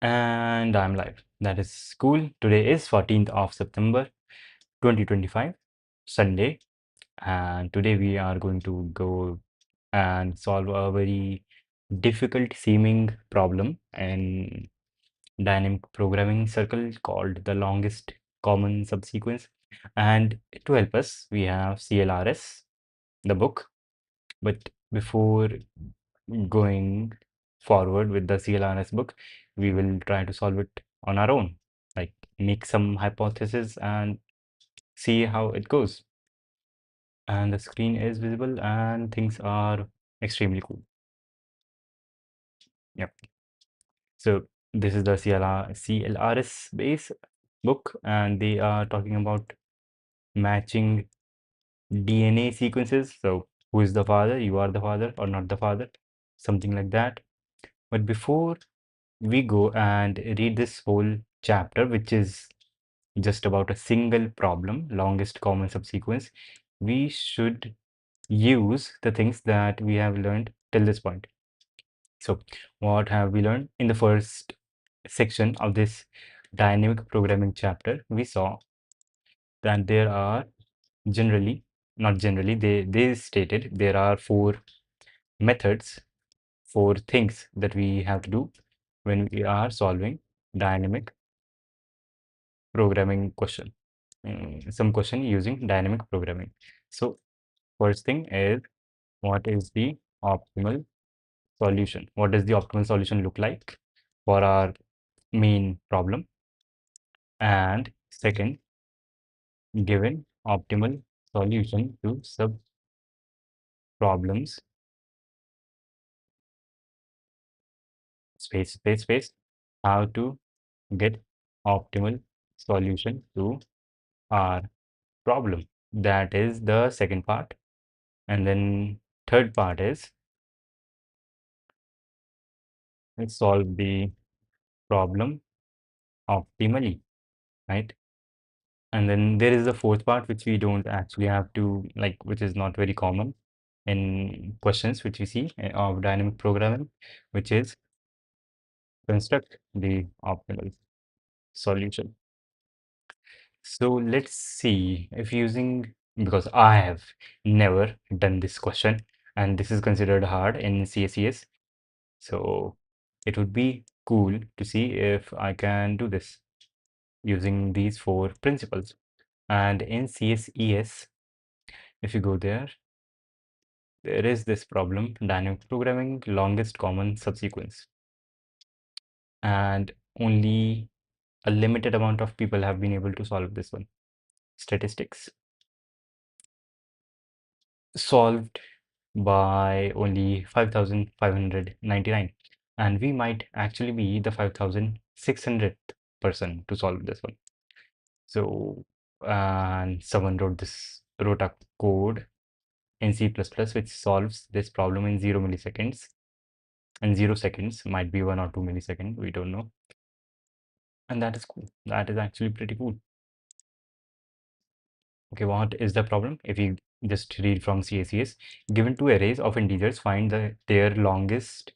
And I'm live. That is cool. Today is 14th of September 2025, Sunday, and today we are going to go and solve a very difficult seeming problem in dynamic programming circle called the longest common subsequence. And to help us, we have CLRS, the book. But before going forward with the CLRS book, we will try to solve it on our own, like make some hypothesis and see how it goes. And the screen is visible and things are extremely cool. Yep. So this is the CLRS base book, and they are talking about matching DNA sequences. So who is the father? You are the father or not the father? Something like that. But before we go and read this whole chapter, which is just about a single problem, longest common subsequence, we should use the things that we have learned till this point. So, what have we learned? In the first section of this dynamic programming chapter, we saw that there are generally, not generally, they stated there are four methods, four things that we have to do when we are solving dynamic programming question, some question using dynamic programming. So first thing is, what is the optimal solution? What does the optimal solution look like for our main problem? And second, given optimal solution to sub problems, space, how to get optimal solution to our problem. That is the second part. And then third part is, let's solve the problem optimally, right? And then there is the fourth part, which we don't actually have to, like, which is not very common in questions which we see of dynamic programming, which is construct the optimal solution. So let's see if using, because I have never done this question and this is considered hard in CSES. So it would be cool to see if I can do this using these four principles. And in CSES, if you go there, there is this problem, dynamic programming, longest common subsequence. And only a limited amount of people have been able to solve this one. Statistics solved by only 5,599. And we might actually be the 5,600th person to solve this one. So, and someone wrote a code in C++ which solves this problem in 0 milliseconds. And 0 seconds might be 1 or 2 milliseconds, we don't know. And that is cool. That is actually pretty cool. Okay, what is the problem? If you just read from CACS, given two arrays of integers, find their longest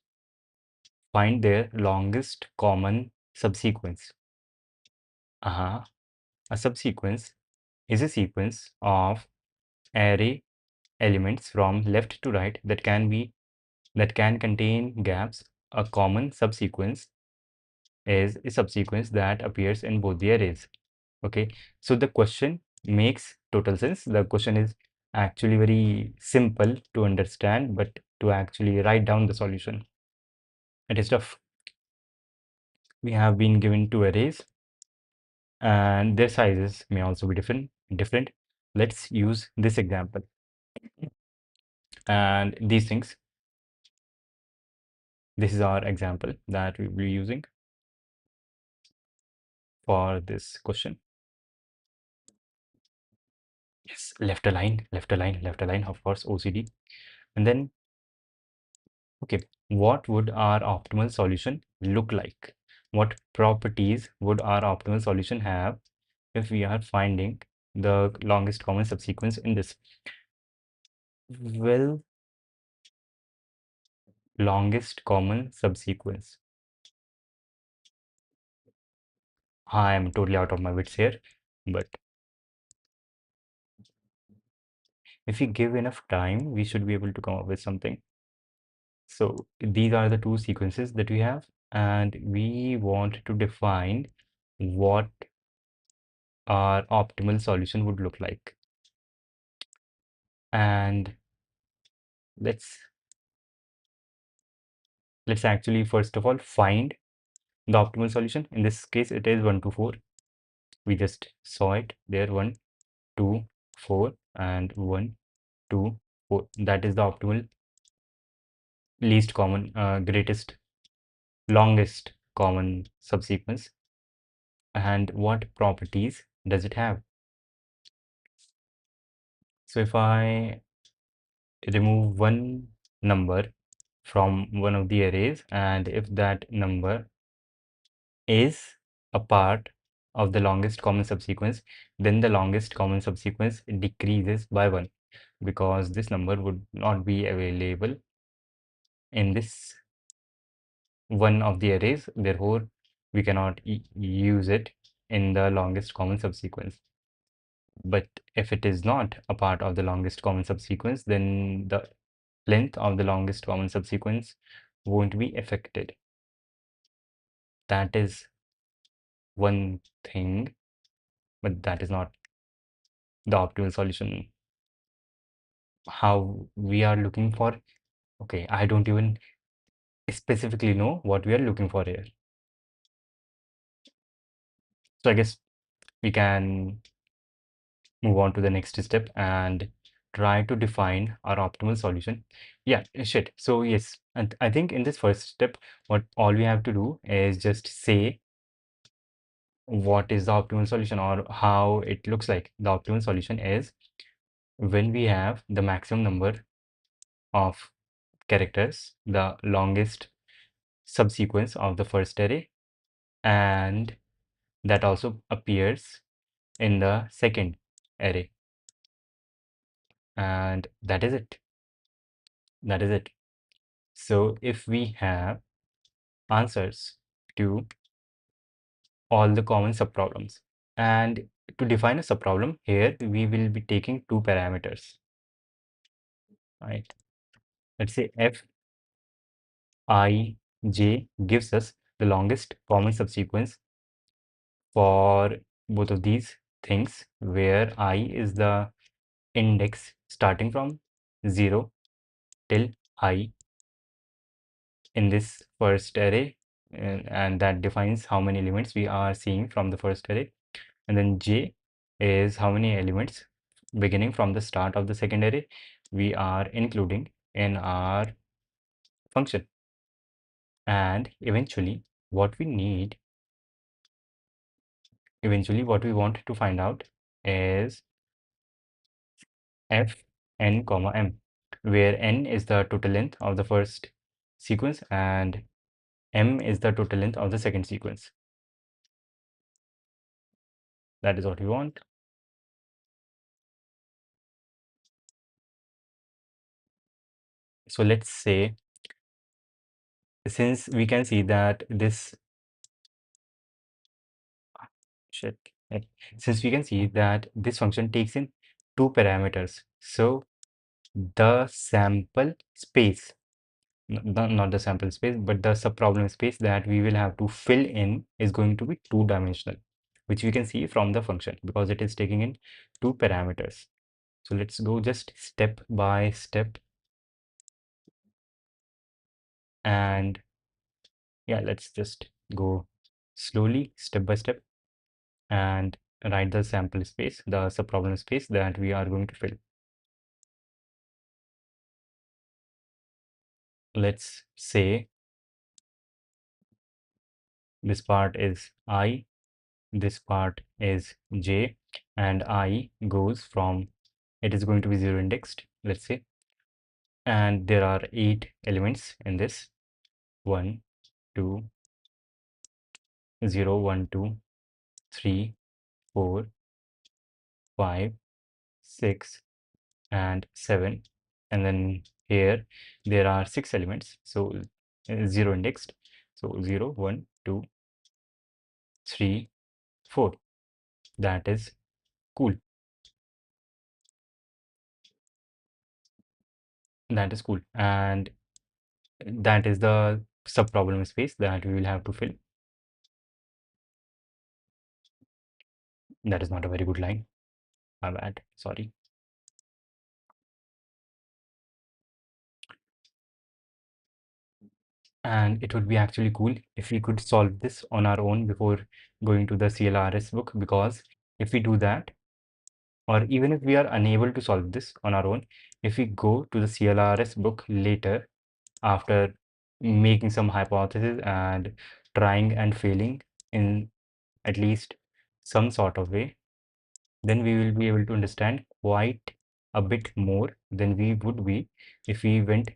common subsequence. A subsequence is a sequence of array elements from left to right that can contain gaps. A common subsequence is a subsequence that appears in both the arrays. Okay, so the question makes total sense. The question is actually very simple to understand, but to actually write down the solution, it is tough. We have been given two arrays and their sizes may also be different. Let's use this example and these things. This is our example that we will be using for this question. Yes, left align, of course, OCD. And then, okay, what would our optimal solution look like? What properties would our optimal solution have if we are finding the longest common subsequence in this? Well, longest common subsequence. I'm totally out of my wits here, but if we give enough time, we should be able to come up with something. So these are the two sequences that we have, and we want to define what our optimal solution would look like. And let's actually first of all find the optimal solution. In this case, it is 1 to 4. We just saw it there, 1, 2, 4, and 1, 2, 4. That is the optimal, least common, greatest, longest common subsequence. And what properties does it have? So if I remove one number from one of the arrays, and if that number is a part of the longest common subsequence, then the longest common subsequence decreases by 1, because this number would not be available in this one of the arrays. Therefore, we cannot use it in the longest common subsequence. But if it is not a part of the longest common subsequence, then the length of the longest common subsequence won't be affected. That is one thing, but that is not the optimal solution. How we are looking for, okay, I don't even specifically know what we are looking for here. So I guess we can move on to the next step and try to define our optimal solution. Yeah, shit. So yes, and I think in this first step, what all we have to do is just say what is the optimal solution or how it looks like. The optimal solution is when we have the maximum number of characters, the longest subsequence of the first array, and that also appears in the second array. And that is it. That is it. So if we have answers to all the common subproblems, and to define a subproblem here, we will be taking two parameters, right? Let's say f I j gives us the longest common subsequence for both of these things, where I is the index starting from 0 till I in this first array, and that defines how many elements we are seeing from the first array. And then j is how many elements beginning from the start of the second array we are including in our function. And what we need what we want to find out is f n comma m, where n is the total length of the first sequence and m is the total length of the second sequence. That is what we want. So let's say, since we can see that this shit, since we can see that this function takes in two parameters, so the sample space, not the sample space, but the subproblem space that we will have to fill in is going to be two-dimensional, which we can see from the function because it is taking in two parameters. So let's go just step by step, and yeah, let's just go slowly, step by step, and write the sample space, the subproblem space that we are going to fill. Let's say this part is I, this part is j, and I goes from, it is going to be 0 indexed, let's say, and there are 8 elements in this, 1, 2, 0, 1, 2, 3, 4, 5, 6, and 7, and then here there are 6 elements, so 0 indexed, so 0, 1, 2, 3, 4. That is cool. That is cool. And that is the sub-problem space that we will have to fill. That is not a very good line. My bad. Sorry. And it would be actually cool if we could solve this on our own before going to the CLRS book, because if we do that, or even if we are unable to solve this on our own, if we go to the CLRS book later after making some hypothesis and trying and failing in at least some sort of way, then we will be able to understand quite a bit more than we would be if we went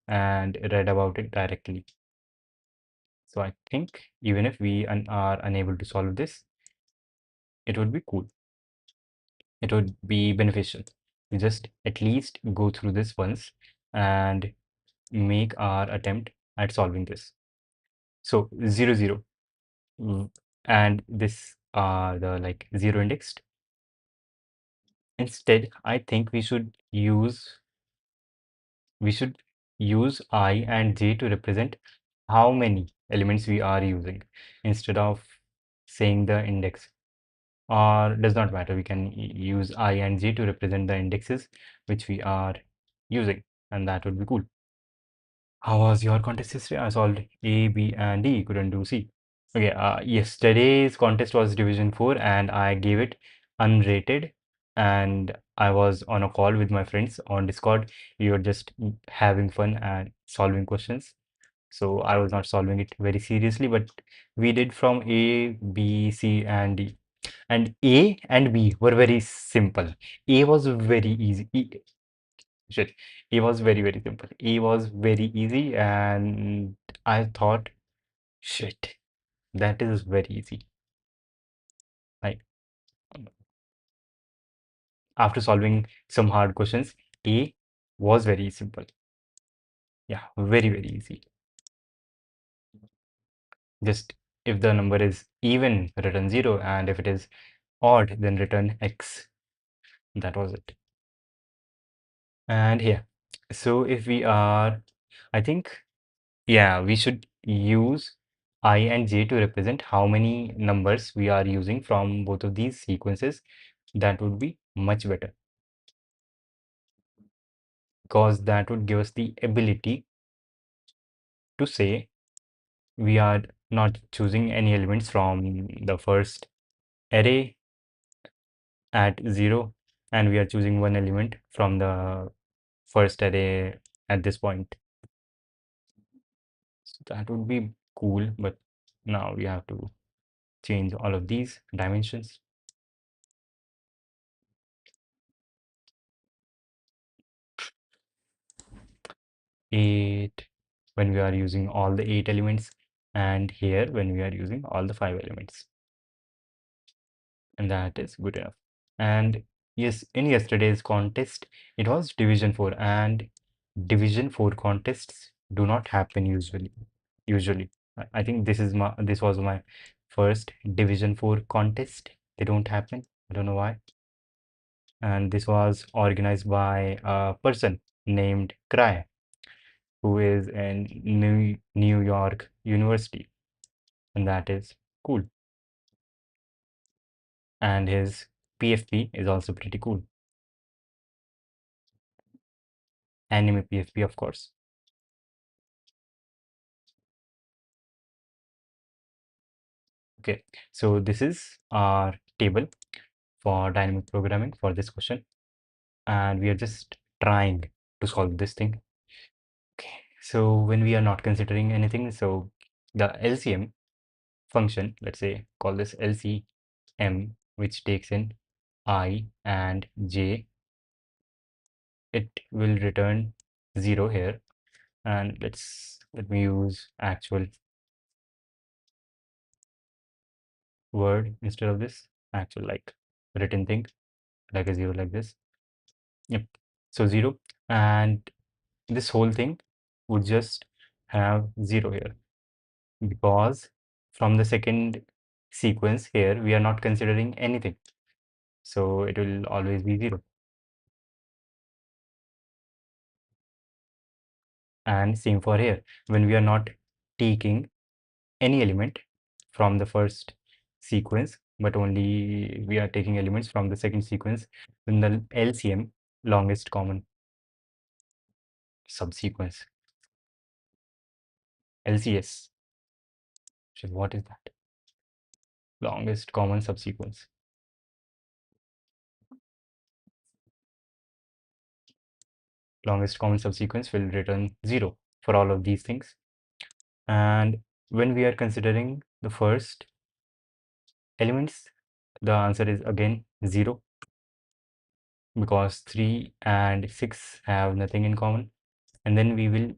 and read about it directly. So I think even if we are unable to solve this, it would be cool. It would be beneficial. We just at least go through this once and make our attempt at solving this. So 0, 0, and this are the like zero indexed. Instead, I think we should use I and j to represent how many elements we are using instead of saying the index, or does not matter. We can use I and j to represent the indexes which we are using, and that would be cool. How was your contest history? I solved A, B, and D, couldn't do C. Okay, yesterday's contest was Division 4 and I gave it unrated, and I was on a call with my friends on Discord. We were just having fun and solving questions. So I was not solving it very seriously, but we did from A, B, C, and D. And A and B were very simple. A was very easy. Shit. A was very, very simple. A was very easy, and I thought, shit, that is very easy. Like, after solving some hard questions, A was very simple. Yeah, very, very easy. Just if the number is even, return 0, and if it is odd, then return X. That was it. And here, so if we are, I think, yeah, we should use I and J to represent how many numbers we are using from both of these sequences. That would be much better, because that would give us the ability to say we are not choosing any elements from the first array at 0, and we are choosing one element from the first array at this point. So that would be cool, but now we have to change all of these dimensions. 8 when we are using all the 8 elements, and here when we are using all the 5 elements, and that is good enough. And yes, in yesterday's contest it was division 4, and division 4 contests do not happen usually. I think this was my first division 4 contest. They don't happen, I don't know why. And this was organized by a person named Cry, who is in New York University, and that is cool. And his PFP is also pretty cool. Anime PFP, of course. Okay, so this is our table for dynamic programming for this question, and we are just trying to solve this thing. Okay, so when we are not considering anything, so the LCM function, let's say call this LCM, which takes in I and J, it will return 0 here. And let me use actual word instead of this actual like written thing, like a 0 like this. Yep. So 0, and this whole thing would just have 0 here, because from the second sequence here, we are not considering anything. So it will always be 0. And same for here. When we are not taking any element from the first sequence, but only we are taking elements from the second sequence, then the LCM, longest common subsequence, LCS. So what is that? Longest common subsequence. Longest common subsequence will return 0 for all of these things. And when we are considering the first elements, the answer is again 0 because 3 and 6 have nothing in common. And then we will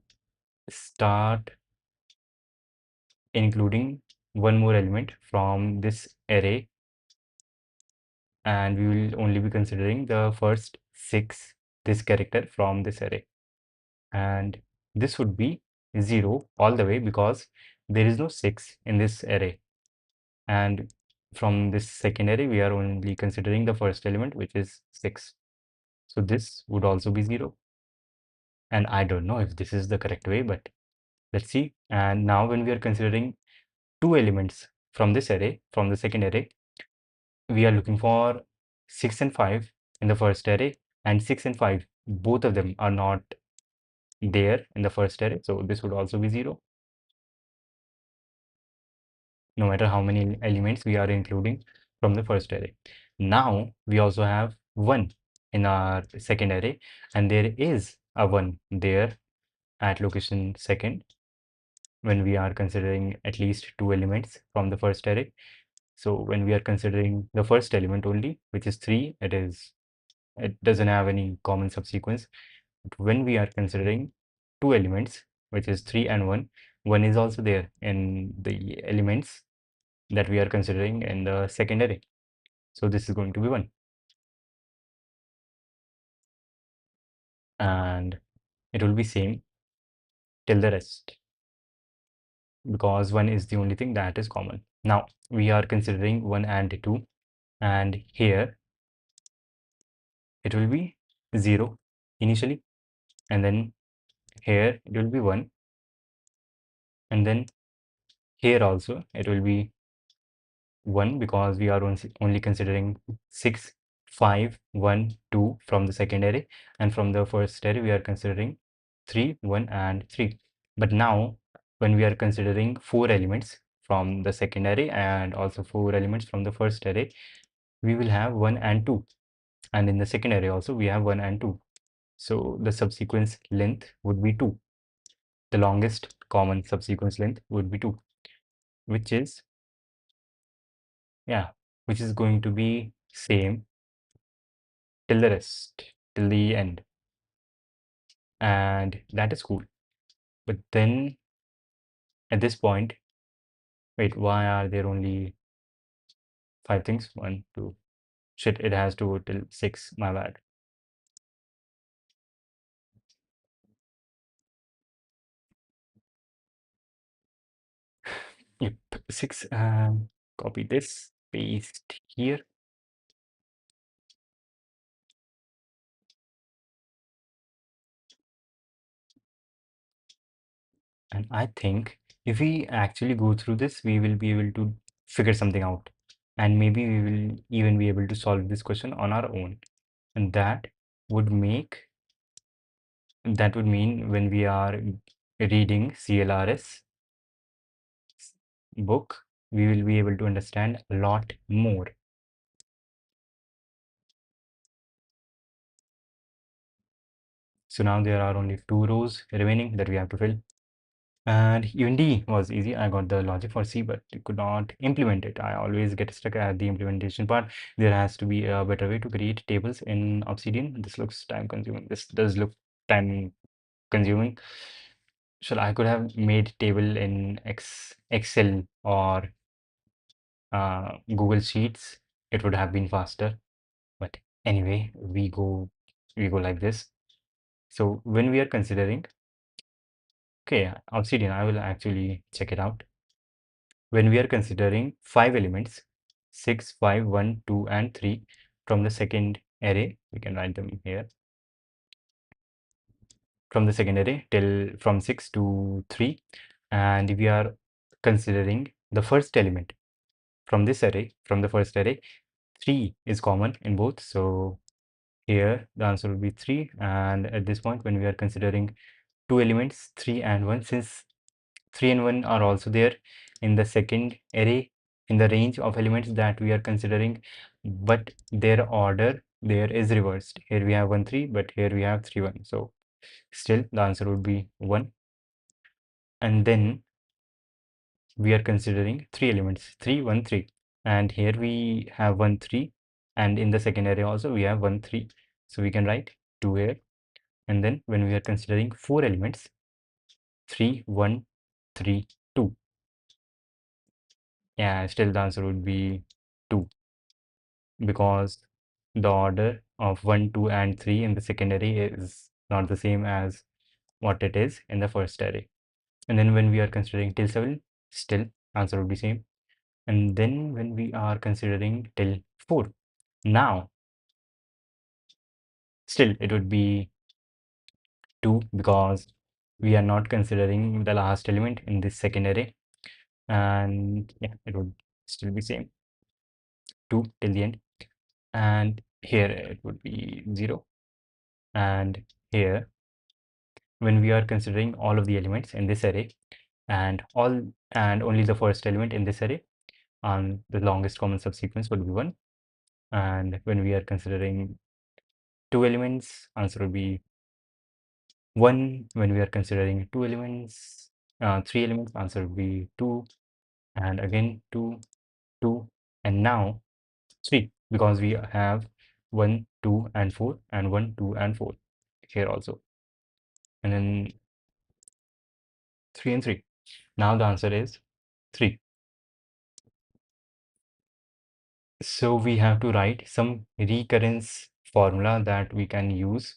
start including one more element from this array, and we will only be considering the first 6, this character from this array. And this would be 0 all the way because there is no 6 in this array. And from this second array, we are only considering the first element, which is 6. So this would also be 0. And I don't know if this is the correct way, but let's see. And now when we are considering two elements from this array, from the second array, we are looking for 6 and 5 in the first array, and 6 and 5, both of them are not there in the first array. So this would also be 0, no matter how many elements we are including from the first array. Now we also have 1 in our second array, and there is a 1 there at location second when we are considering at least two elements from the first array. So when we are considering the first element only, which is 3, it doesn't have any common subsequence. But when we are considering two elements, which is 3 and 1, 1 is also there in the elements that we are considering in the second array. So this is going to be 1. And it will be same till the rest because 1 is the only thing that is common. Now we are considering 1 and 2, and here it will be 0 initially, and then here it will be 1, and then here also it will be 1 because we are only considering 6, 5, 1, 2 from the second array, and from the first array we are considering 3, 1 and 3. But now when we are considering 4 elements from the second array and also 4 elements from the first array, we will have 1 and 2, and in the second array also we have 1 and 2. So the subsequence length would be 2. The longest common subsequence length would be 2, which is, yeah, which is going to be same till the rest, till the end. And that is cool. But then at this point, wait, why are there only 5 things? 1, 2, shit, it has to go till 6, my bad. Yep, 6, copy this, paste here. And I think if we actually go through this, we will be able to figure something out. And maybe we will even be able to solve this question on our own. And would make that would mean when we are reading CLRS book, we will be able to understand a lot more. So now there are only 2 rows remaining that we have to fill. And even D was easy. I got the logic for C, but could not implement it. I always get stuck at the implementation part. There has to be a better way to create tables in Obsidian. This looks time consuming. This does look time consuming. I could have made table in Excel or Google Sheets. It would have been faster. But anyway, we go like this. So when we are considering, okay, Obsidian, I will actually check it out. when we are considering 5 elements, 6, 5, 1, 2, and 3 from the second array, we can write them here, from the second array till from 6 to 3, and we are considering the first element from this array, from the first array, 3 is common in both, so here the answer will be 3. And at this point, when we are considering two elements, 3 and 1, since 3 and 1 are also there in the second array in the range of elements that we are considering, but their order there is reversed. Here we have 1 3, but here we have 3 1, so still the answer would be 1. And then we are considering 3 elements, 3 1 3, and here we have 1 3, and in the second array also we have 1 3, so we can write 2 here. And then when we are considering 4 elements, 3 1 3 2, yeah, still the answer would be 2, because the order of 1 2 and 3 in the second array is not the same as what it is in the first array. And then when we are considering till 7, still answer would be same. And then when we are considering till 4, now still it would be 2, because we are not considering the last element in this second array, and yeah, it would still be same, 2 till the end. And here it would be 0. And here, when we are considering all of the elements in this array and only the first element in this array, the longest common subsequence would be 1. And when we are considering two elements, answer would be 1. When we are considering two elements, 3 elements, answer would be 2. And again 2, 2, and now 3, because we have 1 2 and 4 and 1 2 and 4 here also, and then 3 and 3. Now the answer is 3. So we have to write some recurrence formula that we can use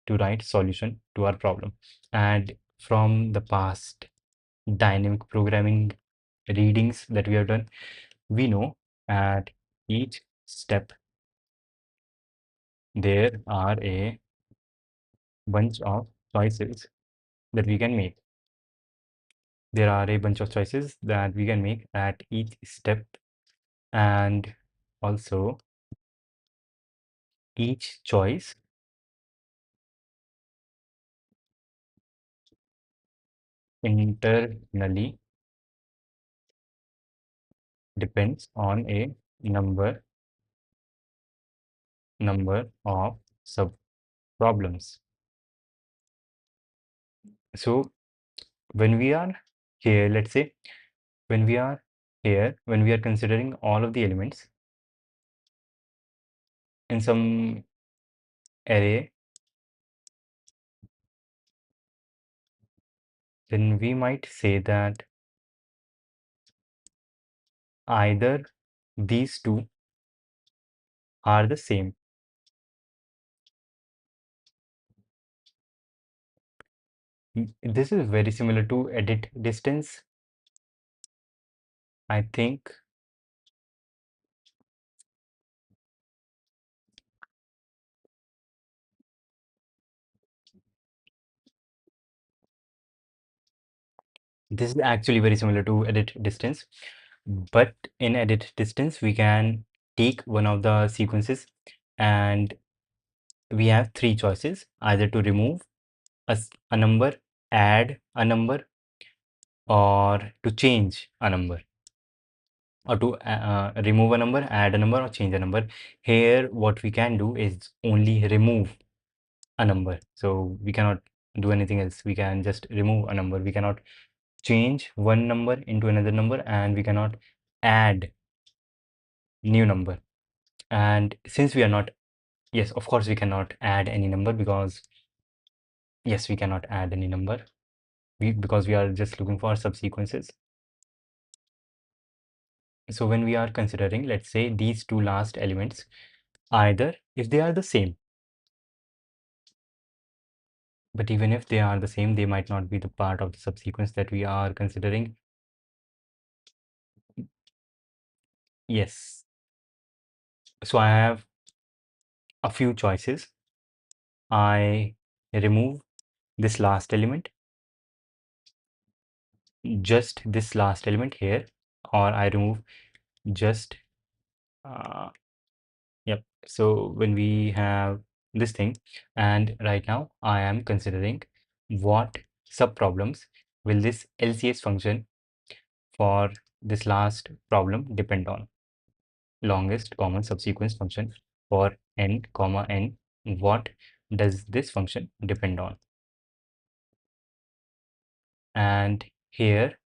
to write solution to our problem. And from the past dynamic programming readings that we have done, we know at each step there are a bunch of choices that we can make. There are a bunch of choices that we can make at each step, and also each choice internally depends on a number of sub problems. So when we are here, let's say when we are here, when we are considering all of the elements in some array, then we might say that either these two are the same. This is very similar to edit distance, I think. This is actually very similar to edit distance, but in edit distance, we can take one of the sequences and we have three choices, either to remove a number, add a number, or to change a number, or to remove a number, add a number, or change a number. Here, what we can do is only remove a number. So we cannot do anything else. We can just remove a number. We cannot change one number into another number, and we cannot add new number. And since we are not, yes, of course we cannot add any number, because yes, we cannot add any number, because we are just looking for subsequences. So when we are considering, let's say, these two last elements, either if they are the same, but even if they are the same, they might not be the part of the subsequence that we are considering. Yes. So I have a few choices. I remove this last element, just this last element here, or I remove just, uh, yep. So when we have this thing, and right now I am considering what subproblems will this LCS function for this last problem depend on. Longest common subsequence function for n comma n. What does this function depend on? And here,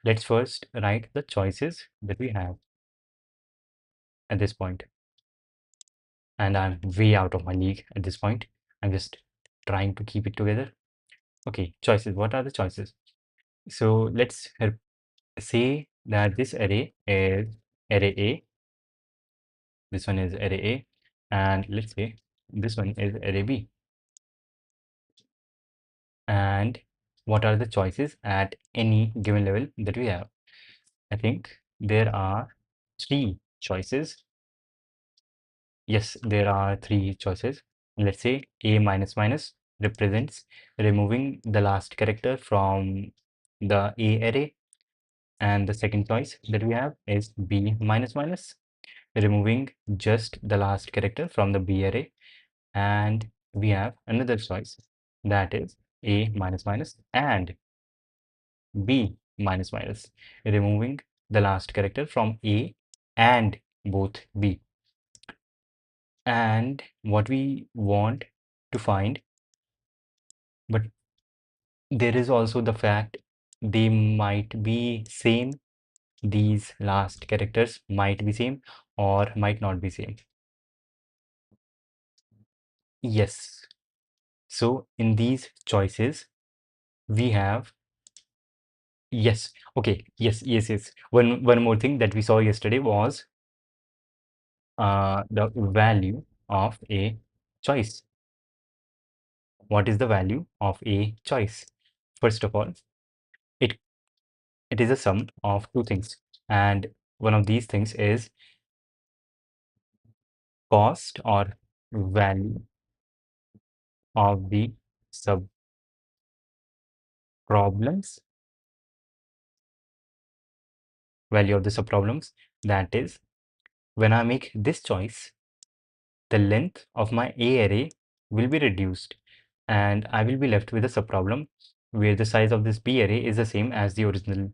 let's first write the choices that we have at this point. And I'm way out of my league at this point. I'm just trying to keep it together. Okay, choices. What are the choices? So let's say that this array is array A, this one is array A, and let's say this one is array B. And what are the choices at any given level that we have? I think there are three choices. Yes, there are three choices. Let's say A minus minus represents removing the last character from the A array. And the second choice that we have is B minus minus, removing just the last character from the B array. And we have another choice that is A minus minus and B minus minus, removing the last character from A and both B. And what we want to find, but there is also the fact they might be same. These last characters might be same or might not be same. Yes. So in these choices, we have, yes, okay, yes. One more thing that we saw yesterday was the value of a choice. What is the value of a choice? First of all, it it is a sum of two things, and one of these things is cost or value of the sub problems, value of the subproblems. That is, when I make this choice, the length of my A array will be reduced, and I will be left with a subproblem where the size of this B array is the same as the original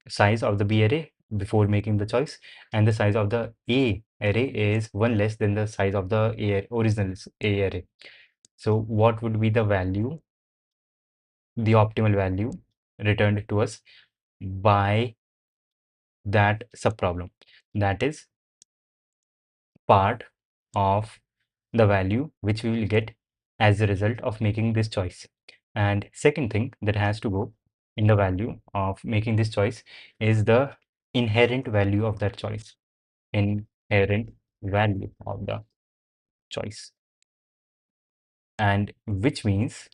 size of the B array before making the choice, and the size of the A array is one less than the size of the original A array. So what would be the value, the optimal value returned to us by that subproblem? That is part of the value which we will get as a result of making this choice. And second thing that has to go in the value of making this choice is the inherent value of that choice. Inherent value of the choice. And which means,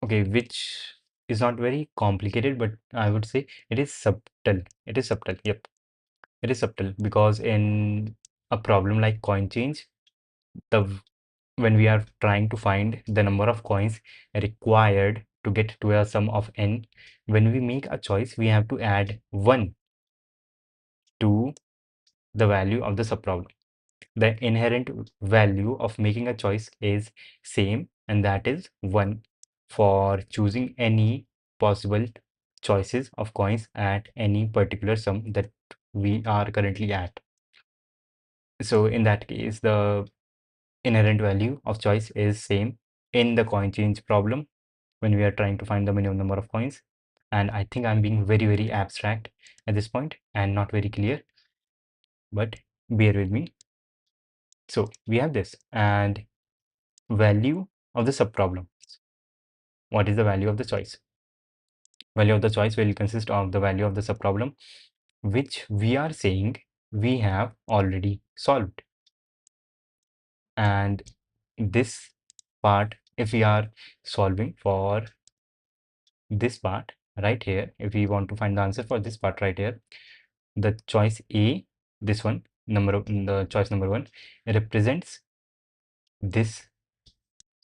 okay, which is not very complicated, but I would say it is subtle. It is subtle. Yep. It is subtle because in a problem like coin change, the when we are trying to find the number of coins required to get to a sum of n, when we make a choice, we have to add 1 to the value of the subproblem. The inherent value of making a choice is same, and that is 1 for choosing any possible choices of coins at any particular sum that we are currently at. So in that case, the inherent value of choice is same in the coin change problem when we are trying to find the minimum number of coins. And I think I'm being very abstract at this point and not very clear, but bear with me. So we have this, and value of the subproblem. What is the value of the choice? Value of the choice will consist of the value of the subproblem, which we are saying we have already solved. And this part, if we are solving for this part right here, if we want to find the answer for this part right here, the choice A, this one, the choice number 1 represents this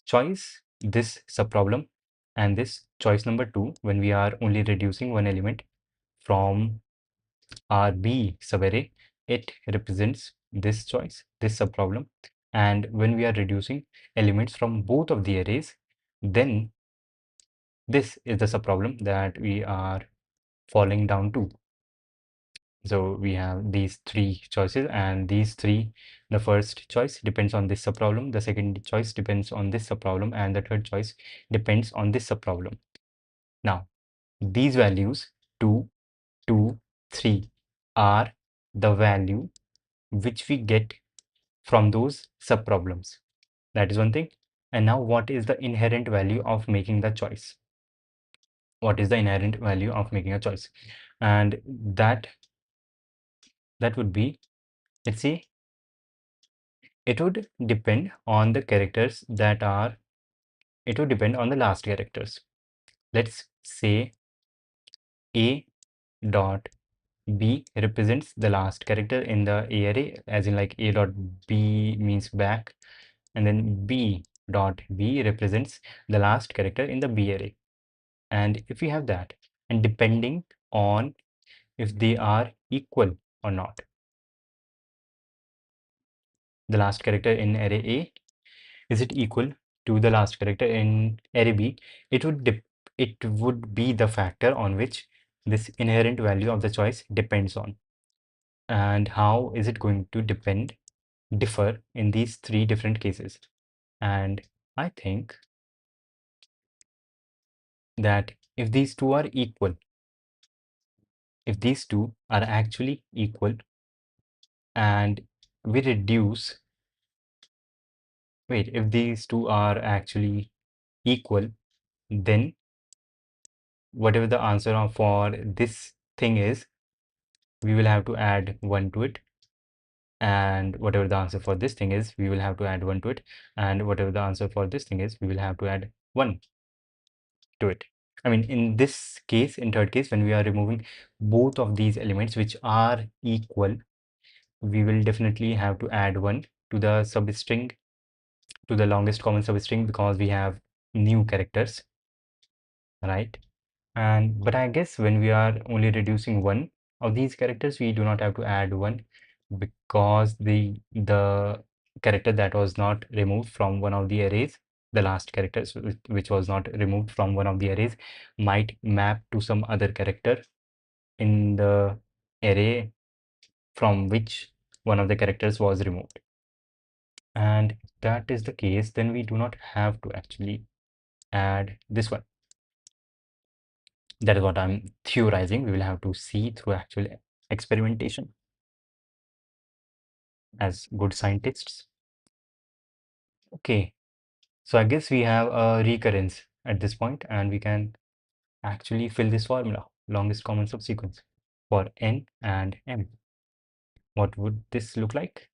choice, this subproblem, and this choice number 2 when we are only reducing one element from our B subarray, it represents this choice, this subproblem. And when we are reducing elements from both of the arrays, then this is the subproblem that we are falling down to. So we have these three choices, and these three, the first choice depends on this subproblem, the second choice depends on this subproblem, and the third choice depends on this subproblem. Now, these values 2, 2, 3 are the value which we get from those subproblems. That is one thing. And now what is the inherent value of making the choice? What is the inherent value of making a choice? And that would be, let's say, it would depend on the characters that are, it would depend on the last characters. Let's say A dot B represents the last character in the A array, as in like A dot B means back, and then B dot B represents the last character in the B array. And if we have that, and depending on if they are equal or not, the last character in array A, is it equal to the last character in array B? It would be the factor on which this inherent value of the choice depends on. And how is it going to differ in these three different cases? And I think that if these two are equal, if these two are actually equal, and we reduce, wait, if these two are actually equal, then whatever the answer for this thing is, we will have to add 1 to it, and whatever the answer for this thing is, we will have to add 1 to it, and whatever the answer for this thing is, we will have to add 1 to it. I mean, in this case, in third case, when we are removing both of these elements which are equal, we will definitely have to add 1 to the substring, to the longest common substring, because we have new characters, right? And but I guess when we are only reducing one of these characters, we do not have to add 1, because the character that was not removed from one of the arrays, the last characters which was not removed from one of the arrays, might map to some other character in the array from which one of the characters was removed. And if that is the case, then we do not have to actually add this one. That is what I'm theorizing. We will have to see through actual experimentation as good scientists. Okay, so I guess we have a recurrence at this point, and we can actually fill this formula, longest common subsequence for n and m. What would this look like?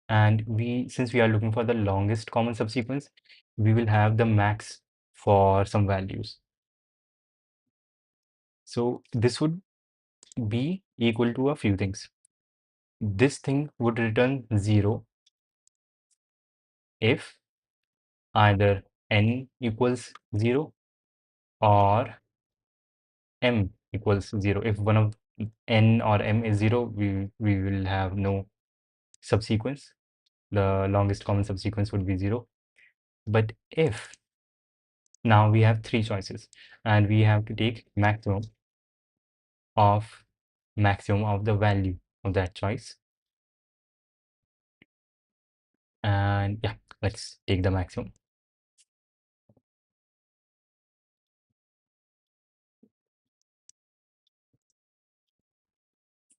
And since we are looking for the longest common subsequence, we will have the max for some values. So this would be equal to a few things. This thing would return 0 if either n equals 0 or m equals 0. If one of n or m is 0, we will have no subsequence. The longest common subsequence would be 0. But if now we have three choices, and we have to take of maximum of the value of that choice. And yeah, let's take the maximum.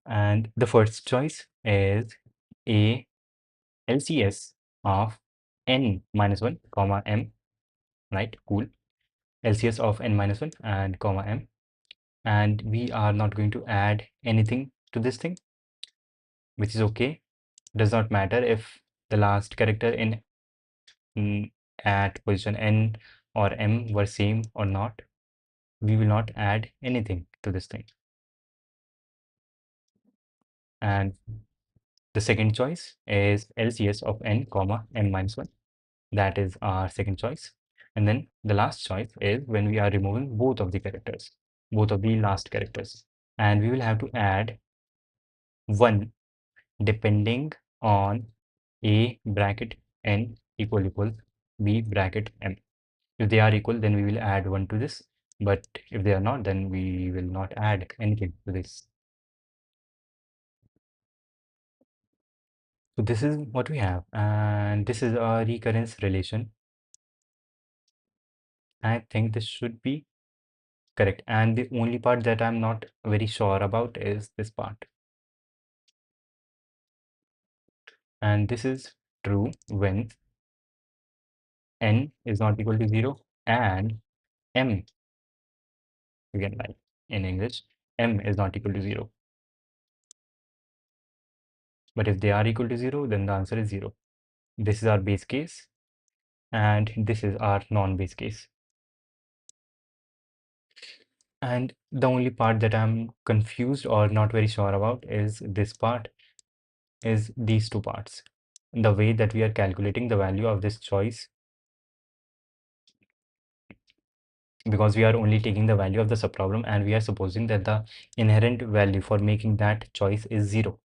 And the first choice is a LCS of n minus 1 comma m, right? Cool. LCS of n minus 1 and comma m. And we are not going to add anything to this thing, which is okay. Does not matter if the last character at position n or m were same or not. We will not add anything to this thing. And the second choice is LCS of n comma n minus 1. That is our second choice. And then the last choice is when we are removing both of the characters, both of the last characters. And we will have to add 1 depending on a bracket n equal b bracket m. If they are equal, then we will add 1 to this. But if they are not, then we will not add anything to this. So this is what we have, and this is a recurrence relation. I think this should be correct. And the only part that I'm not very sure about is this part. And this is true when n is not equal to 0 and m, again like in English, m is not equal to 0. But if they are equal to 0, then the answer is 0. This is our base case, and this is our non-base case. And the only part that I'm confused or not very sure about is this part, is these two parts. The way that we are calculating the value of this choice, because we are only taking the value of the subproblem and we are supposing that the inherent value for making that choice is 0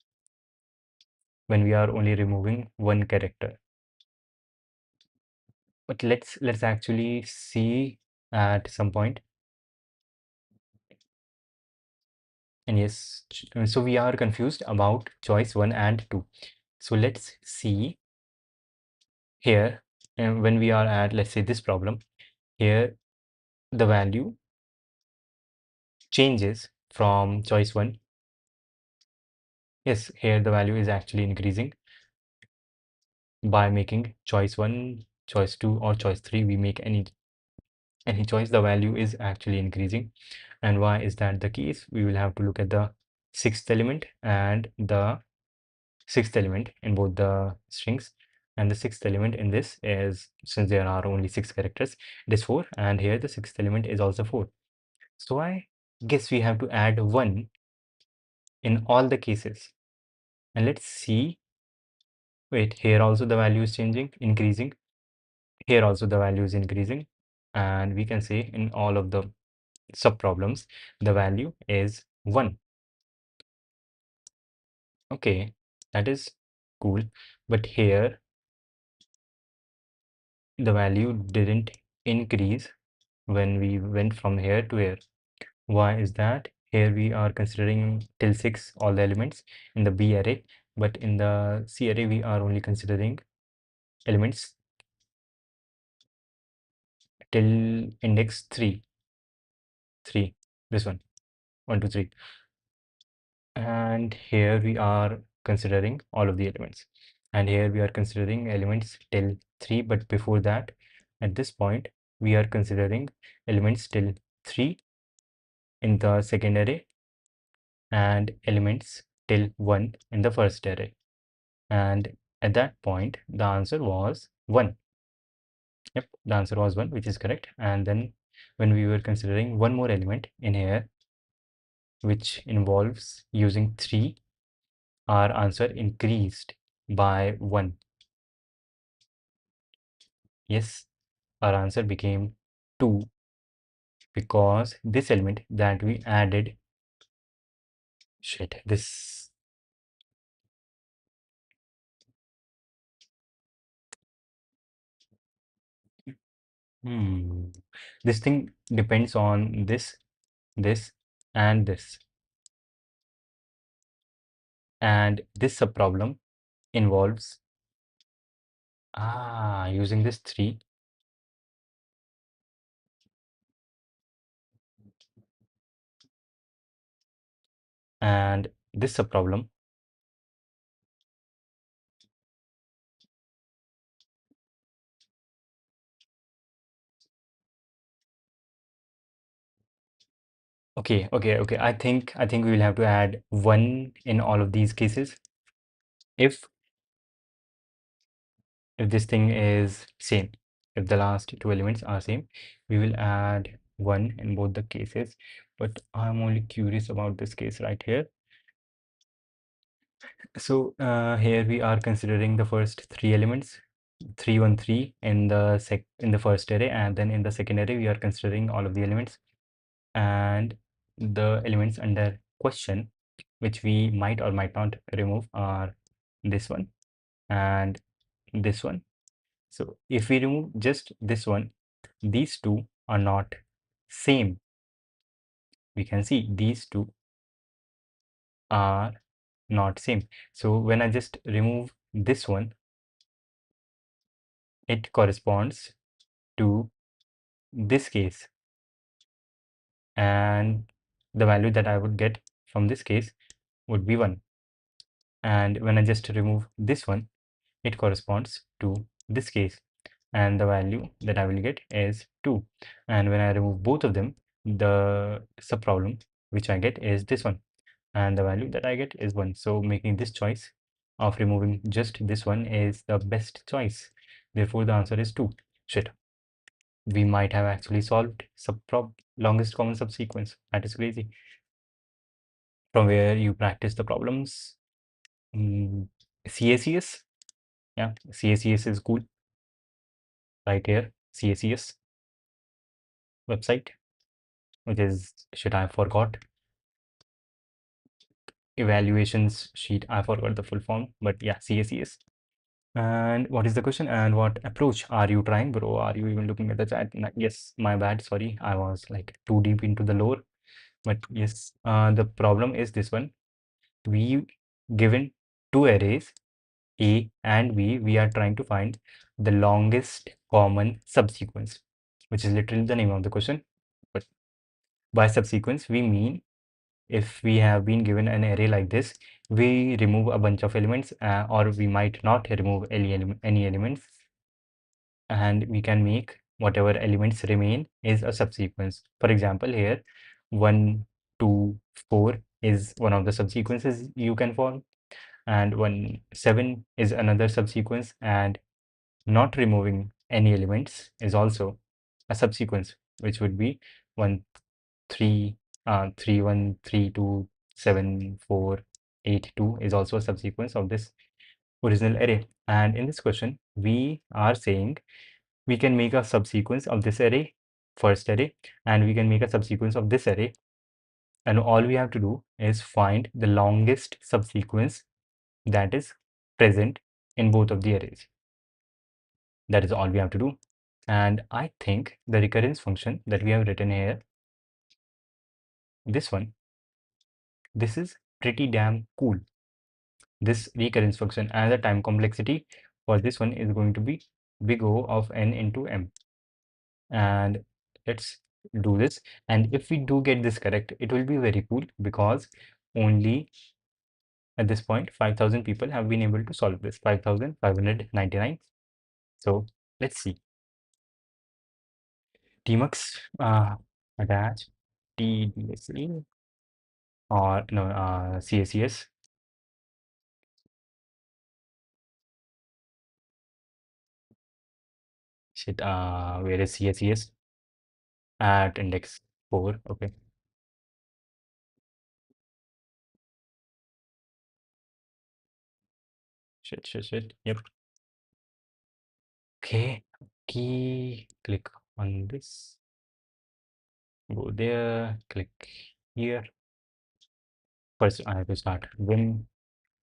when we are only removing one character. But let's actually see at some point. And yes, so we are confused about choice 1 and 2. So let's see here, when we are at, let's say, this problem, here the value changes from choice 1. Yes, here the value is actually increasing by making choice 1, choice 2, or choice 3. We make any choice, the value is actually increasing. And why is that the case? We will have to look at the sixth element and the sixth element in both the strings. And the sixth element in this is, since there are only 6 characters, it is 4, and here the sixth element is also 4. So I guess we have to add 1 in all the cases. And let's see, wait, here also the value is changing, increasing. Here also the value is increasing. And we can say in all of the subproblems, the value is 1. Okay, that is cool. But here, the value didn't increase when we went from here to here. Why is that? Here we are considering till 6 all the elements in the B array, but in the C array we are only considering elements till index 3. This one, 1, 2, 3. And here we are considering all of the elements. And here we are considering elements till 3, but before that, at this point, we are considering elements till 3 in the second array and elements till 1 in the first array. And at that point, the answer was 1. Yep, the answer was 1, which is correct. And then when we were considering one more element in here, which involves using 3, our answer increased by 1. Yes, our answer became 2 because this element that we added, shit, this, hmm, this thing depends on this, and this. And this subproblem involves, using this 3. And this subproblem, okay. I think we will have to add 1 in all of these cases. If this thing is same, if the last 2 elements are same, we will add 1 in both the cases. But I'm only curious about this case right here. So here we are considering the first three elements, 3, 1, 3 in the first array, and then in the second array we are considering all of the elements, and the elements under question, which we might or might not remove, are this one and this one. So if we remove just this one, these two are not same. We can see these two are not same. So when I just remove this one, it corresponds to this case, and the value that I would get from this case would be 1. And when I just remove this one, it corresponds to this case, and the value that I will get is 2. And when I remove both of them, the subproblem which I get is this one, and the value that I get is 1. So making this choice of removing just this one is the best choice. Therefore, the answer is 2. Shit. We might have actually solved longest common subsequence. That is crazy. From where you practice the problems. CACS. Yeah, CACS is cool. Right here, CACS website, which is shit, I forgot. Evaluations sheet, I forgot the full form, but yeah, CACS. And what is the question? And what approach are you trying, bro? Are you even looking at the chat? Yes, my bad. Sorry, I was like too deep into the lore. But yes, the problem is this one. We given two arrays A and B, we are trying to find the longest common subsequence, which is literally the name of the question. But by subsequence, we mean if we have been given an array like this, we remove a bunch of elements, or we might not remove any elements, and we can make whatever elements remain is a subsequence. For example, here 1, 2, 4 is one of the subsequences you can form, and 1, 7 is another subsequence, and not removing any elements is also a subsequence, which would be 1, 3, 3, 1, 3, 2, 7, 4, 8, 2 is also a subsequence of this original array. And in this question, we are saying we can make a subsequence of this array, first array, and we can make a subsequence of this array. And all we have to do is find the longest subsequence that is present in both of the arrays. That is all we have to do. And I think the recurrence function that we have written here, this one, this is pretty damn cool. This recurrence function, and the time complexity for this one is going to be big O of n into m. And let's do this. And if we do get this correct, it will be very cool, because only at this point 5,000 people have been able to solve this, 5,599. So let's see. Tmux attach TDSA or no CACS. Shit, where is CACS? At index 4. Okay. Shit. Yep. Okay. Key. Click on this. Go there. Click here. First, I have to start Vim,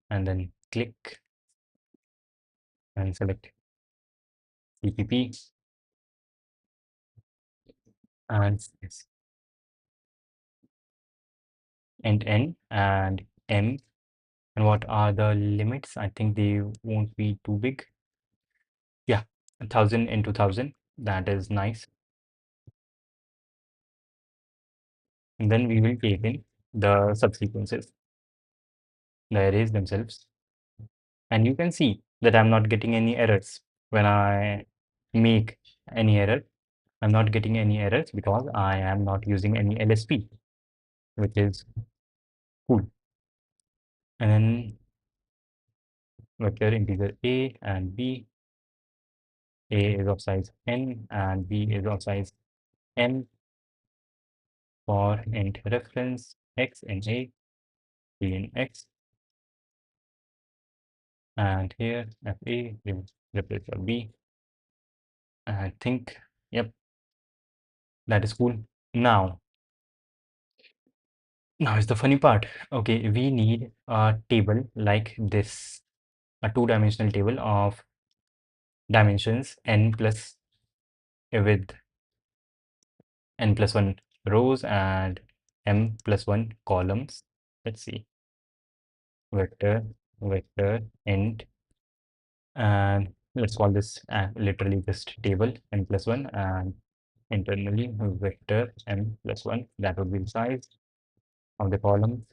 and then click and select CPP and yes, and N and M. And what are the limits? I think they won't be too big. Yeah, 1,000 into 1,000. That is nice. And then we will take in the subsequences, the arrays themselves. And you can see that I'm not getting any errors when I make any error. I'm not getting any errors because I am not using any LSP, which is cool. And then vector integer A and B. A is of size n and B is of size m for int reference x in A, B in X. and here FA, replace your B. I think, yep, that is cool. Now is the funny part. Okay, we need a table like this, a two-dimensional table of dimensions n plus with n plus 1 rows and m plus 1 columns. Let's see, vector, vector, int, and let's call this literally just table n plus 1 and internally vector m plus 1. That would be the size of the columns.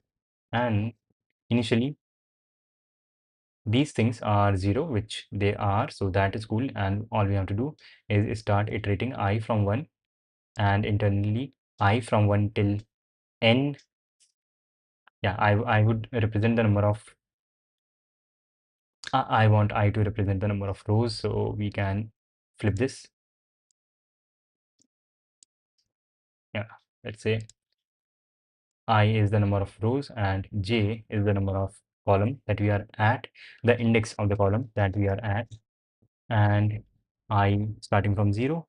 And initially, these things are 0, which they are, so that is cool. And all we have to do is start iterating I from 1 and internally I from 1 till n. Yeah, I would represent the number of, I want I to represent the number of rows, so we can flip this. Yeah, let's say I is the number of rows and j is the number of column that we are at, the index of the column that we are at, and I starting from 0,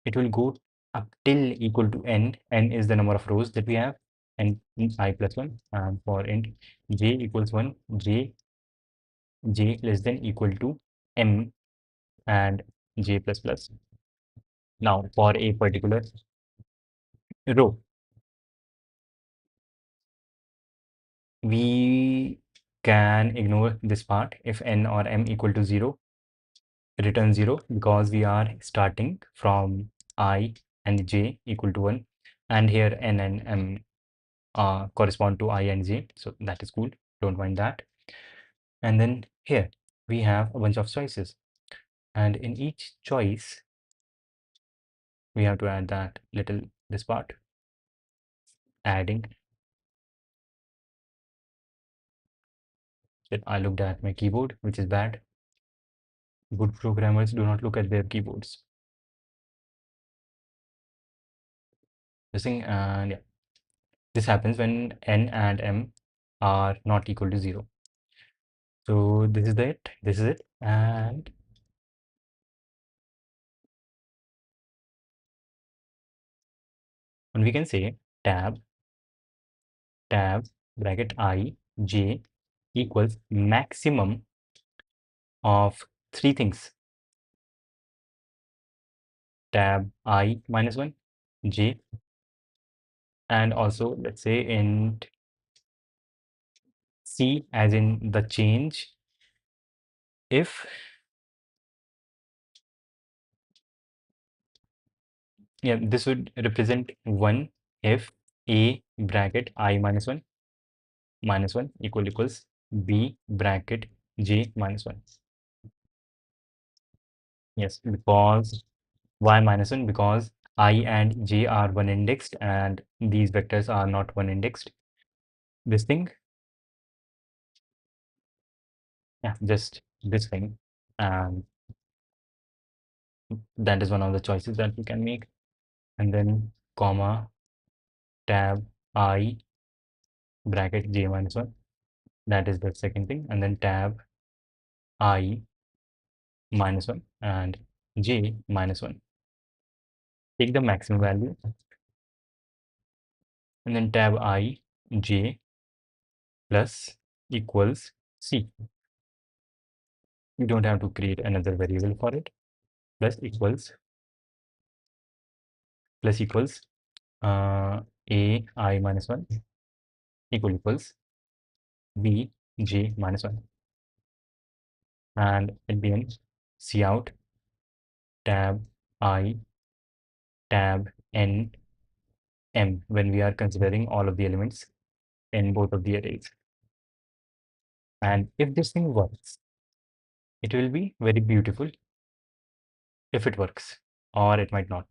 it will go up till equal to n. N is the number of rows that we have, and I plus 1, and for int j equals 1, j less than equal to m and j plus plus. Now for a particular row, we can ignore this part. If n or m equal to 0, return 0, because we are starting from I and j equal to 1, and here n and m correspond to I and j, so that is cool, don't mind that. And then here we have a bunch of choices, and in each choice we have to add that little this part, adding. That I looked at my keyboard, which is bad. Good programmers do not look at their keyboards. This thing, and yeah, this happens when n and m are not equal to 0. So this is it. This is it, and when we can say tab bracket I j equals maximum of three things: tab I minus 1 j, and also let's say int c as in the change if, yeah, this would represent 1 if a bracket I minus 1 equals b bracket j minus 1. Yes, because y minus 1, because I and j are one indexed and these vectors are not one indexed. This thing, yeah, just this thing, and that is one of the choices that we can make. And then comma tab I bracket j minus 1, that is the second thing, and then tab I minus 1 and j minus 1. Take the maximum value and then tab I j plus equals c. You don't have to create another variable for it. Plus equals a I minus 1 equals b j minus 1. And at the end, cout tab I tab n m when we are considering all of the elements in both of the arrays. And if this thing works, it will be very beautiful if it works, or it might not.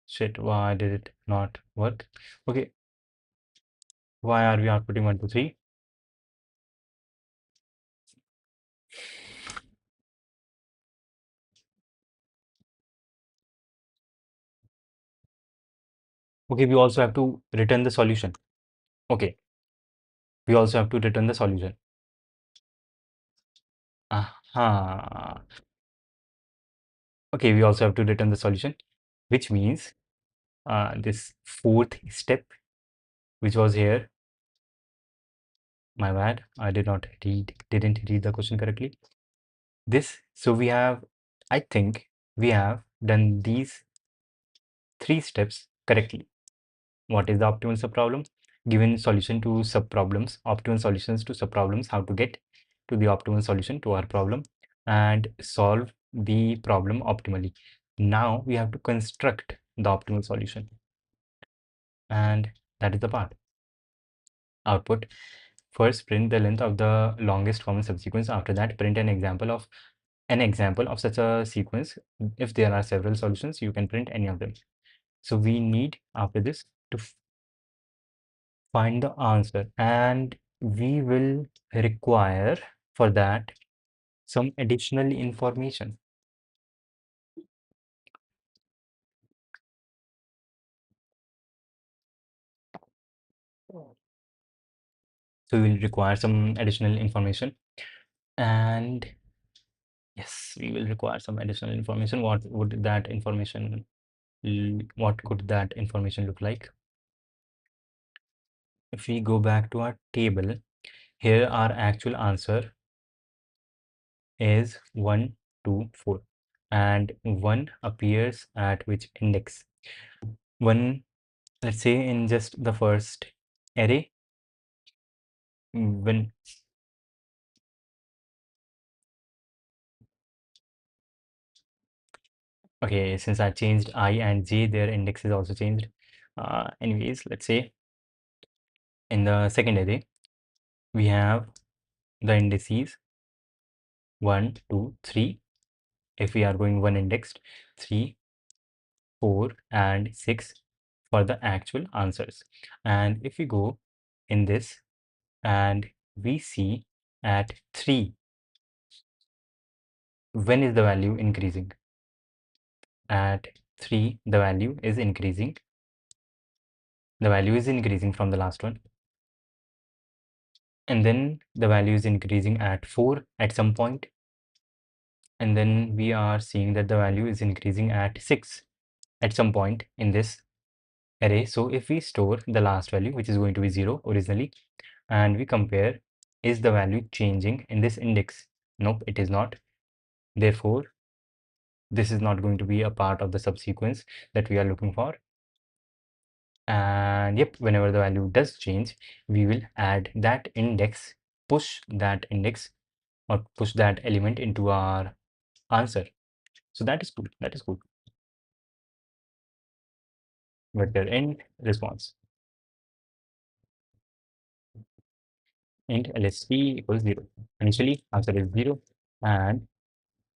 Shit, why did it not work? Okay, why are we outputting 1, 2, 3? Okay, we also have to return the solution. Okay, we also have to return the solution. Aha. Okay, we also have to return the solution, which means this fourth step, which was here, my bad, I didn't read the question correctly. So we have, I think we have done these three steps correctly. What is the optimal subproblem? Given solution to subproblems, optimal solutions to subproblems, how to get to the optimal solution to our problem and solve the problem optimally. Now we have to construct the optimal solution, and that is the part. Output. First, print the length of the longest common subsequence. After that, print an example of such a sequence. If there are several solutions, you can print any of them. So we need after this to find the answer, and we will require for that some additional information. So we will require some additional information, and yes, we will require some additional information. What could that information look like? If we go back to our table, here our actual answer is 1, 2, 4, and 1 appears at which index? 1, let's say in just the first array. When Okay, since I changed I and j, their index is also changed. Anyways, let's say in the second array we have the indices 1, 2, 3. If we are going one indexed, 3, 4, and 6 for the actual answers. And if we go in this and we see at 3, when is the value increasing? At 3, the value is increasing. The value is increasing from the last one. And then the value is increasing at 4 at some point. And then we are seeing that the value is increasing at 6 at some point in this array. So if we store the last value, which is going to be 0 originally, and we compare, is the value changing in this index? Nope, it is not. Therefore, this is not going to be a part of the subsequence that we are looking for. And yep, whenever the value does change, we will add that index, push that index or push that element into our answer. So that is cool. That is cool. Vector int response. Int lsp equals 0. Initially, answer is 0. And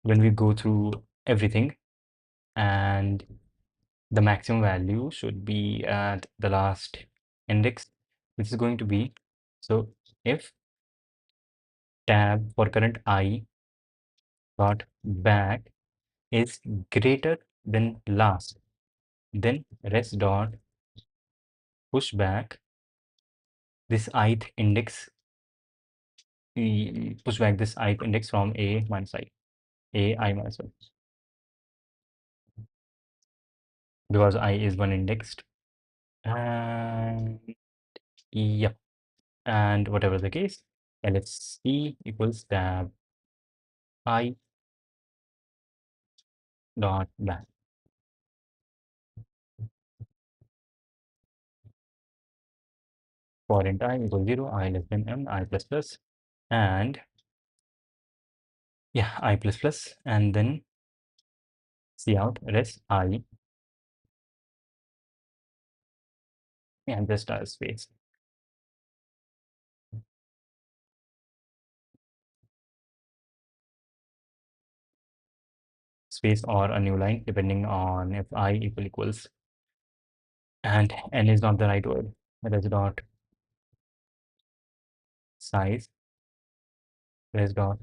when we go through everything, and the maximum value should be at the last index, which is going to be, so if tab for current I dot back is greater than last, then rest dot push back this ith index, push back this ith index from a minus I minus 1, because I is one indexed. And yep, and whatever the case, lfc equals tab I dot back for int I equals 0, I less than m, I plus plus, and yeah, I plus plus, and then cout rest I, and just a space or a new line, depending on if I equals, and n is not the right word, res dot size, res dot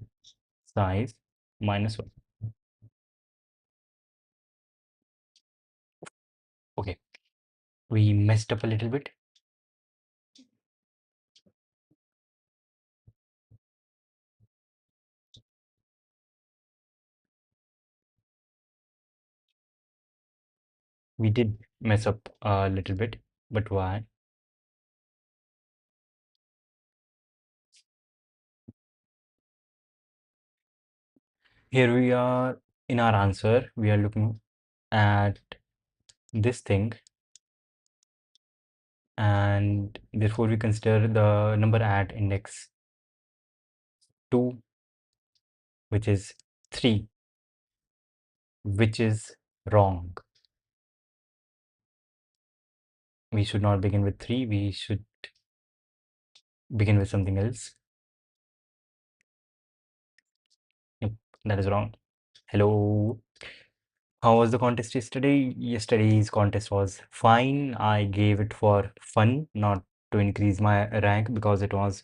size minus 1. Okay, we messed up a little bit. We did mess up a little bit, but why? Here we are in our answer. We are looking at this thing, and therefore we consider the number at index 2, which is 3, which is wrong. We should not begin with 3, we should begin with something else. Yep, that is wrong. Hello. How was the contest yesterday? Yesterday's contest was fine. I gave it for fun, not to increase my rank because it was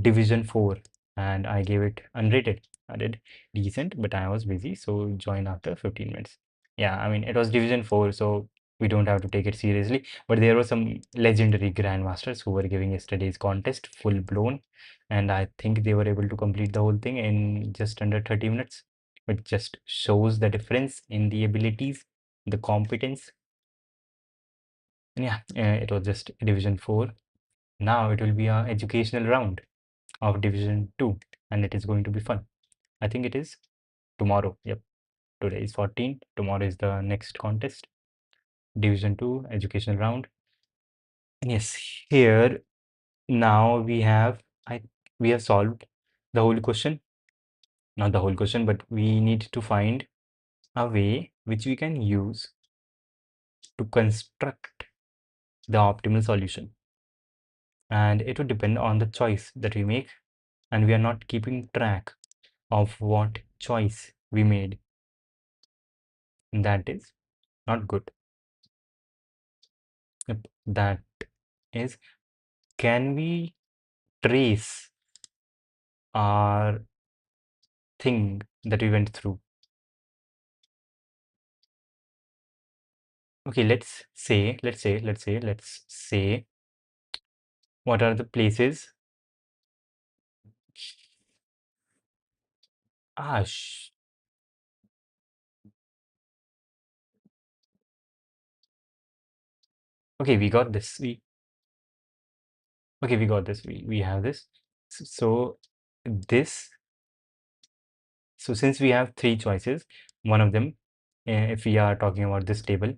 Division 4 and I gave it unrated. I did decent, but I was busy, so join after 15 minutes. Yeah, I mean, it was Division 4, so we don't have to take it seriously. But there were some legendary grandmasters who were giving yesterday's contest full blown, and I think they were able to complete the whole thing in just under 30 minutes, which just shows the difference in the abilities, the competence. And yeah, it was just Division 4. Now it will be our educational round of Division 2, and it is going to be fun. I think it is tomorrow. Yep, today is 14. Tomorrow is the next contest, Division 2 educational round. And yes, here now I we have solved the whole question. Not the whole question, but we need to find a way which we can use to construct the optimal solution. And it would depend on the choice that we make, and we are not keeping track of what choice we made. That is not good. Yep, that is, can we trace our thing that we went through? Okay, let's say, what are the places? Ah, okay, we got this. Okay, we got this. We have this. So this, so since we have three choices, one of them, if we are talking about this table,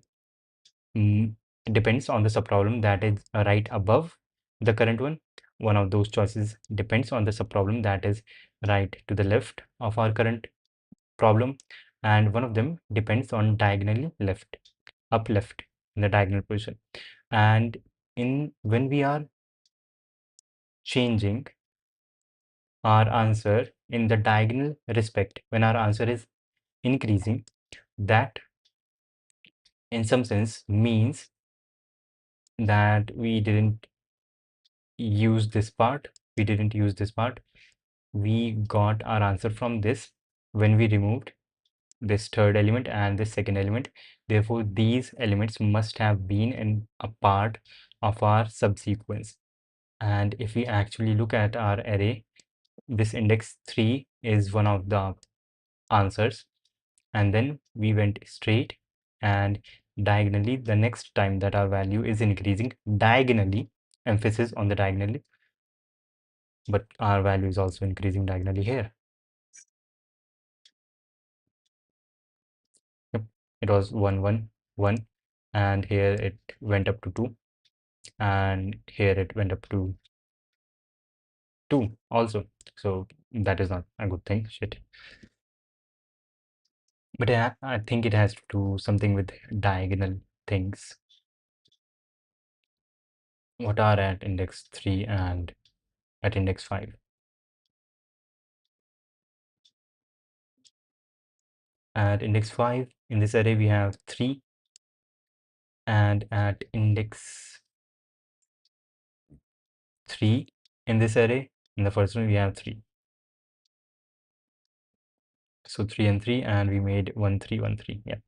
mm, depends on the subproblem that is right above the current one. One of those choices depends on the subproblem that is right to the left of our current problem, and one of them depends on diagonally left, up left in the diagonal position. And in when we are changing our answer in the diagonal respect, when our answer is increasing, that in some sense means that we didn't use this part, we got our answer from this when we removed this third element and this second element. Therefore, these elements must have been in a part of our subsequence. And if we actually look at our array, this index 3 is one of the answers. And then we went straight and diagonally the next time that our value is increasing diagonally, emphasis on the diagonally, but our value is also increasing diagonally here. Yep, it was 1 1 1, and here it went up to 2, and here it went up to 2 also. So that is not a good thing. Shit. But I think it has to do something with diagonal things. What are at index 3 and at index 5? At index 5 in this array we have 3, and at index 3 in this array, in the first one we have 3. So 3 and 3, and we made 1 3 1 3. Yep.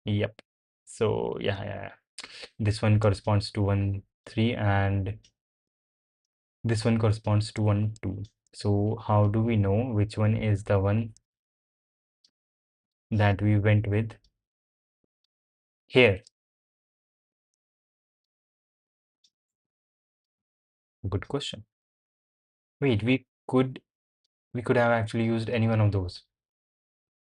Yep. So yeah. This one corresponds to 1 3, and this one corresponds to 1 2. So how do we know which one is the one that we went with? Here, good question. Wait, we could have actually used any one of those.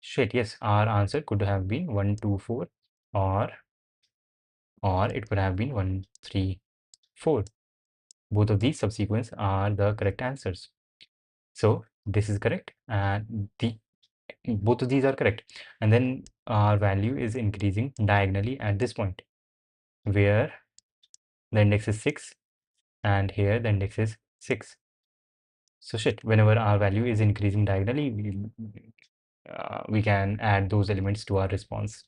Shit, yes, our answer could have been 1, 2, 4, or it could have been 1, 3, 4. Both of these subsequence are the correct answers. So this is correct, and the both of these are correct. And then our value is increasing diagonally at this point, where the index is 6, and here the index is 6. So shit, whenever our value is increasing diagonally, we can add those elements to our response.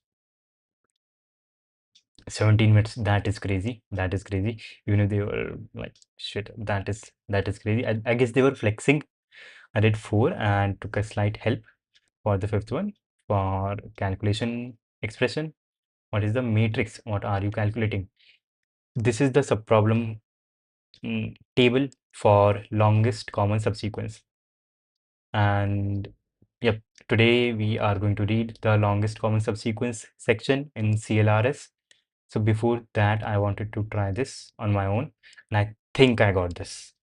17 minutes, that is crazy. That is crazy. Even if they were like, shit, that is crazy. I guess they were flexing. I did 4 and took a slight help for the fifth one. For calculation expression, what is the matrix? What are you calculating? This is the subproblem table for longest common subsequence. And yep, today we are going to read the longest common subsequence section in CLRS. So before that, I wanted to try this on my own, and I think I got this.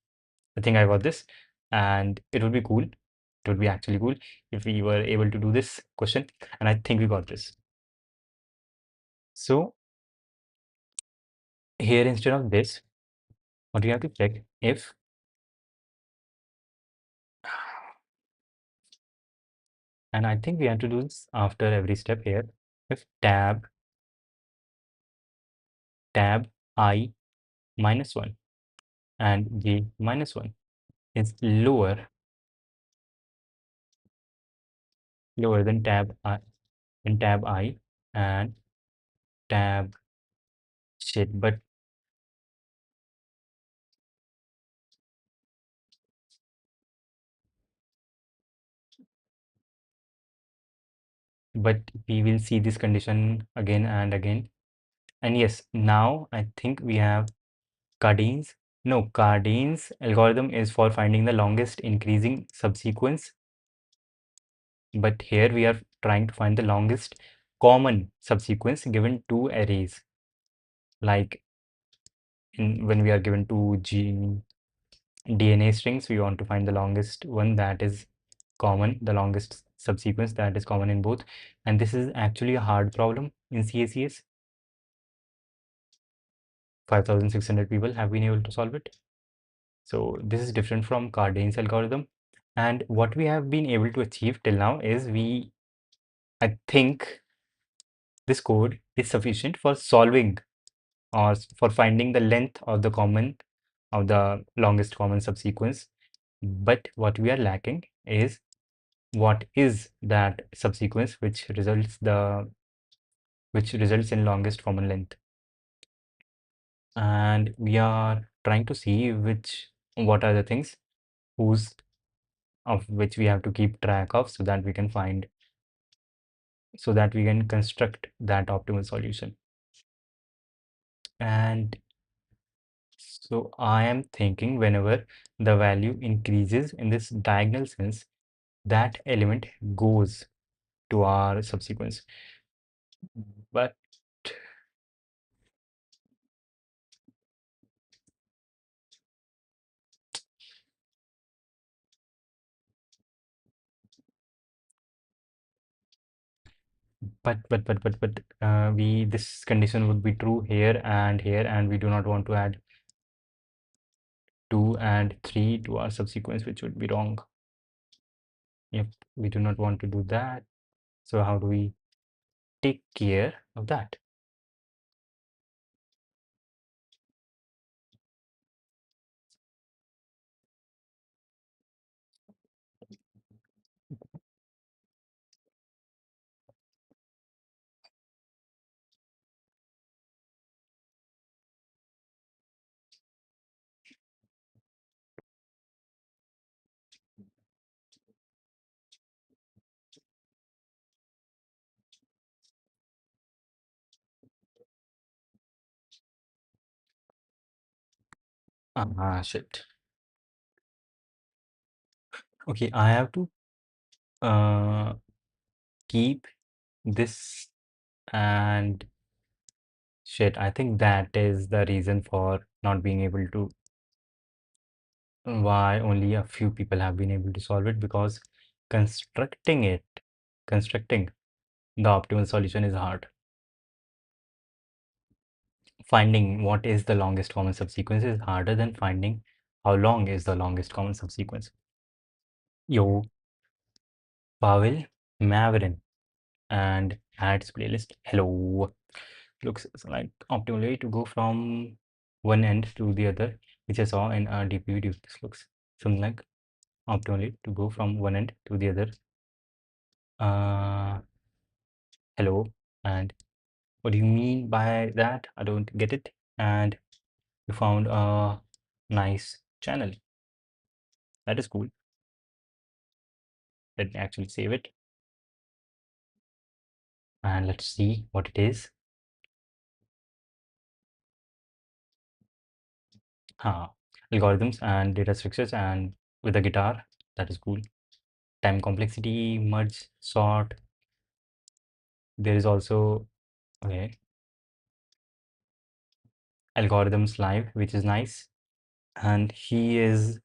I think I got this, and it would be cool. It would be actually cool if we were able to do this question, and I think we got this. So here, instead of this, what we have to check if, and I think we have to do this after every step here, if tab I minus 1 and j minus 1 is lower than tab I and tab shit, but we will see this condition again and again. And yes, now I think we have Cardane's algorithm is for finding the longest increasing subsequence, but here we are trying to find the longest common subsequence given two arrays. Like when we are given two DNA strings, we want to find the longest one that is common, the longest subsequence that is common in both. And this is actually a hard problem in CACS. 5,600 people have been able to solve it. So this is different from Cardane's algorithm. And what we have been able to achieve till now is I think this code is sufficient for solving or for finding the length of the longest common subsequence. But what we are lacking is what is that subsequence which results in longest common length. And we are trying to see what are the things whose of which we have to keep track of so that we can construct that optimal solution. And so I am thinking whenever the value increases in this diagonal sense, that element goes to our subsequence. But we this condition would be true here, and we do not want to add 2 and 3 to our subsequence, which would be wrong. Yep, we do not want to do that. So how do we take care of that? Shit. Okay, I have to uh, keep this and Shit, I think that is the reason for not being able to, why only a few people have been able to solve it, because constructing it, constructing the optimal solution is hard. Finding what is the longest common subsequence is harder than finding how long is the longest common subsequence. Yo, Pavel Maverin and adds playlist. Hello. Looks like optimal way to go from one end to the other, which I saw in a DP video. This looks something like optimal way to go from one end to the other. Hello. And what do you mean by that? I don't get it. And you found a nice channel. That is cool. Let me actually save it. And let's see what it is. Algorithms and data structures and with a guitar. That is cool. Time complexity, merge, sort. There is also, okay, algorithms live, which is nice. And he is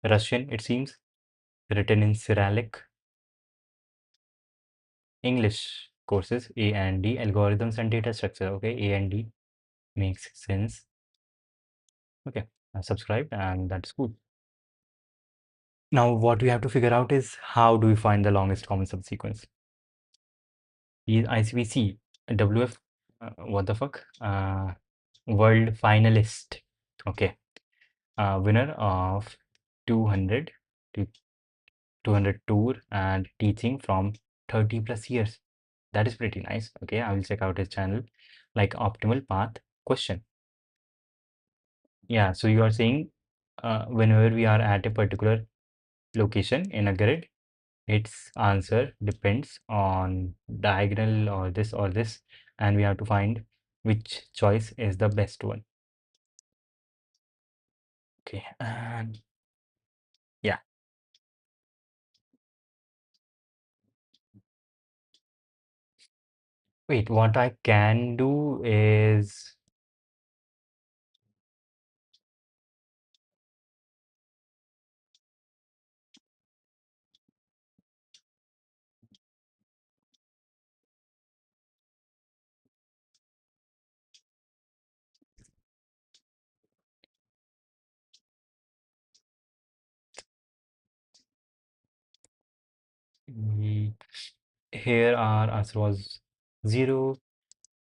Russian, it seems, written in Cyrillic. English courses, A and D, algorithms and data structure. Okay, A and D makes sense. Okay, I subscribed and that's cool. Now, what we have to figure out is how do we find the longest common subsequence? ICBC, WF, what the fuck? World finalist. Okay, winner of 200 to 200 tour and teaching from 30 plus years. That is pretty nice. Okay, I will check out his channel. Like optimal path question. Yeah, so you are saying whenever we are at a particular location in a grid, its answer depends on diagonal or this, and we have to find which choice is the best one. Okay, and yeah, wait, what I can do is mm, here our answer was 0,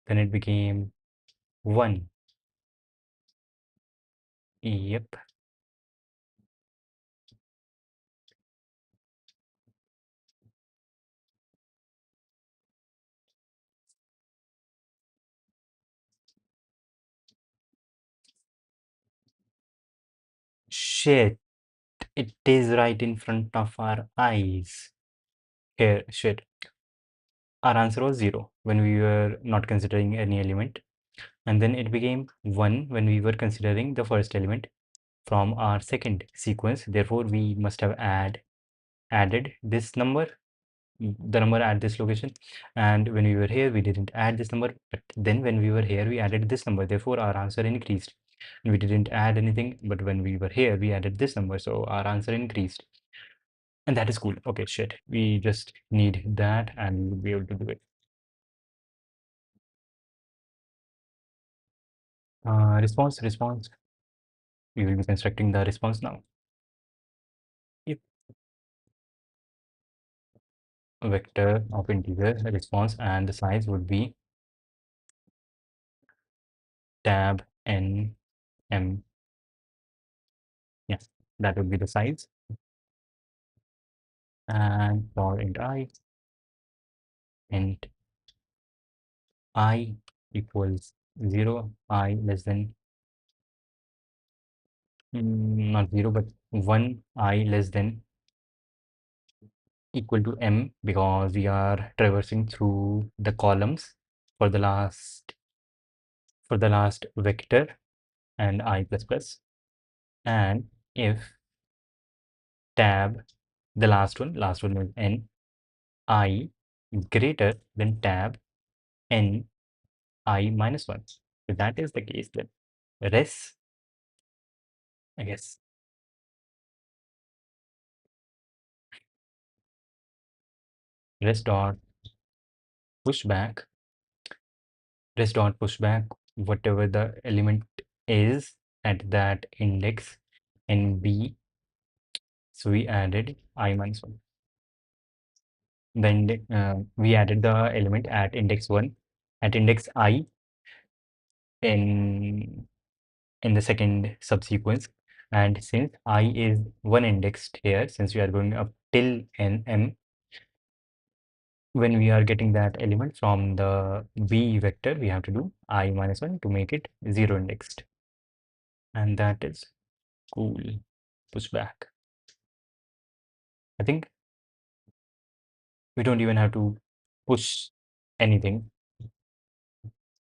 then it became 1. Yep. Shit, it is right in front of our eyes. Here, shit. Our answer was 0 when we were not considering any element, and then it became 1 when we were considering the first element from our second sequence. Therefore, we must have added this number, the number at this location, and when we were here, we didn't add this number, but then when we were here, we added this number. Therefore, our answer increased. And we didn't add anything, but when we were here, we added this number, so our answer increased. And that is cool. Okay, shit. We just need that and we'll be able to do it. Response. We will be constructing the response now. Yep. A vector of integer response and the size would be tab n m. Yes, that would be the size. And for int I equals 0, I less than not 0 but 1, I less than equal to m, because we are traversing through the columns for the last vector and I plus plus. And if tab, the last one is n, I greater than tab n I minus 1. If that is the case, then res, I guess, res dot pushback, res dot pushback, whatever the element is at that index in B. So we added I minus 1. Then we added the element at index 1, at index I in the second subsequence. And since I is one indexed here, since we are going up till nm, when we are getting that element from the B vector, we have to do I minus 1 to make it 0 indexed. And that is cool. Pushback. I think we don't even have to push anything.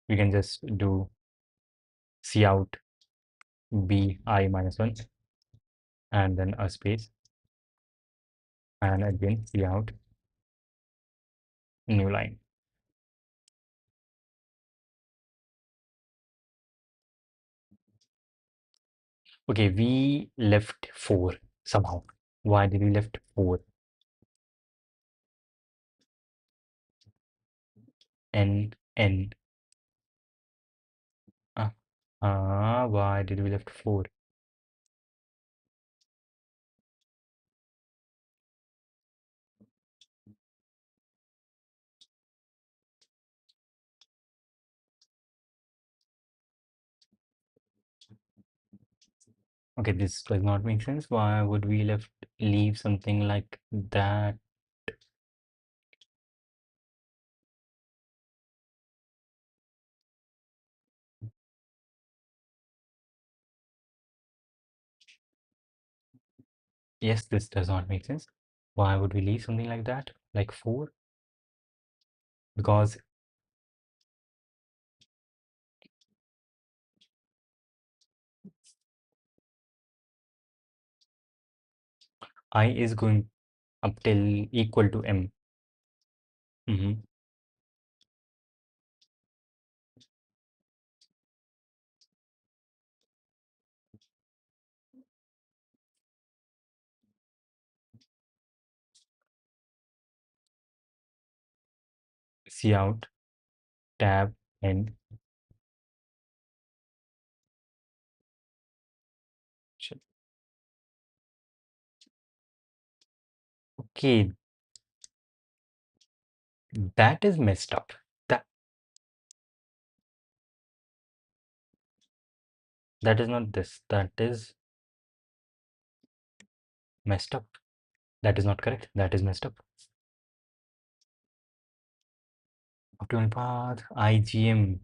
We can just do C out B I minus 1 and then a space, and again C out new line. Okay, we left 4 somehow. Why did we left 4? N. Why did we left 4? Okay, this does not make sense. Why would we leave something like that? Yes, this does not make sense. Why would we leave something like that? Like 4? Because I is going up till equal to m. C out, tab, and shit. Okay, that is messed up. That that is not this. That is messed up. That is not correct. That is messed up. Optimal path, IGM,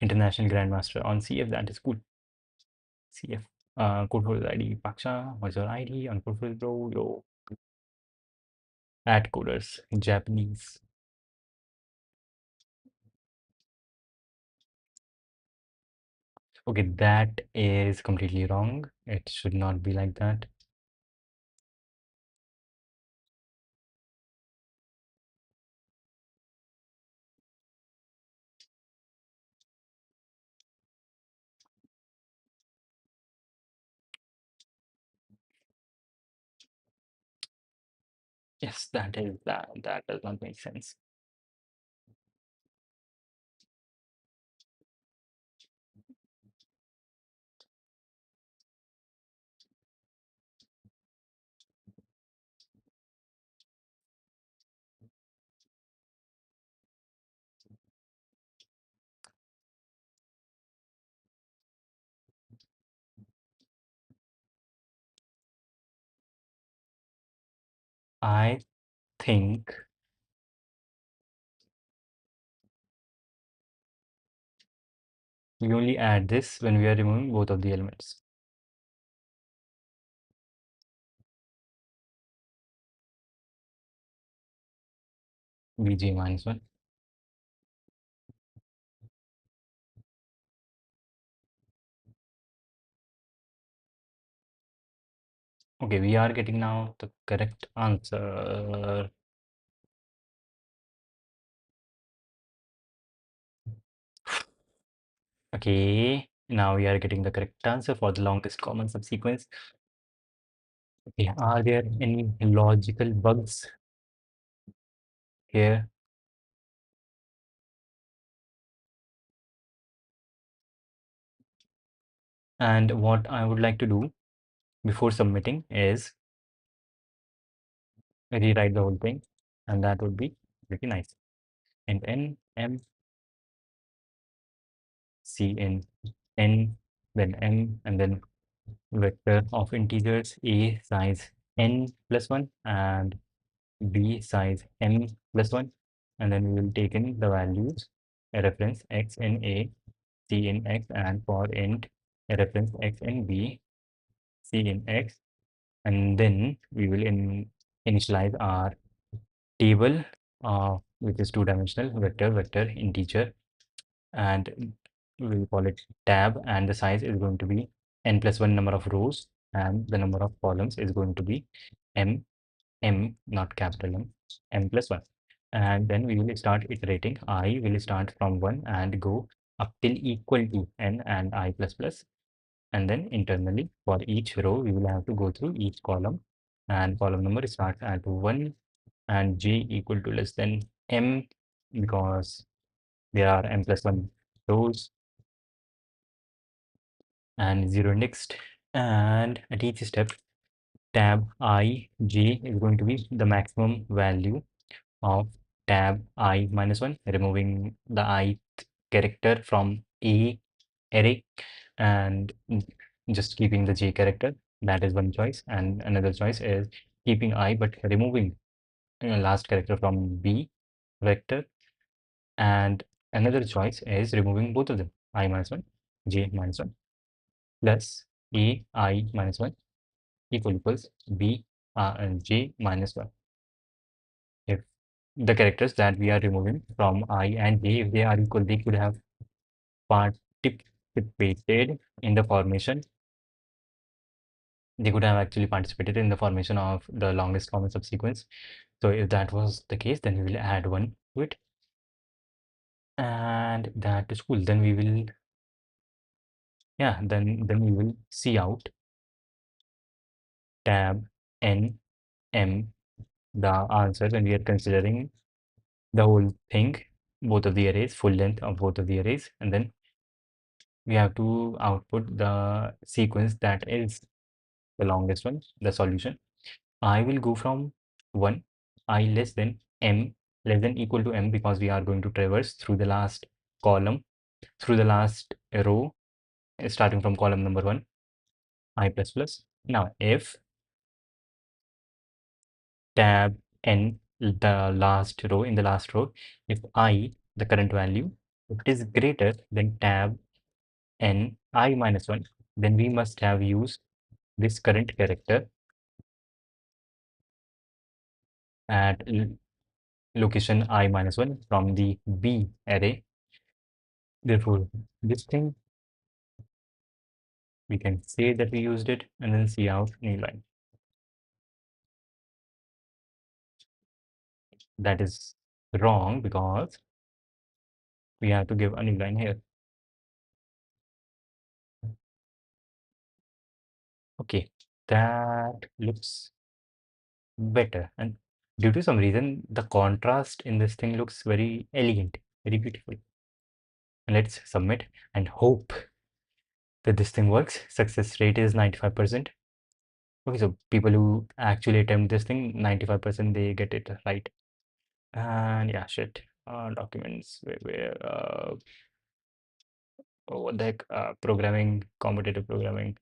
International Grandmaster on CF. That is cool. CF. Code for ID. Paksha, what's your ID? On code for bro, yo. At coders, Japanese. Okay, that is completely wrong. It should not be like that. Yes, that is that. That does not make sense. I think we only add this when we are removing both of the elements. Bj minus 1. Okay, we are getting now the correct answer. Okay, now we are getting the correct answer for the longest common subsequence. Okay, are there any logical bugs here? And what I would like to do before submitting is rewrite the whole thing, and that would be pretty nice. And n, m, c in n, then m, and then vector of integers a size n plus 1 and b size m plus 1, and then we will take in the values a reference x in a, c in x, and for int a reference x in b, c in x, and then we will initialize our table, which is two-dimensional vector integer, and we'll call it tab, and the size is going to be n plus 1 number of rows, and the number of columns is going to be m, not capital m plus 1. And then we will start iterating. I will start from 1 and go up till equal to n and I plus plus. And then internally for each row, we will have to go through each column, and column number starts at 1 and j equal to less than m, because there are m plus 1 rows and 0 next. And at each step, tab I j is going to be the maximum value of tab I minus 1, removing the ith character from a array and just keeping the j character. That is one choice, and another choice is keeping I but removing last character from b vector, and another choice is removing both of them, I minus 1, j minus 1, plus a I minus 1 equals b and j minus 1. If the characters that we are removing from I and j, if they are equal, they could have participated in the formation. They could have actually participated in the formation of the longest common subsequence. So if that was the case, then we will add 1 to it, and that is cool. Then we will, yeah, then we will see out tab n m, the answer when we are considering the whole thing, both of the arrays, full length of both of the arrays, and then we have to output the sequence that is the longest one, the solution. I will go from 1, I less than m less than equal to m, because we are going to traverse through the last column, through the last row, starting from column number 1, I plus plus. Now, if tab n, the last row, in the last row, if I, the current value, if it is greater than tab n I minus 1, then we must have used this current character at location I minus 1 from the B array. Therefore, this thing, we can say that we used it and then see out new line. That is wrong, because we have to give a new line here. Okay, that looks better. And due to some reason, the contrast in this thing looks very elegant, very beautiful. Let's submit and hope that this thing works. Success rate is 95%. Okay, so people who actually attempt this thing, 95% they get it right. And yeah, shit. Documents where oh, what the heck? Programming, competitive programming,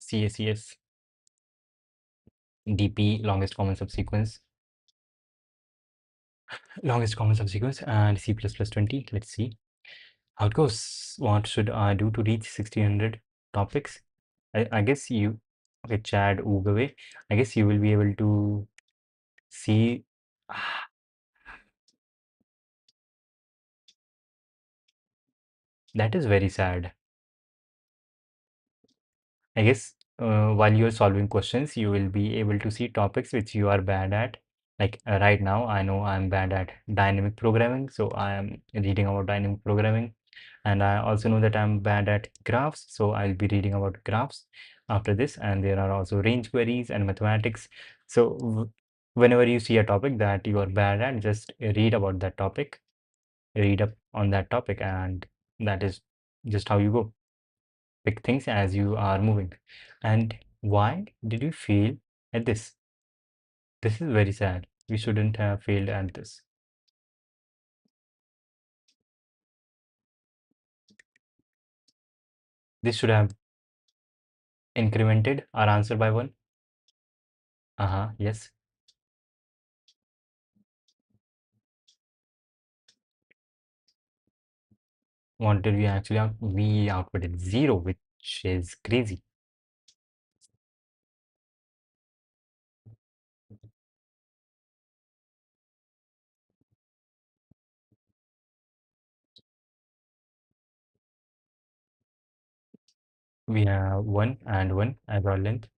CACS, DP, longest common subsequence, and C++ 20. Let's see how it goes. What should I do to reach 1600 topics? I guess you, okay, Chad Ugave, I guess you will be able to see. That is very sad. I guess while you're solving questions, you will be able to see topics which you are bad at. Like right now, I know I'm bad at dynamic programming, so I am reading about dynamic programming. And I also know that I'm bad at graphs, so I'll be reading about graphs after this. And there are also range queries and mathematics. So whenever you see a topic that you are bad at, just read about that topic, read up on that topic, and that is just how you go. Pick things as you are moving. And why did you fail at this? This is very sad. We shouldn't have failed at this. This should have incremented our answer by one. Yes. What did we actually out? We outputted 0, which is crazy. We have 1 and 1 as our length.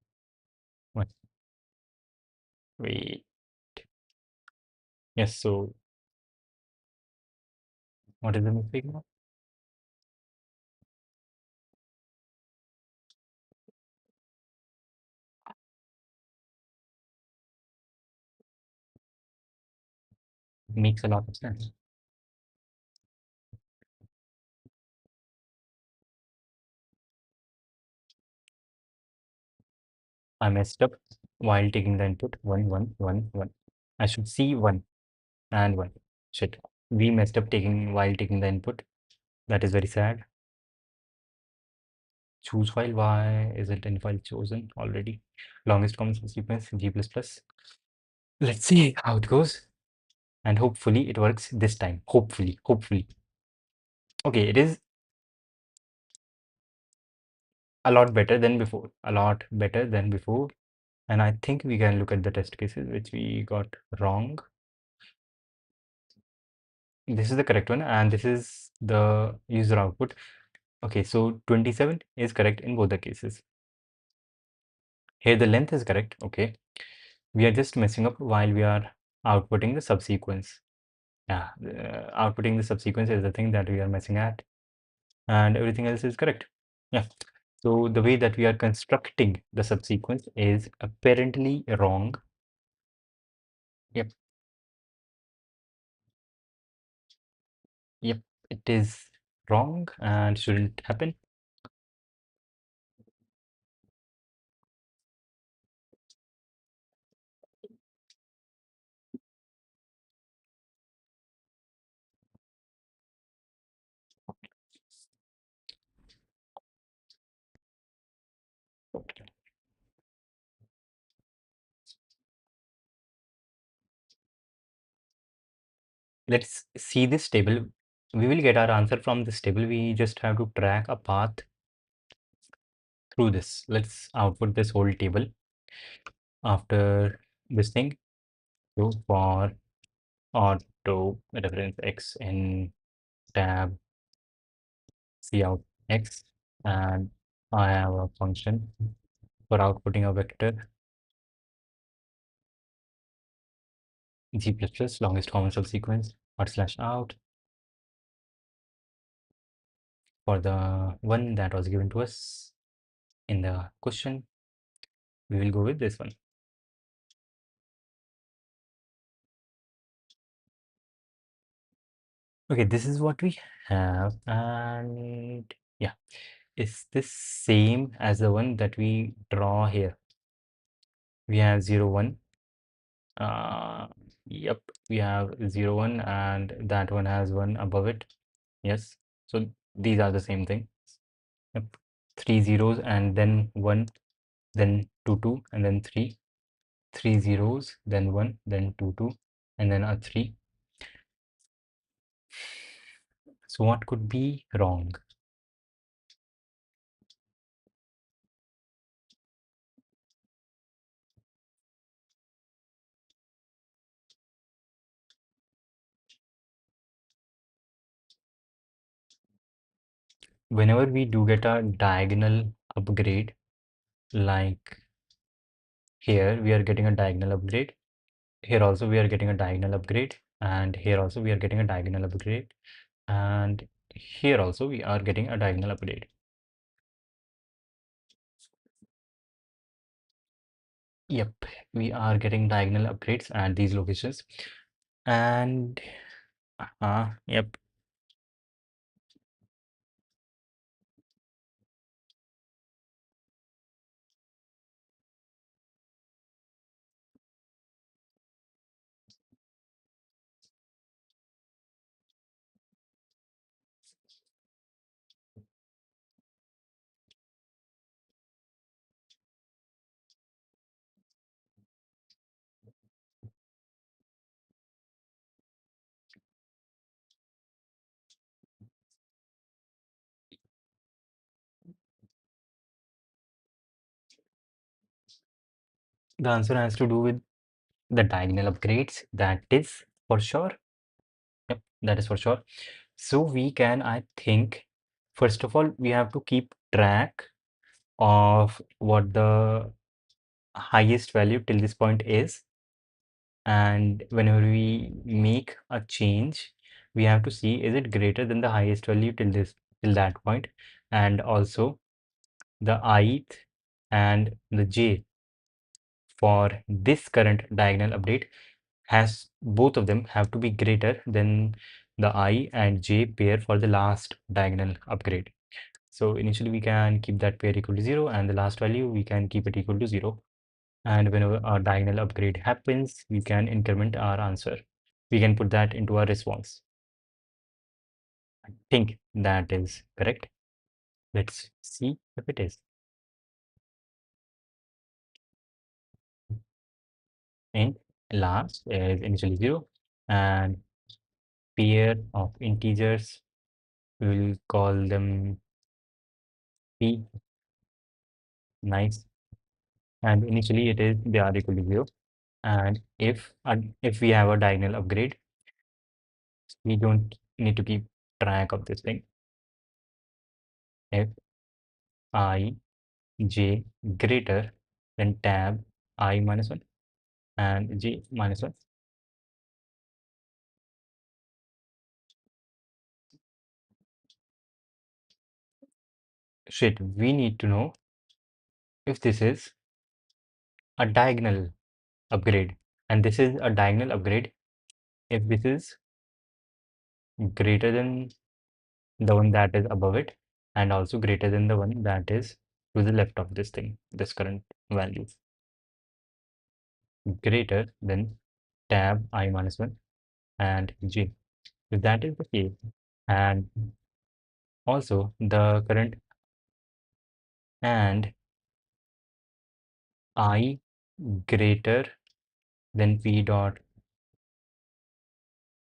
What? Wait. Yes, so what is the mistake now? Makes a lot of sense. I messed up while taking the input 1, 1, 1, 1. I should see 1 and 1. Shit. We messed up taking while taking the input. That is very sad. Choose file. Why isn't any file chosen already? Longest common subsequence G++. Let's see how it goes. And hopefully it works this time. Hopefully, hopefully. Okay, it is a lot better than before. A lot better than before. And I think we can look at the test cases which we got wrong. This is the correct one, and this is the user output. Okay, so 27 is correct in both the cases. Here the length is correct. Okay, we are just messing up while we are outputting the subsequence. Yeah, outputting the subsequence is the thing that we are messing at, and everything else is correct. Yeah, so the way that we are constructing the subsequence is apparently wrong. Yep, yep, it is wrong and shouldn't happen. Let's see this table. We will get our answer from this table. We just have to track a path through this. Let's output this whole table after this thing. So for auto reference x in tab cout x, and I have a function for outputting a vector G++ longest common subsequence /out for the one that was given to us in the question. We will go with this one. Okay, this is what we have, and yeah, is this same as the one that we draw here? We have 0, 1. Yep, we have 0, 1, and that one has 1 above it. Yes, so these are the same thing. Yep, 3 zeros and then 1, then 2, 2, and then 3. 3 zeros, then 1, then 2, 2, and then a 3. So what could be wrong? Whenever we do get a diagonal upgrade, like here we are getting a diagonal upgrade, here also we are getting a diagonal upgrade, and here also we are getting a diagonal upgrade, and here also we are getting a diagonal upgrade. Yep, we are getting diagonal upgrades at these locations. And yep, the answer has to do with the diagonal upgrades. That is for sure. Yep, that is for sure. So we can, I think, first of all, we have to keep track of what the highest value till this point is. And whenever we make a change, we have to see is it greater than the highest value till that point, and also the ith and the j for this current diagonal update has both of them have to be greater than the I and j pair for the last diagonal upgrade. So initially we can keep that pair equal to 0 and the last value we can keep it equal to 0. And whenever a diagonal upgrade happens, we can increment our answer. We can put that into our response. I think that is correct. Let's see if it is. Int last is initially 0 and pair of integers, we will call them p. Nice. And initially it is they are equal to 0. And if we have a diagonal upgrade, we don't need to keep track of this thing. If I j greater than tab I minus 1 and j minus 1. Shit, we need to know if this is a diagonal upgrade, and this is a diagonal upgrade if this is greater than the one that is above it and also greater than the one that is to the left of this thing, this current value, greater than tab I minus 1 and j. If that is the case, and also the current and I greater than p dot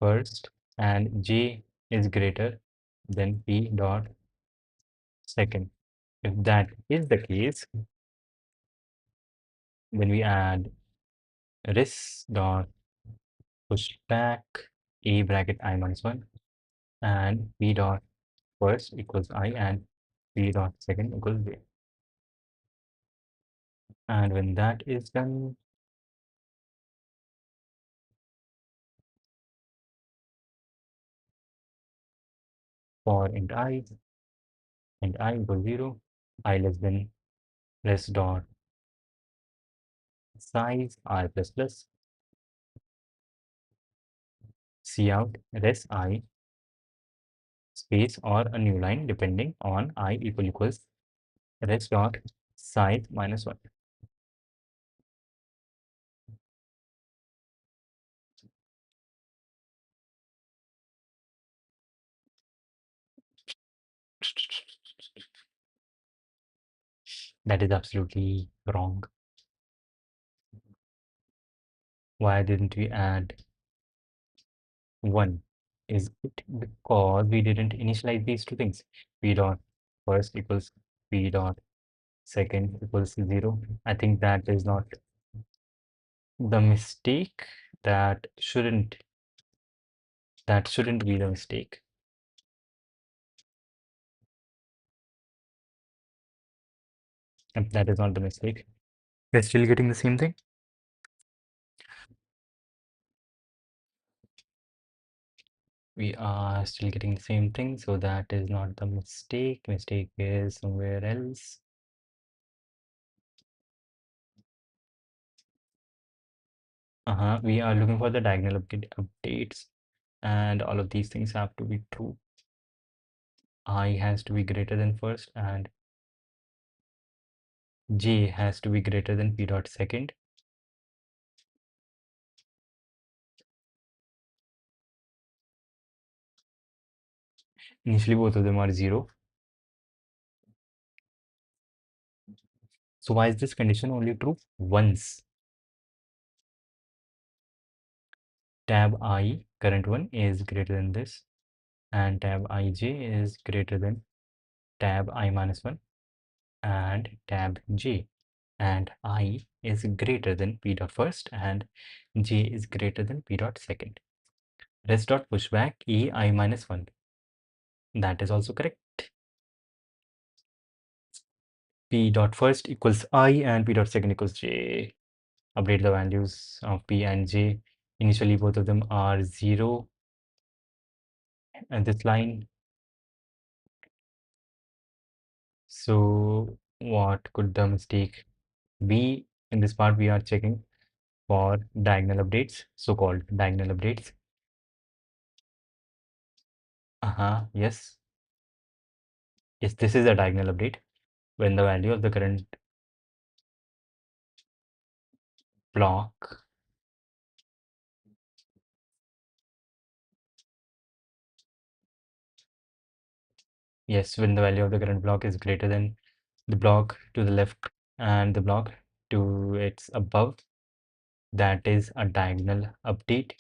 first and j is greater than p dot second. If that is the case, then we add ris dot push back a bracket I minus 1 and p dot first equals I and p dot second equals j. And when that is done, for int I and I equals 0, I less than res dot size I plus plus cout res I space or a new line depending on I equals res dot size minus 1. That is absolutely wrong. Why didn't we add 1? Is it because we didn't initialize these two things? P dot first equals P dot second equals 0. I think that is not the mistake. That shouldn't be the mistake. And that is not the mistake. We're still getting the same thing. We are still getting the same thing, so that is not the mistake. Mistake is somewhere else. We are looking for the diagonal updates, and all of these things have to be true. I has to be greater than first, and j has to be greater than p dot second. Initially, both of them are 0. So why is this condition only true once? Tab I, current one, is greater than this, and tab ij is greater than tab I minus 1 and tab j, and I is greater than p dot first and j is greater than p dot second. Rest dot pushback e I minus 1. That is also correct. P dot first equals I and P dot second equals J. Update the values of P and J. Initially, both of them are 0. And this line. So what could the mistake be? In this part, we are checking for diagonal updates, so-called diagonal updates. Yes. Yes, this is a diagonal update when the value of the current block yes, when the value of the current block is greater than the block to the left and the block to its above, that is a diagonal update.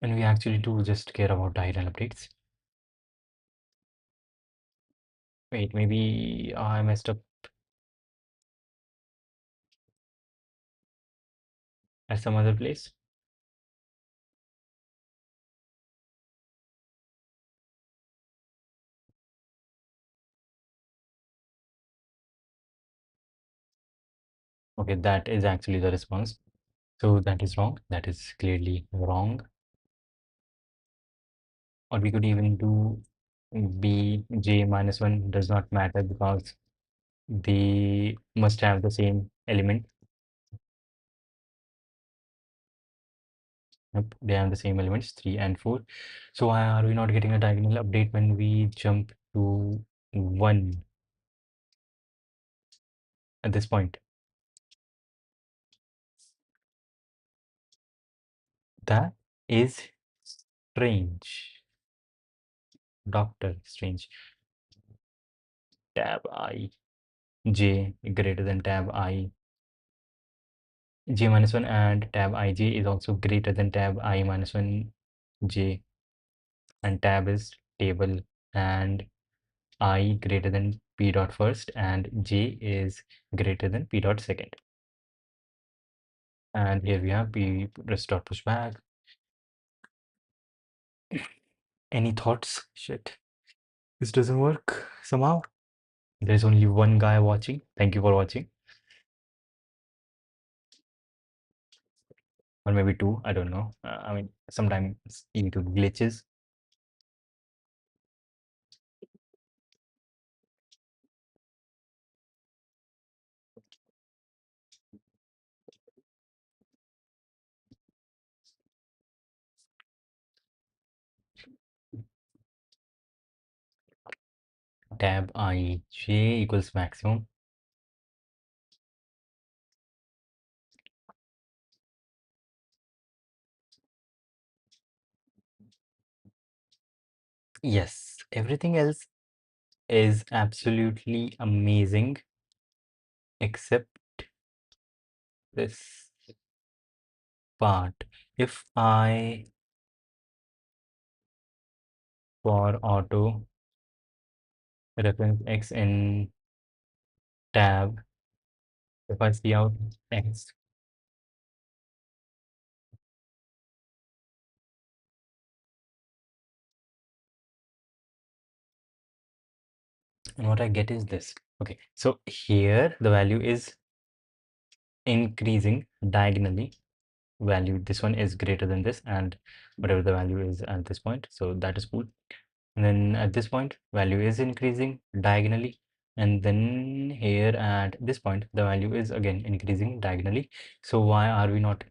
And we actually do just care about diagonal updates. Wait, maybe I messed up at some other place. Okay, that is actually the response. So that is wrong. That is clearly wrong. Or we could even do b j minus 1 does not matter because they must have the same element. Nope, they have the same elements 3 and 4. So why are we not getting a diagonal update when we jump to 1 at this point? That is strange. Doctor Strange. Tab I j greater than tab I j minus 1 and tab ij is also greater than tab I minus 1 j, and tab is table and I greater than p dot first and j is greater than p dot second. And here we have p rest dot pushback. Any thoughts? Shit. This doesn't work somehow. There's only one guy watching. Thank you for watching. Or maybe two. I don't know. I mean, sometimes YouTube glitches. Tab I j equals maximum. Yes, everything else is absolutely amazing except this part. If I for auto reference x in tab, if I see out x, and what I get is this. Okay, so here the value is increasing diagonally value, this one is greater than this, and whatever the value is at this point, so that is cool. And then at this point, value is increasing diagonally, and then here at this point, the value is again increasing diagonally. So why are we not?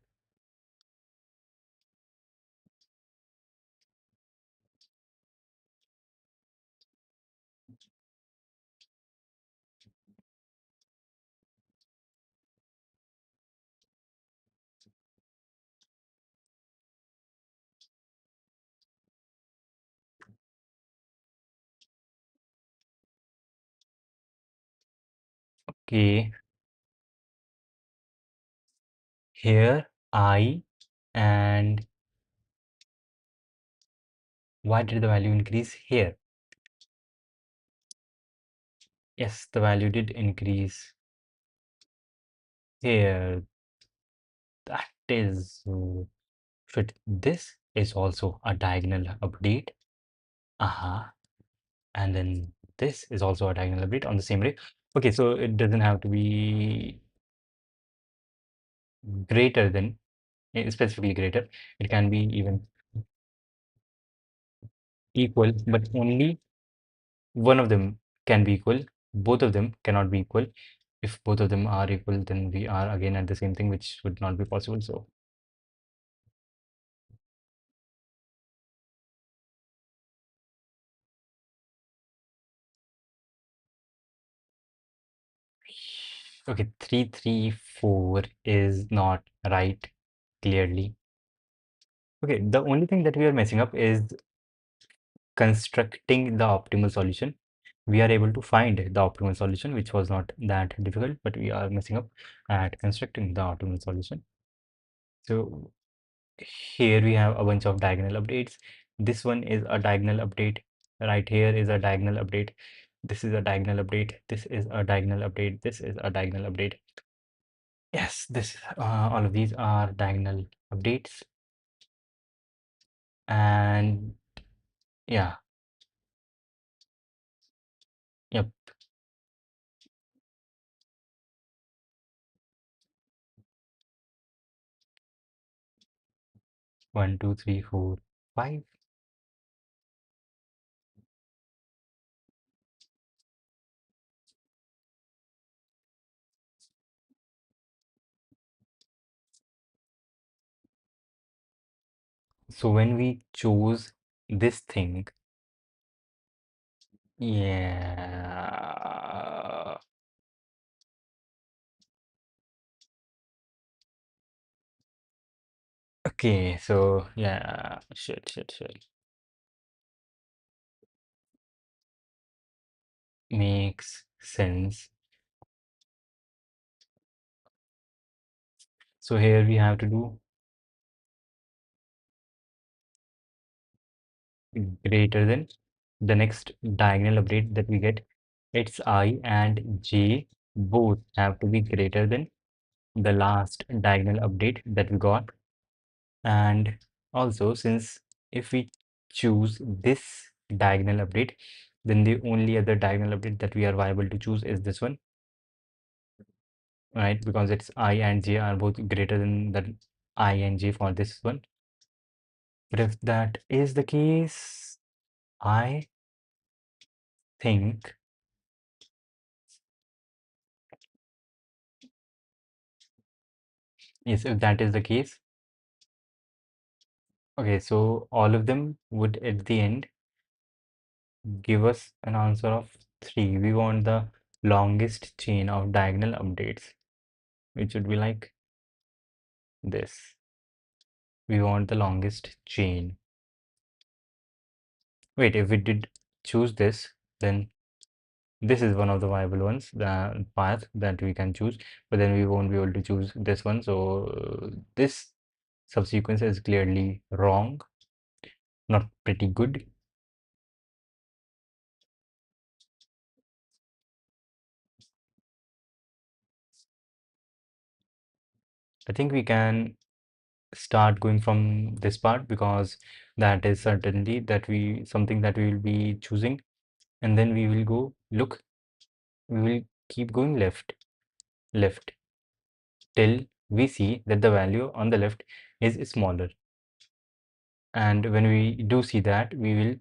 Okay, here I, and why did the value increase here? Yes, the value did increase here. That is, should this is also a diagonal update. And then this is also a diagonal update on the same ray. Okay, so it doesn't have to be greater than, specifically greater. It can be even equal, but only one of them can be equal. Both of them cannot be equal. If both of them are equal, then we are again at the same thing, which would not be possible. So okay, 334 is not right, clearly. Okay, the only thing that we are messing up is constructing the optimal solution. We are able to find the optimal solution, which was not that difficult, but we are messing up at constructing the optimal solution. So here we have a bunch of diagonal updates. This one is a diagonal update. Right here is a diagonal update. This is a diagonal update. This is a diagonal update. This is a diagonal update. Yes, this all of these are diagonal updates. And yeah, yep. 1, 2, 3, 4, 5. So when we choose this thing, yeah. Okay, so yeah, shit. Makes sense. So here we have to do greater than the next diagonal update that we get. Its I and j both have to be greater than the last diagonal update that we got. And also, since if we choose this diagonal update, then the only other diagonal update that we are viable to choose is this one, right? Because its I and j are both greater than the I and j for this one. But if that is the case, I think, yes, if that is the case, okay, so all of them would at the end give us an answer of 3. We want the longest chain of diagonal updates, which would be like this. We want the longest chain. Wait, if we did choose this, then this is one of the viable ones, the path that we can choose, but then we won't be able to choose this one. So this subsequence is clearly wrong, not pretty good. I think we can start going from this part because that is certainly that we something that we will be choosing, and then we will go look, we will keep going left till we see that the value on the left is smaller. And when we do see that, we will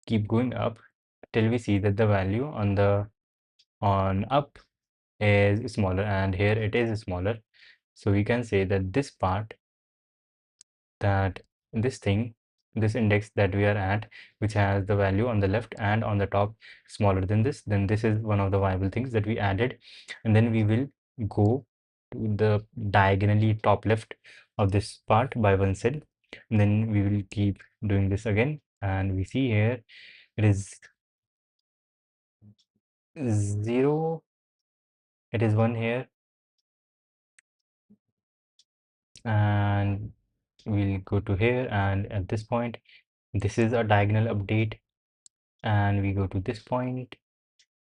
keep going up till we see that the value on the on up is smaller, and here it is smaller. So we can say that this part, that this thing, this index that we are at, which has the value on the left and on the top smaller than this, then this is one of the viable things that we added. And then we will go to the diagonally top left of this part by one cell, and then we will keep doing this again, and we see here it is 0, it is 1 here, and we'll go to here, and at this point this is a diagonal update, and we go to this point,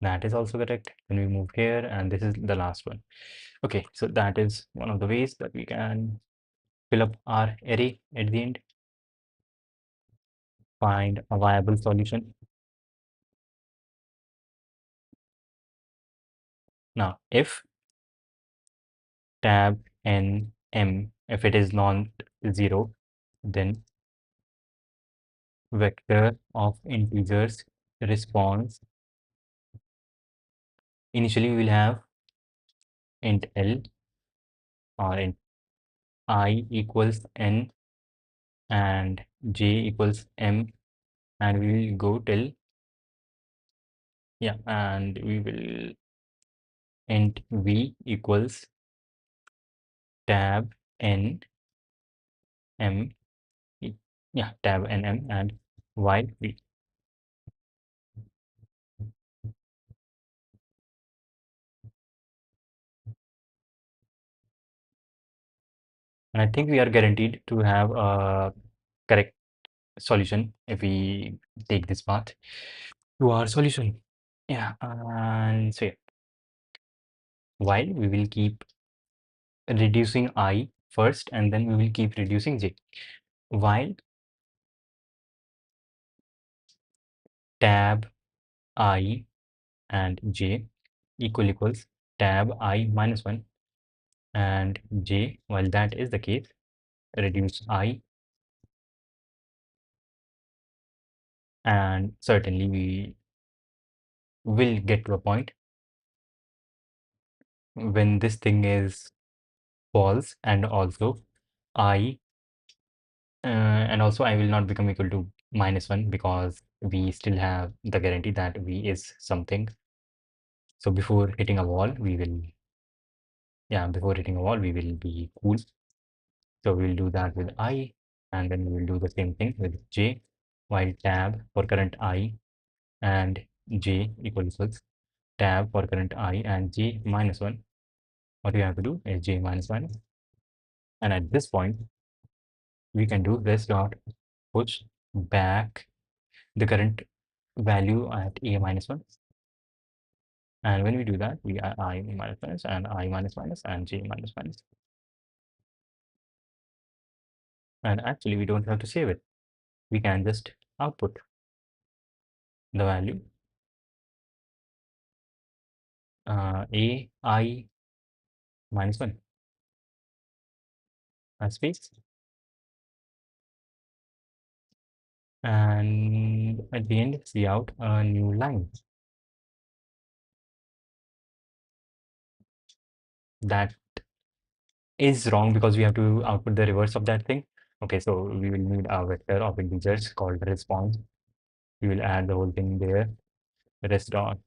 that is also correct. Then we move here, and this is the last one. Okay, so that is one of the ways that we can fill up our array at the end, find a viable solution. Now if tab n m, if it is non-zero, then vector of integers response, initially we will have int l or int I equals n and j equals m, and we will go till, yeah, and we will int v equals tab n m, yeah, tab n m, and while v. And I think we are guaranteed to have a correct solution if we take this path to our solution. Yeah, and so yeah, while we will keep reducing I first, and then we will keep reducing j. While tab I and j equals tab I minus 1 and j, while that is the case, reduce I, and certainly we will get to a point when this thing is false, and also I and also I will not become equal to -1, because we still have the guarantee that v is something. So before hitting a wall, we will, yeah, before hitting a wall, we will be cool. So we'll do that with I, and then we will do the same thing with j, while tab for current I and j equals tab for current I and j minus 1. What we have to do is j minus 1. And at this point, we can do this dot push back the current value at a minus 1. And when we do that, we add I minus minus and I minus minus and j minus minus. And actually, we don't have to save it. We can just output the value a I minus 1 as space. And at the end, see out a new line. That is wrong because we have to output the reverse of that thing. Okay, so we will need a vector of integers called response. We will add the whole thing there. Rest dot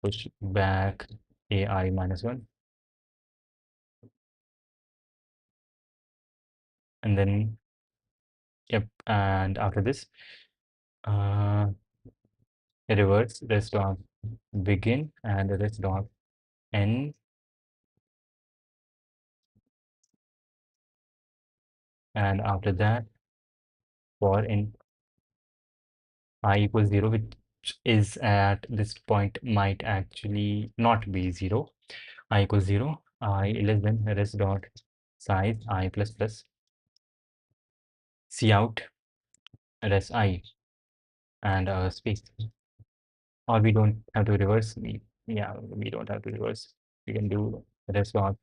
push back ai minus 1. And then, yep, and after this, reverse rest dot begin and rest dot end, and after that for in I equals 0, which is at this point might actually not be 0. I equals 0, I less than rest dot size I plus plus cout res I and space. Or we don't have to reverse. Yeah, we don't have to reverse. We can do rest dot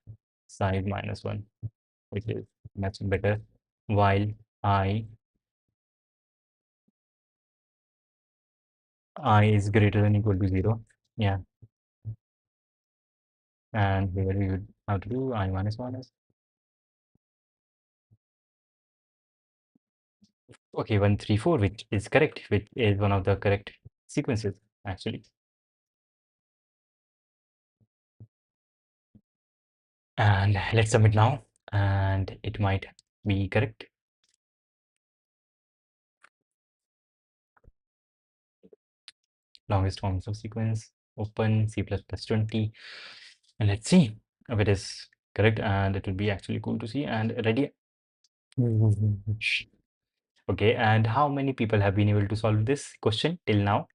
size minus 1. which is much better, while I I is greater than equal to 0. Yeah, and here we would have to do I minus 1 is okay, 1, 3, 4, which is correct, which is one of the correct sequences actually. And let's submit now, and it might be correct. Longest forms of sequence, open C++20, and let's see if it is correct, and it will be actually cool to see and ready. Okay, and how many people have been able to solve this question till now?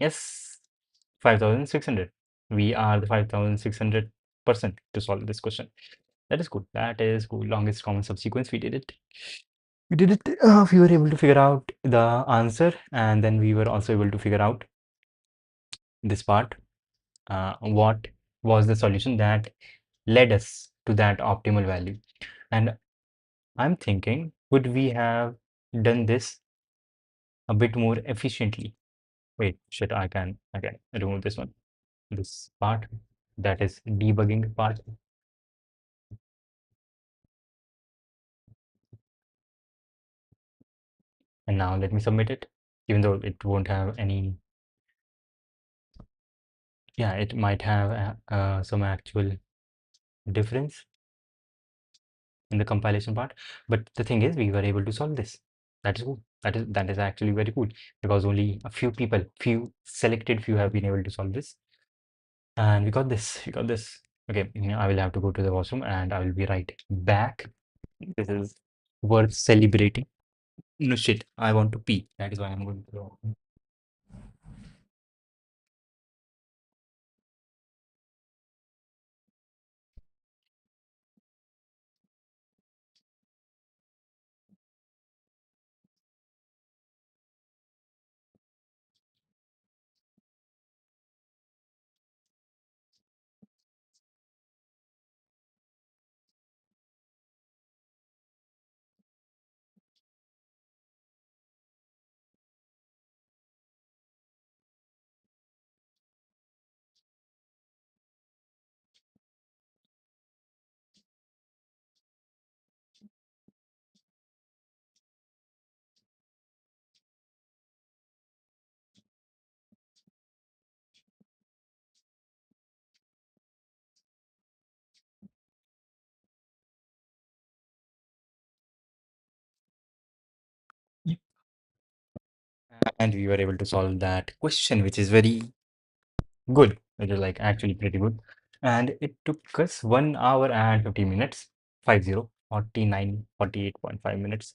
Yes, 5,600. We are the 5,600% to solve this question. That is good. That is good. Longest common subsequence. We did it. We did it. We were able to figure out the answer, and then we were also able to figure out this part. What was the solution that led us to that optimal value? And I'm thinking, would we have done this a bit more efficiently? Wait, shit, I can remove this one. This part, that is debugging part. And now let me submit it, even though it won't have any, yeah, it might have some actual difference in the compilation part. But the thing is, we were able to solve this. That is cool. That is actually very cool, because only a few people, few selected few have been able to solve this. And we got this. We got this. Okay, I will have to go to the washroom and I will be right back. This is worth celebrating. No shit, I want to pee. That is why I'm going to the washroom. And we were able to solve that question, which is very good. It is like actually pretty good. And it took us 1 hour and 50 minutes, 48.5 minutes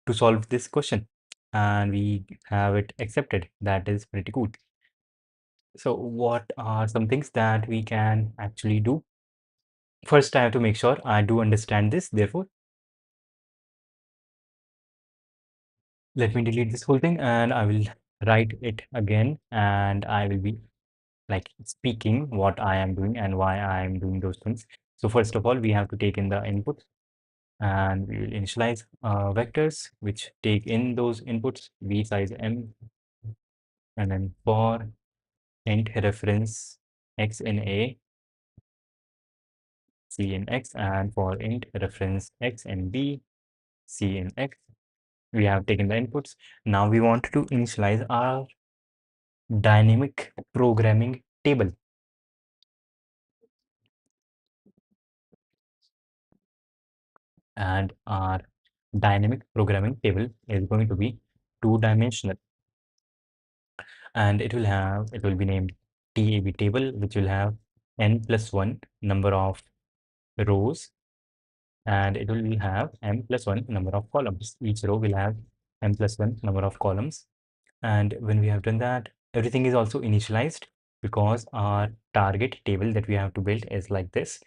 to solve this question. And we have it accepted. That is pretty cool. So what are some things that we can actually do? First, I have to make sure I do understand this. Therefore, let me delete this whole thing and I will write it again, and I will be like speaking what I am doing and why I am doing those things. So first of all, we have to take in the input, and we will initialize vectors which take in those inputs v size m, and then for int reference x in a, c in x, and for int reference x in b, c in x. We have taken the inputs. Now we want to initialize our dynamic programming table, and our dynamic programming table is going to be two-dimensional, and it will be named tab table, which will have n plus 1 number of rows, and it will have m plus 1 number of columns. Each row will have m plus 1 number of columns. And when we have done that, everything is also initialized, because our target table that we have to build is like this.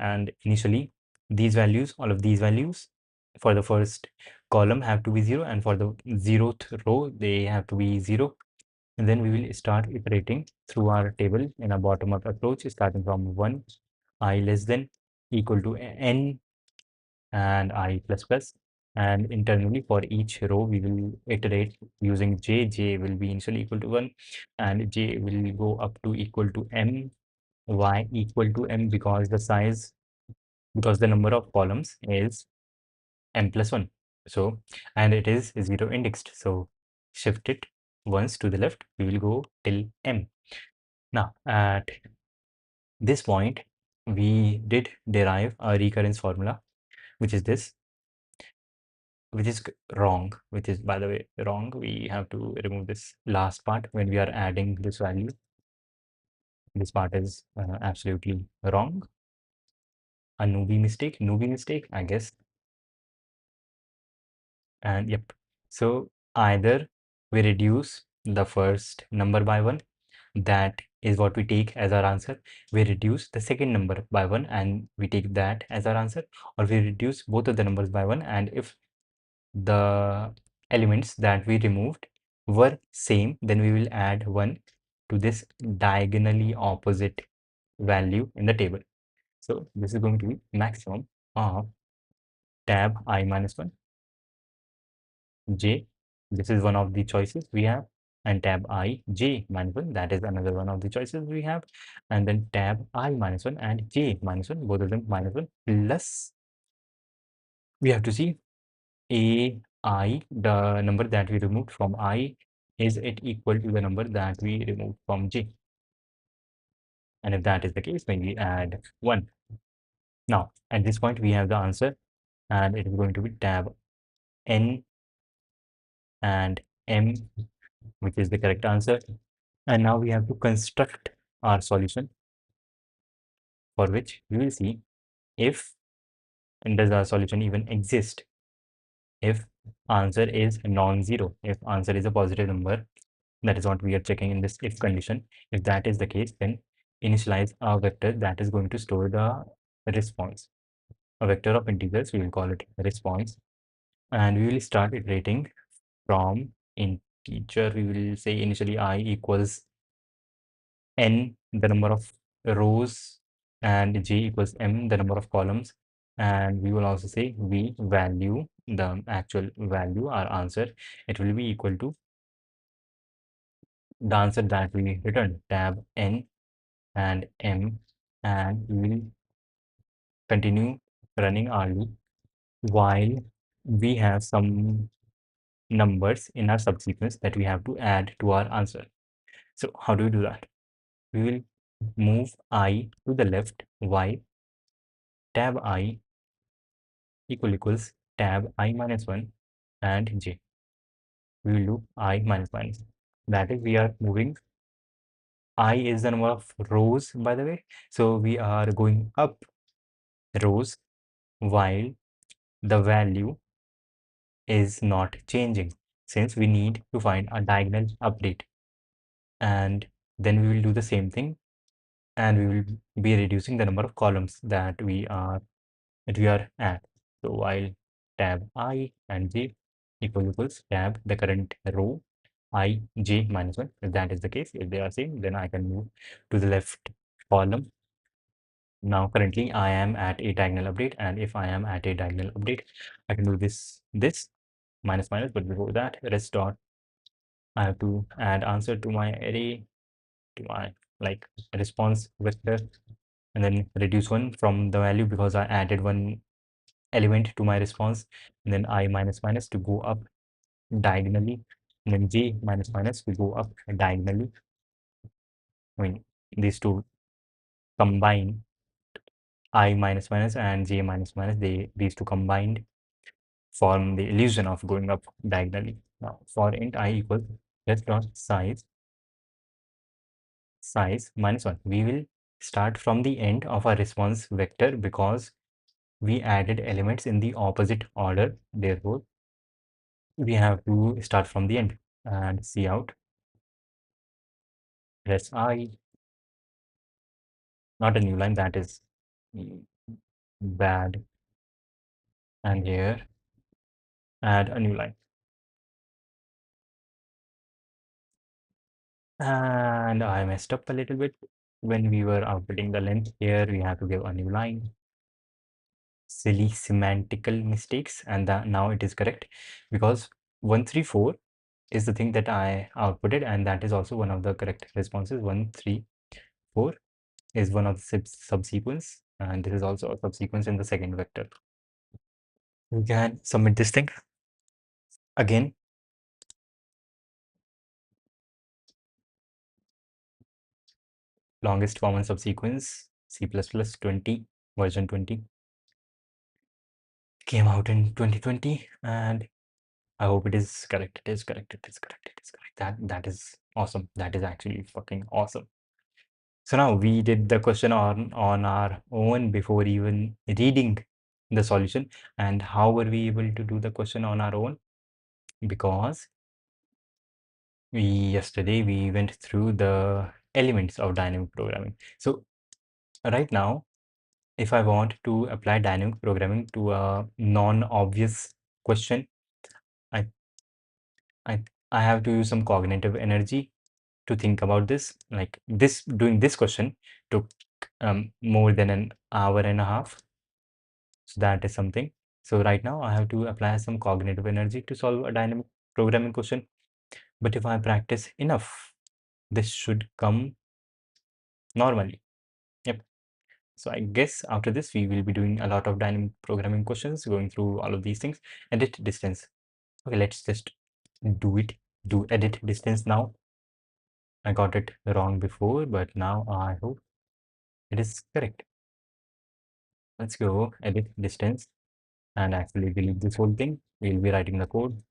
And initially, these values, all of these values for the first column have to be 0, and for the 0th row, they have to be 0. And then we will start iterating through our table in a bottom-up approach, starting from 1, I less than equal to n and I plus plus. And internally for each row, we will iterate using j. J will be initially equal to 1, and j will go up to equal to m, y equal to m, because the number of columns is m plus 1. So, and it is 0 indexed. So, shift it once to the left, we will go till m. Now, at this point, we did derive a recurrence formula, which is this, which is wrong, which is, by the way, wrong. We have to remove this last part when we are adding this value. This part is absolutely wrong. A newbie mistake, I guess. And yep. So either we reduce the first number by 1, that is what we take as our answer. We reduce the second number by 1 and we take that as our answer, or we reduce both of the numbers by 1, and if the elements that we removed were same, then we will add 1 to this diagonally opposite value in the table. So this is going to be maximum of tab I minus 1 j. This is one of the choices we have, and tab I j minus 1, that is another one of the choices we have, and then tab I minus 1 and j minus 1, both of them minus 1, plus we have to see I, the number that we removed from I, is it equal to the number that we removed from j? And if that is the case, then we add 1. Now, at this point, we have the answer, and it is going to be tab n and m, which is the correct answer. And now we have to construct our solution, for which we will see if, and does our solution even exist, if answer is non-zero, if answer is a positive number. That is what we are checking in this if condition. If that is the case, then initialize a vector that is going to store the response. A vector of integers, we will call it response. And we will start iterating from integer. We will say initially I equals n, the number of rows, and j equals m, the number of columns. And we will also say v value, the actual value, our answer, it will be equal to the answer that we return, tab n and m, and we will continue running our loop while we have some numbers in our subsequence that we have to add to our answer. So how do we do that? We will move I to the left while tab I equals tab I minus 1 and j. We will do I minus minus. That is, we are moving. I is the number of rows, by the way. So we are going up rows while the value is not changing, since we need to find a diagonal update. And then we will do the same thing, and we will be reducing the number of columns that we are at. So while tab I and j equals tab the current row I j minus 1, if that is the case, if they are same, then I can move to the left column. Now currently I am at a diagonal update, and if I am at a diagonal update, I can do this minus minus, but before that, rest dot, I have to add answer to my array, to my like response vector, and then reduce 1 from the value because I added one element to my response, and then I minus minus to go up diagonally, and then j minus minus to go up diagonally. I mean, these two combine, I minus minus and j minus minus, these two combined form the illusion of going up diagonally. Now for int I equals let's dot size minus 1. We will start from the end of our response vector because we added elements in the opposite order. Therefore, we have to start from the end, and see out press I, not a new line, that is bad, and here add a new line. And I messed up a little bit when we were outputting the length. Here we have to give a new line. silly semantical mistakes, and that now it is correct because 134 is the thing that I outputted, and that is also one of the correct responses. 134 is one of the subsequence, and this is also a subsequence in the second vector. We can submit this thing again. Longest common subsequence, C++ 20, version 20, came out in 2020, and I hope it is correct. It is correct. It is correct. It is correct. That is awesome. That is actually fucking awesome. So now we did the question on our own before even reading the solution. And how were we able to do the question on our own? Because yesterday we went through the elements of dynamic programming. So right now, if I want to apply dynamic programming to a non-obvious question, I I I have to use some cognitive energy to think about this. Like this, doing this question took more than an hour and a half. So that is something. So right now I have to apply some cognitive energy to solve a dynamic programming question. But if I practice enough, this should come normally. Yep. So I guess after this, we will be doing a lot of dynamic programming questions, going through all of these things. Edit distance. Okay, let's just do it. Do edit distance now. I got it wrong before, but now I hope it is correct. Let's go edit distance and actually delete this whole thing. We'll be writing the code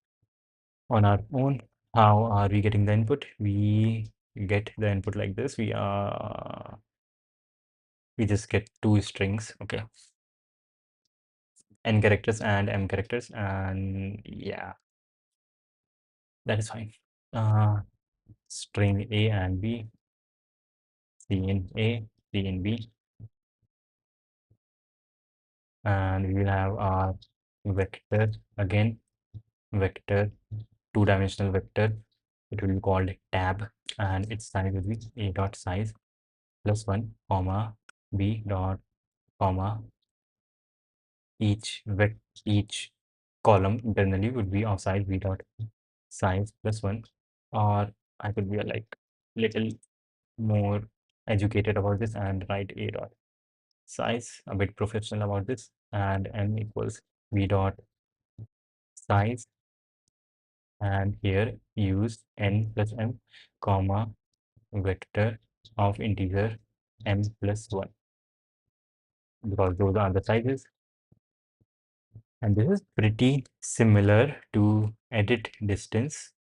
on our own. How are we getting the input? We get the input like this. We just get two strings. Okay, n characters and m characters, and yeah, that is fine. String a and b, c in a, c in b, and we will have our vector again, vector, two-dimensional vector. It will be called tab, and its size will be a dot size plus 1 comma b dot comma each column internally would be of size b dot size plus 1, or I could be like little more educated about this and write a dot size, a bit professional about this, and m equals b dot size, and here use n plus m comma vector of integer m plus 1, because those are the sizes. And this is pretty similar to edit distance,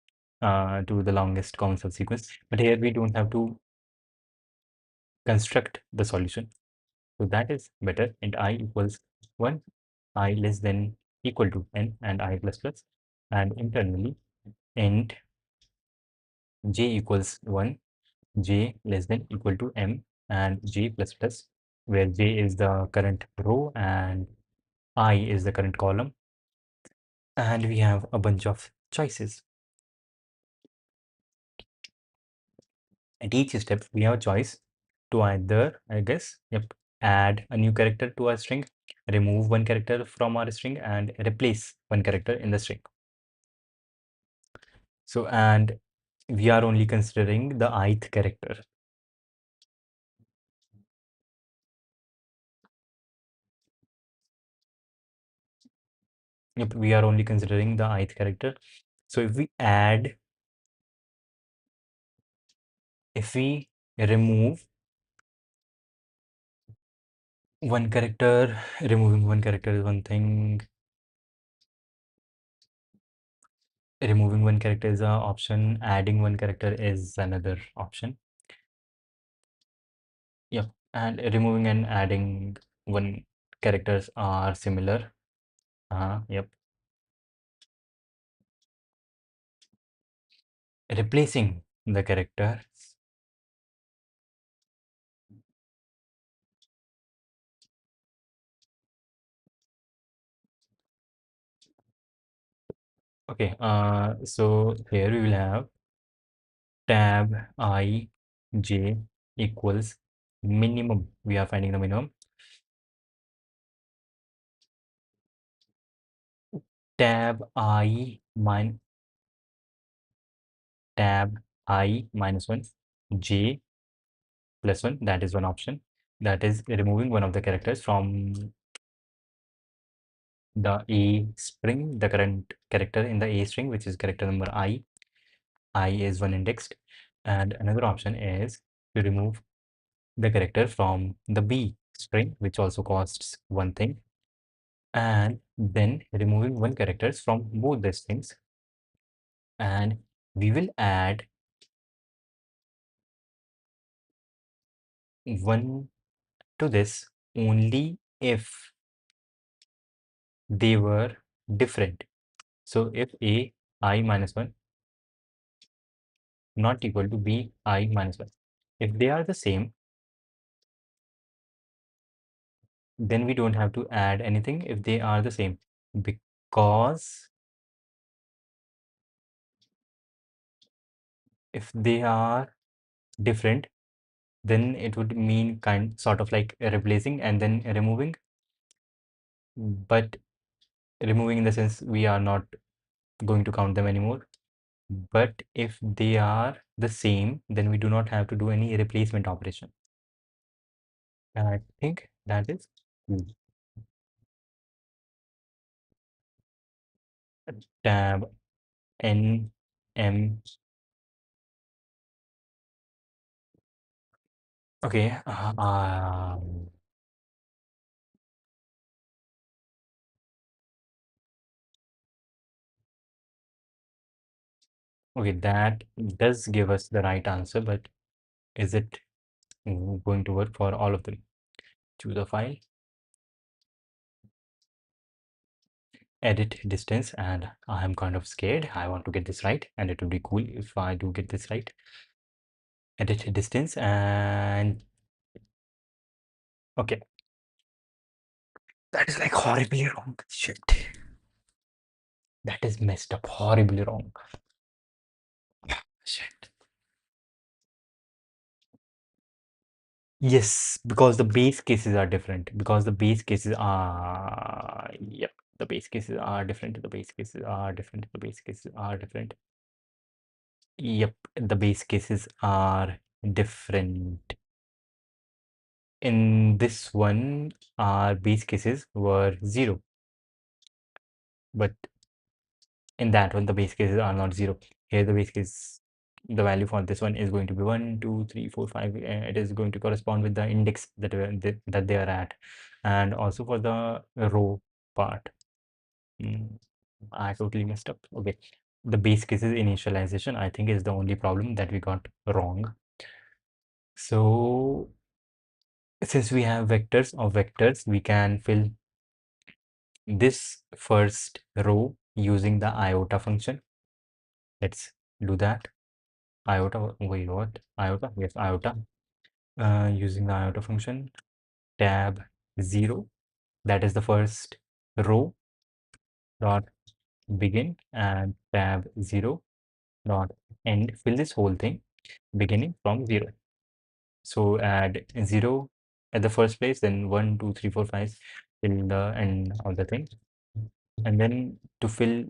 to the longest common subsequence, but here we don't have to construct the solution. So that is better. And I equals 1, I less than equal to n, and I plus plus, and internally int j equals 1, j less than equal to m, and j plus plus, where j is the current row and I is the current column, and we have a bunch of choices. At each step, we have a choice to either, I guess, yep, add a new character to our string, remove one character from our string, and replace one character in the string. So, and we are only considering the ith character. Yep, we are only considering the ith character. So if we remove one character, removing one character is one thing. Removing one character is an option. Adding one character is another option. Yep, and removing and adding one characters are similar. Yep. Replacing the character. Okay, so here we will have tab I j equals minimum. We are finding the minimum. tab tab I minus 1 j plus 1, that is one option. That is removing one of the characters from the A string, the current character in the A string, which is character number I. I is one indexed. And another option is to remove the character from the B string, which also costs one thing. And then removing one characters from both the strings. And we will add one to this only if they were different. So if A I minus 1 not equal to B I minus 1. If they are the same, then we don't have to add anything if they are the same, because if they are different, then it would mean kind sort of like replacing and then removing, but removing in the sense we are not going to count them anymore. But if they are the same, then we do not have to do any replacement operation. And I think that is tab n m. Okay. Okay, that does give us the right answer, but is it going to work for all of them? Choose a file, edit distance, and I am kind of scared. I want to get this right, and it would be cool if I do get this right. Edit distance, and okay. That is like horribly wrong. Shit. That is messed up, horribly wrong. Shit. Yes, because the base cases are different. Because the base cases are, yep, the base cases are different. The base cases are different. The base cases are different. Yep, the base cases are different. In this one, our base cases were 0, but in that one, the base cases are not 0. Here, the base case, the value for this one is going to be 1, 2, 3, 4, 5. It is going to correspond with the index that that they are at, and also for the row part. I totally messed up. Okay, the base cases initialization, I think, is the only problem that we got wrong. So since we have vectors of vectors, we can fill this first row using the iota function. Let's do that. Iota, wait, what? Iota? Yes, iota. Using the iota function, tab 0, that is the first row, dot begin, and tab 0 dot end. Fill this whole thing beginning from 0. So add 0 at the first place, then 1, 2, 3, 4, 5 till the end of the thing. And then to fill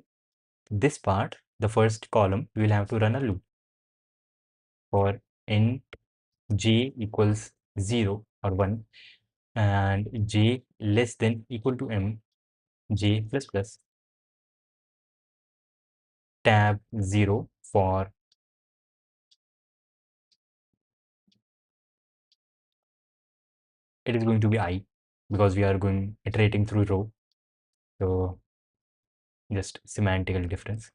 this part, the first column, we will have to run a loop for n j equals 0 or 1 and j less than equal to m j plus plus tab 0 for it is going to be I, because we are going iterating through row. So just semantical difference.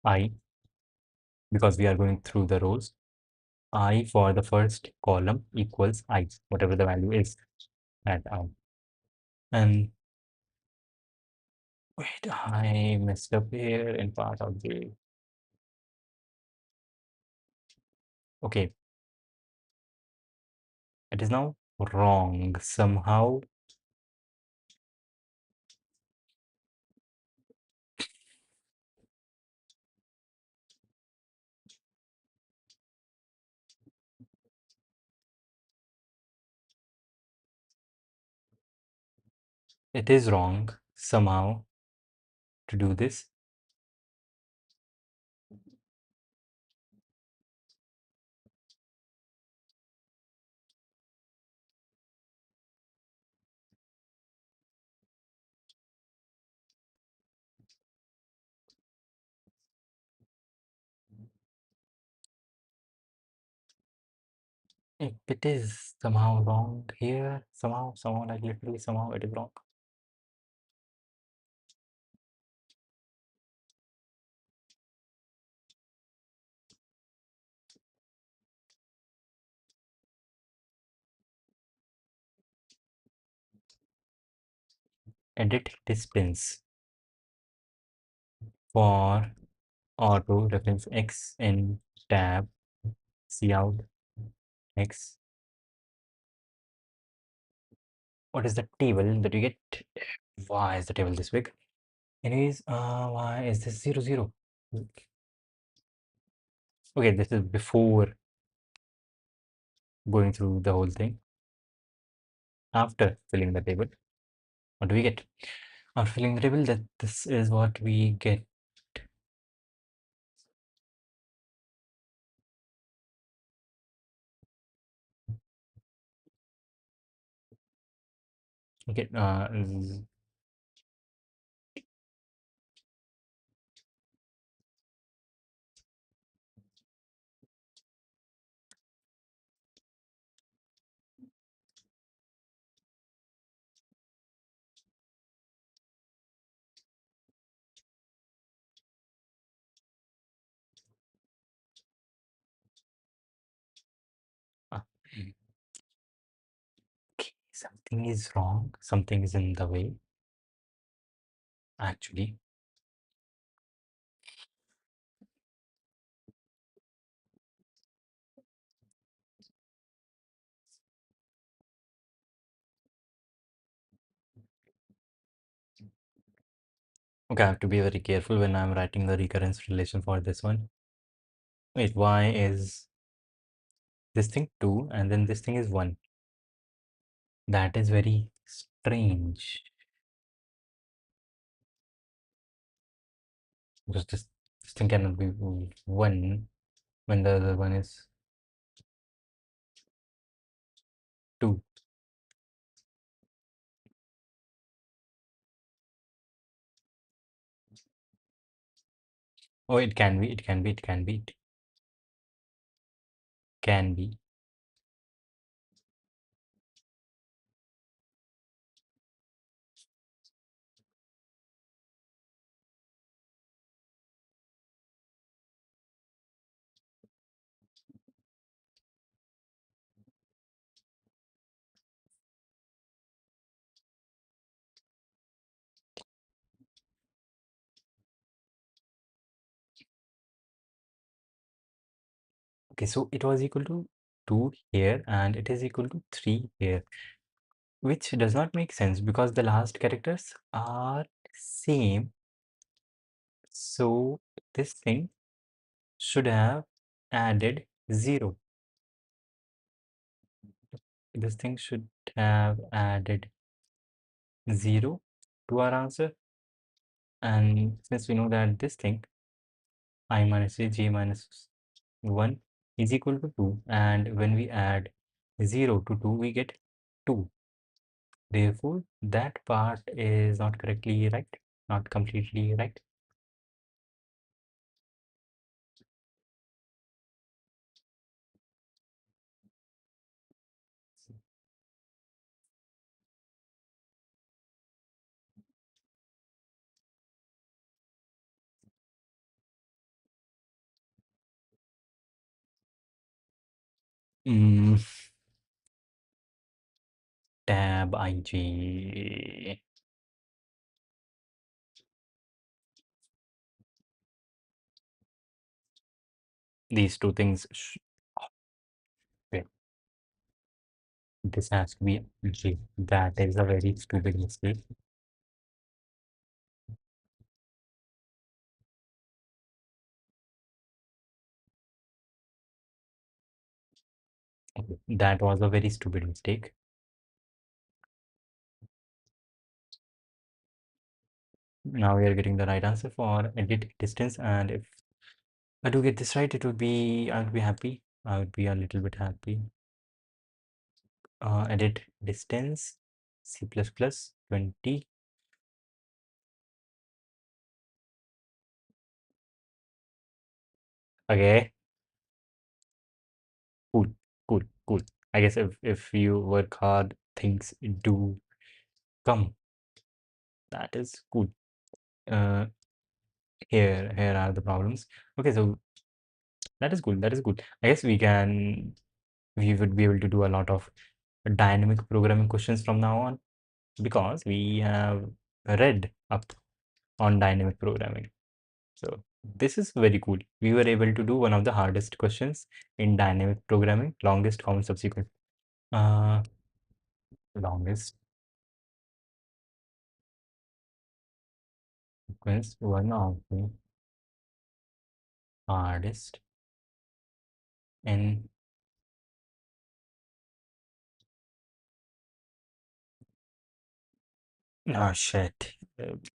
I, because we are going through the rows. I for the first column equals I, whatever the value is at I. And wait, I messed up here in part of the. Okay, it is now wrong somehow. It is wrong somehow to do this. If it is somehow wrong here, somehow, like literally somehow it is wrong. Edit dispense for auto reference X in tab, cout X. What is the table that you get? Why is the table this big? Anyways, why is this 0, 0? Okay, this is before going through the whole thing. After filling the table, what do we get? After filling the table, that this is what we get. Okay, uh, okay, something is wrong. Something is in the way. Actually, okay, I have to be very careful when I'm writing the recurrence relation for this one. Wait, why is this thing 2 and then this thing is 1? That is very strange. Because this thing cannot be 1 when the other one is 2. Oh, it can be, it can be, it can be, it can be. Okay, so it was equal to 2 here and it is equal to 3 here, which does not make sense because the last characters are same. So this thing should have added 0. This thing should have added 0 to our answer. And since we know that this thing I minus j minus 1 is equal to 2, and when we add 0 to 2 we get 2. Therefore that part is not correctly right, not completely right. Mm, tab ij. These two things wait, this has to be j. That is a very stupid mistake. That was a very stupid mistake. Now we are getting the right answer for edit distance, and if I do get this right, I would be happy. I would be a little bit happy. Edit distance, C++ 20. Okay, cool, cool, cool. I guess if you work hard, things do come. That is cool. Uh, here are the problems. Okay, so that is cool. That is good. I guess we would be able to do a lot of dynamic programming questions from now on because we have read up on dynamic programming. So this is very cool. We were able to do one of the hardest questions in dynamic programming, longest common subsequence. Uh, Longest sequence, one of the hardest in oh shit.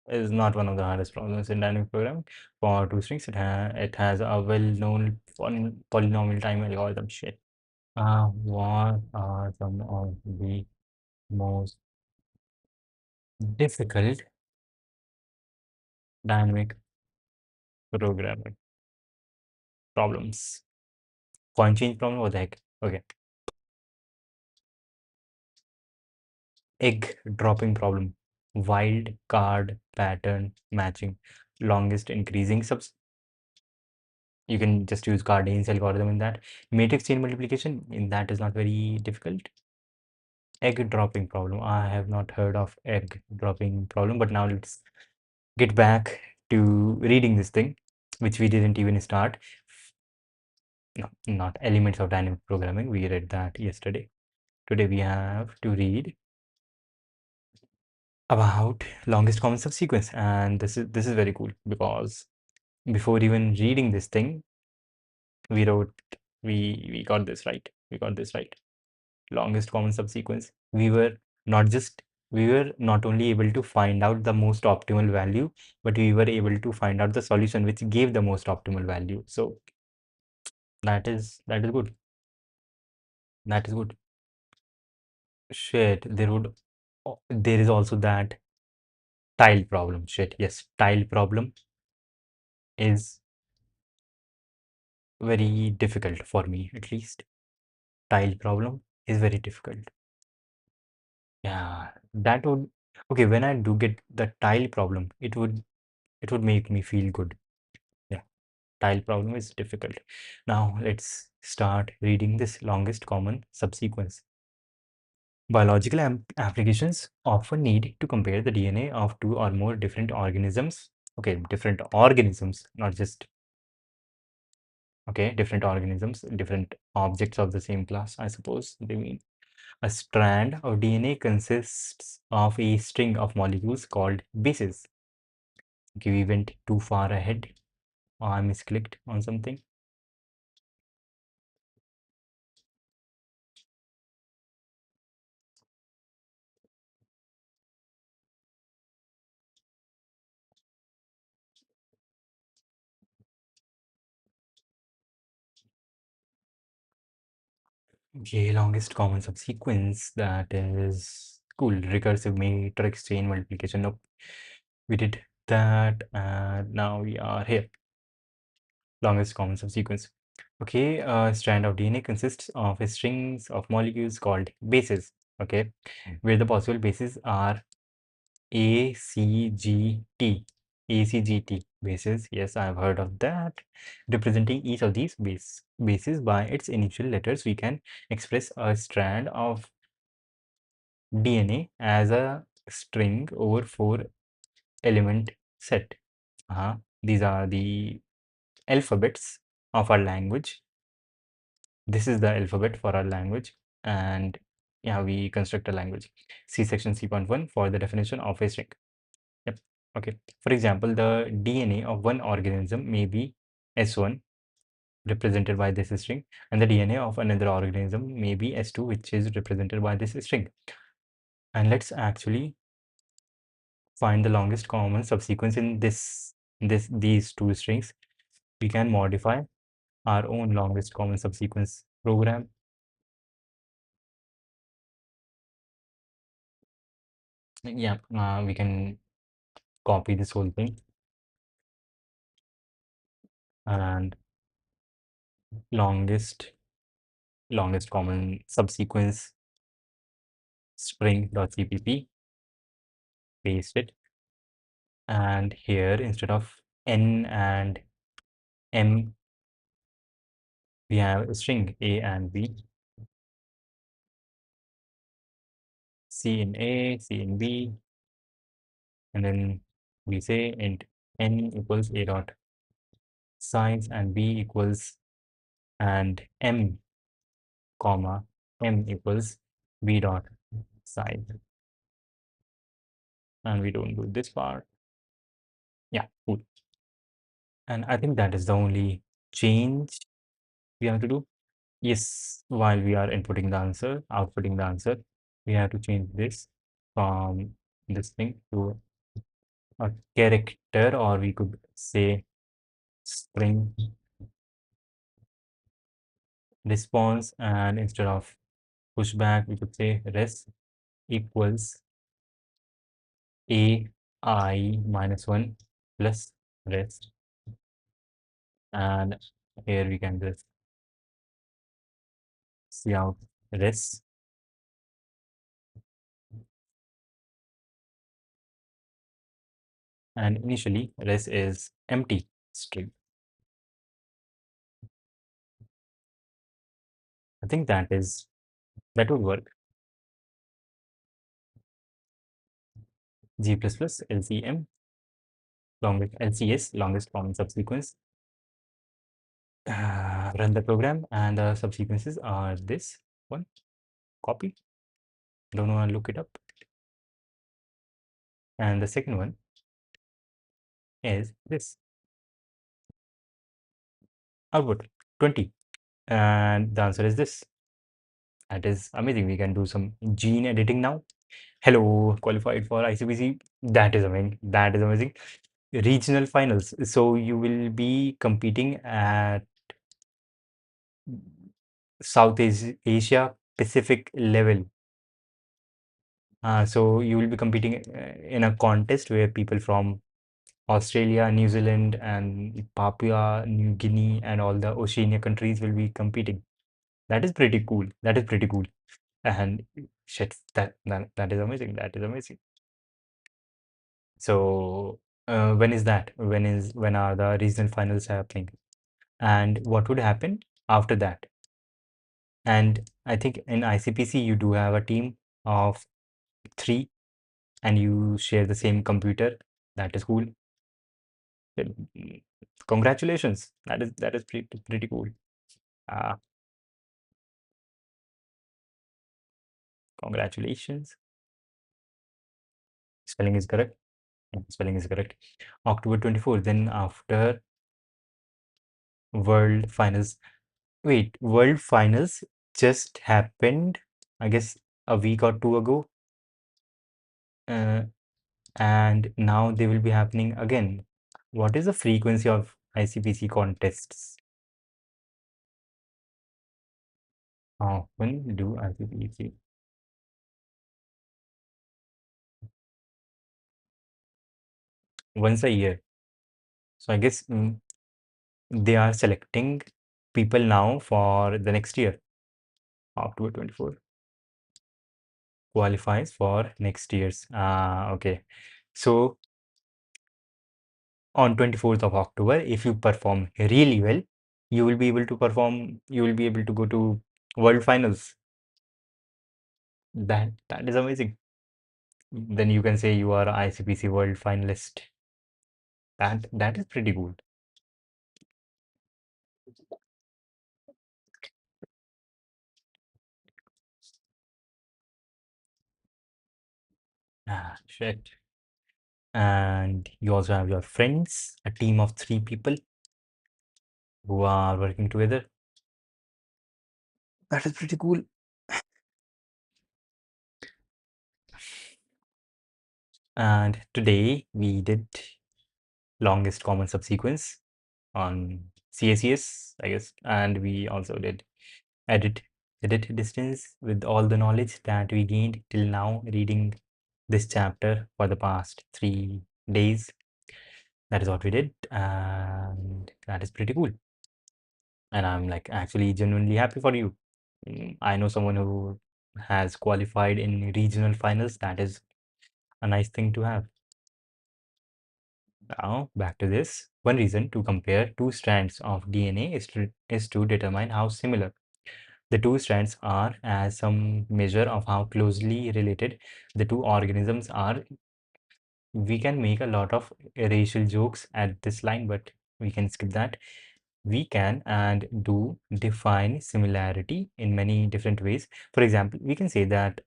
Is not one of the hardest problems in dynamic programming. For two strings, it has a well-known polynomial time algorithm. Shit. What are some of the most difficult dynamic programming problems? Point change problem? What the heck? Okay. Egg dropping problem. Wild card pattern matching. Longest increasing subs. You can just use Cardane's algorithm in that. Matrix chain multiplication, in that is not very difficult. Egg dropping problem. I have not heard of egg dropping problem, but now let's get back to reading this thing, which we didn't even start. No, not elements of dynamic programming. We read that yesterday. Today we have to read about longest common subsequence, and this is very cool because before even reading this thing, we wrote we got this right. We got this right. Longest common subsequence. We were not only able to find out the most optimal value, but we were able to find out the solution which gave the most optimal value. So that is good. That is good. Shit, there is also that tile problem. Shit, yes, tile problem is very difficult for me, at least. Tile problem is very difficult. Yeah, that would okay, when I do get the tile problem, it would make me feel good. Yeah, tile problem is difficult. Now let's start reading this longest common subsequence. Biological applications often need to compare the DNA of two or more different organisms. Okay, different organisms, not just okay, different organisms, different objects of the same class, I suppose they mean. A strand of DNA consists of a string of molecules called bases. Okay, we went too far ahead. I misclicked on something. Okay, longest common subsequence, that is cool. Recursive matrix chain multiplication. Nope, we did that, and now we are here. Longest common subsequence. Okay, a strand of DNA consists of a strings of molecules called bases. Okay, where the possible bases are ACGT. ACGT bases. Yes, I have heard of that. Representing each of these bases by its initial letters, we can express a strand of DNA as a string over 4 element set. These are the alphabets of our language. This is the alphabet for our language, and yeah, we construct a language. See section C.1 for the definition of a string. Yep. Okay. For example, the DNA of one organism may be S1, represented by this string, and the DNA of another organism may be S2, which is represented by this string. And let's actually find the longest common subsequence in these two strings. We can modify our own longest common subsequence program. Yeah, we can copy this whole thing and longest common subsequence string.cpp, paste it, and here instead of n and m, we have a string a and b, c in a, c in b, and then we say int n equals a dot size and b equals and m comma m equals b dot size, and we don't do this part. Yeah, cool. And I think that is the only change we have to do. Yes, while we are inputting the answer, outputting the answer, we have to change this from this thing to a character, or we could say string response, and instead of pushback, we could say res equals a I minus 1 plus res, and here we can just see out res, and initially res is empty string. I think that would work. G++ LCM, longest LCS, longest common subsequence. Run the program, and the subsequences are this one. Copy. Don't want to look it up. And the second one is this. Output 20. And the answer is this. That is amazing. We can do some gene editing now. Hello, qualified for ICPC. That is amazing. That is amazing. Regional finals. So you will be competing at Asia Pacific level. So you will be competing in a contest where people from Australia, New Zealand, and Papua New Guinea, and all the Oceania countries will be competing. That is pretty cool. That is pretty cool. And shit, that is amazing. That is amazing. So when is that? When are the regional finals happening? And what would happen after that? And I think in ICPC you do have a team of 3, and you share the same computer. That is cool. Mm, Congratulations. That is pretty cool. Uh, Congratulations. Spelling is correct. Spelling is correct. October 24. Then after World Finals. Wait, World Finals just happened, I guess, a week or two ago. Uh, and now they will be happening again. What is the frequency of ICPC contests? When do ICPC? Once a year. So I guess they are selecting people now for the next year. October 24 qualifies for next year's. Okay. So on 24th of October, if you perform really well, you will be able to go to World Finals. That is amazing. Then you can say you are ICPC World Finalist. That is pretty good. Shit. And you also have your friends, a team of 3 people who are working together. That is pretty cool. And today we did longest common subsequence on CACS, I guess, and we also did edit edit distance with all the knowledge that we gained till now reading this chapter for the past 3 days. That is what we did, and that is pretty cool. And I'm like actually genuinely happy for you. I know someone who has qualified in regional finals. That is a nice thing to have. Now, back to this. One reason to compare two strands of DNA is to determine how similar the two strands are as some measure of how closely related the two organisms are. We can make a lot of racial jokes at this line, but we can skip that. We can and do define similarity in many different ways. For example, we can say that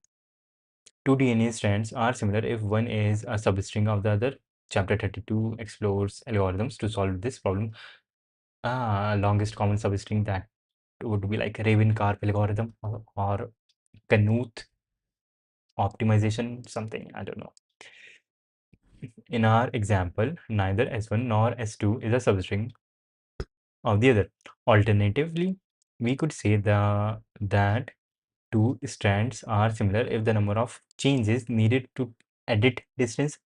two DNA strands are similar if one is a substring of the other. Chapter 32 explores algorithms to solve this problem. Longest common substring, that would be like Raven-Karp algorithm or Knuth optimization, something, I don't know. In our example, neither S1 nor S2 is a substring of the other. Alternatively, we could say that two strands are similar if the number of changes needed to edit distance.